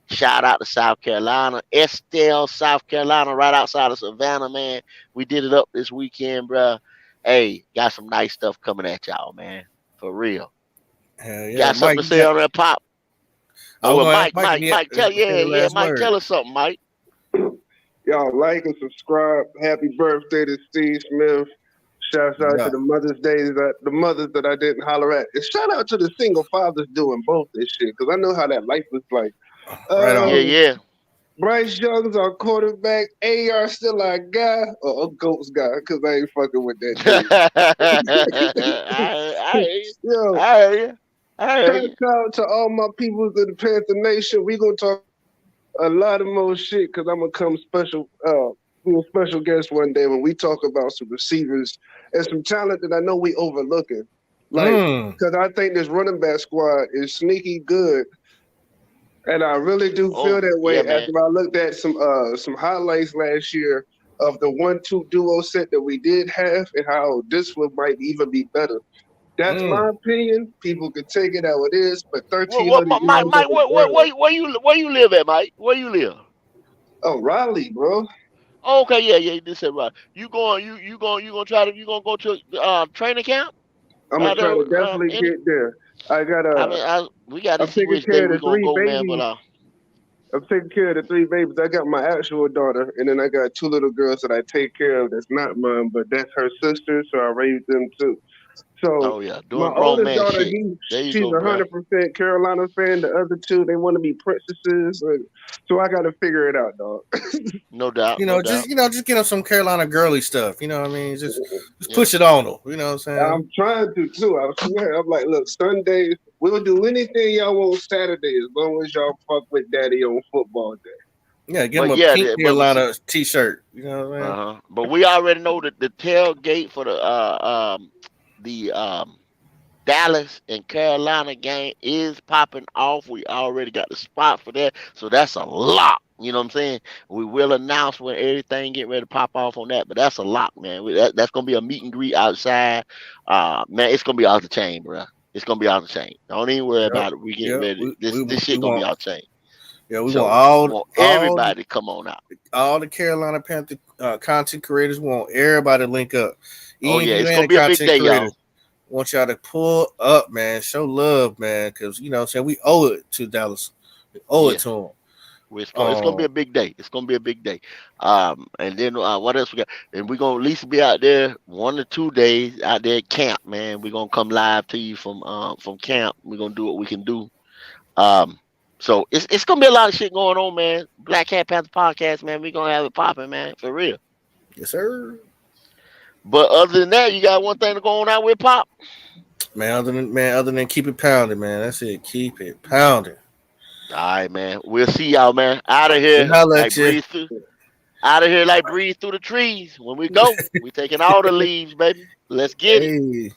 Speaker 1: Shout out to South Carolina, Estelle, South Carolina, right outside of Savannah, man. We did it up this weekend, bruh. Hey, got some nice stuff coming at y'all, man. For real.
Speaker 2: Hell yeah,
Speaker 1: Got something
Speaker 2: Mike.
Speaker 1: to say on that, Pop?
Speaker 2: I
Speaker 1: Oh,
Speaker 2: was
Speaker 1: well,
Speaker 2: gonna ask
Speaker 1: Mike,
Speaker 2: Mike if
Speaker 1: Mike,
Speaker 2: he had
Speaker 1: Mike, tell
Speaker 2: if he had the
Speaker 1: yeah,
Speaker 2: last
Speaker 1: Mike,
Speaker 2: word.
Speaker 1: tell us something, Mike.
Speaker 5: Y'all like and subscribe. Happy birthday to Steve Smith. Shouts out to
Speaker 2: Yeah,
Speaker 5: the the mothers that I didn't holler at. And shout out to the single fathers doing both this shit, because I know how that life was like.
Speaker 2: right
Speaker 1: Yeah,
Speaker 2: on.
Speaker 1: yeah.
Speaker 5: Bryce Young's our quarterback. AR still our guy, or a Goats guy, because I ain't fucking with that dude.
Speaker 1: I,
Speaker 5: Yo,
Speaker 1: I hear you. I hear
Speaker 5: shout
Speaker 1: you.
Speaker 5: out to all my people of the Panther Nation. We gonna talk a lot of more shit because I'm gonna come be a special guest one day when we talk about some receivers and some talent that I know we overlooking. Like,
Speaker 2: Mm.
Speaker 5: because I think this running back squad is sneaky good, and I really do feel
Speaker 1: Oh,
Speaker 5: that
Speaker 1: yeah,
Speaker 5: way
Speaker 1: man.
Speaker 5: after I looked at some highlights last year of the 1-2 duo set that we did have and how this one might even be better. That's my
Speaker 2: Mm.
Speaker 5: opinion. People can take it how it is, but
Speaker 1: What,
Speaker 5: 1,300
Speaker 1: Mike,
Speaker 5: yards of
Speaker 1: Mike,
Speaker 5: the ground.
Speaker 1: where you live at, Mike? Where you live?
Speaker 5: Oh, Raleigh, bro.
Speaker 1: Oh, okay, yeah, yeah, this is right. You gonna try to you gonna go to training camp
Speaker 5: I'm gonna
Speaker 1: out
Speaker 5: try
Speaker 1: there?
Speaker 5: to definitely
Speaker 1: In it?
Speaker 5: get there. I got
Speaker 1: I mean, we got to
Speaker 5: I'm
Speaker 1: see
Speaker 5: taking
Speaker 1: which day
Speaker 5: care of
Speaker 1: we
Speaker 5: the
Speaker 1: gonna
Speaker 5: three
Speaker 1: go, man. But
Speaker 5: babies. I'm taking care of the three babies. I got my actual daughter, and then I got two little girls that I take care of. That's not mine, but that's her sister, so I raised them too. So
Speaker 1: oh yeah,
Speaker 5: my
Speaker 1: doing grown
Speaker 5: oldest
Speaker 1: man
Speaker 5: daughter,
Speaker 1: shit. There you
Speaker 5: she's
Speaker 1: go, bro.
Speaker 5: 100% Carolina fan. The other two, they want to be princesses, so I got to figure it out, dog.
Speaker 1: No doubt,
Speaker 2: You
Speaker 1: no
Speaker 2: know,
Speaker 1: doubt.
Speaker 2: just get them some Carolina girly stuff. You know what I mean? Just
Speaker 1: Yeah.
Speaker 2: push it on them. You know what I'm saying?
Speaker 5: I'm trying to too. I swear. I'm like, look, Sundays we'll do anything y'all want Saturday as long as y'all fuck with Daddy on football day.
Speaker 2: Yeah, get them
Speaker 1: But
Speaker 2: a
Speaker 1: yeah,
Speaker 2: pink
Speaker 1: but we see.
Speaker 2: Carolina T-shirt. You know what I'm saying?
Speaker 1: But we already know that the tailgate for the Dallas and Carolina game is popping off. We already got the spot for that, so that's a lock. You know what I'm saying? We will announce when everything get ready to pop off on that, but that's a lock, man. That's gonna be a meet and greet outside. Man, it's gonna be off the chain, bro. It's gonna be off the chain. Don't even worry
Speaker 2: Yep.
Speaker 1: about it. We getting
Speaker 2: Yep.
Speaker 1: ready. This
Speaker 2: We
Speaker 1: shit gonna be
Speaker 2: want
Speaker 1: off the chain.
Speaker 2: we want
Speaker 1: So we want
Speaker 2: all
Speaker 1: everybody to come on out.
Speaker 2: all the Carolina Panther content creators. We want everybody to link up.
Speaker 1: Oh
Speaker 2: Even
Speaker 1: yeah,
Speaker 2: if you
Speaker 1: it's
Speaker 2: ain't
Speaker 1: gonna
Speaker 2: a
Speaker 1: be a big
Speaker 2: content
Speaker 1: day,
Speaker 2: creator,
Speaker 1: y'all.
Speaker 2: want y'all to pull up, man. Show love, man, because you know what I'm saying we owe it to Dallas. We owe it
Speaker 1: Yeah.
Speaker 2: to them.
Speaker 1: It's gonna be a big day. It's gonna be a big day. And then what else we got? And we're gonna at least be out there 1 or 2 days out there at camp, man. We're gonna come live to you from camp. We're gonna do what we can do. Um, so it's gonna be a lot of shit going on, man. Black Cat Panther podcast, man. We're gonna have it popping, man, for real.
Speaker 2: Yes, sir.
Speaker 1: But other than that, you got one thing to go on out with, Pop.
Speaker 2: Other than keep it pounding, man. That's it. Keep it pounding.
Speaker 1: All right, man. We'll see y'all, man. Out of
Speaker 2: We
Speaker 1: here,
Speaker 2: holla
Speaker 1: like
Speaker 2: at you.
Speaker 1: breathe through. Out of here, like breathe through the trees. When we go, we taking all the leaves, baby. Let's get it.
Speaker 2: Hey.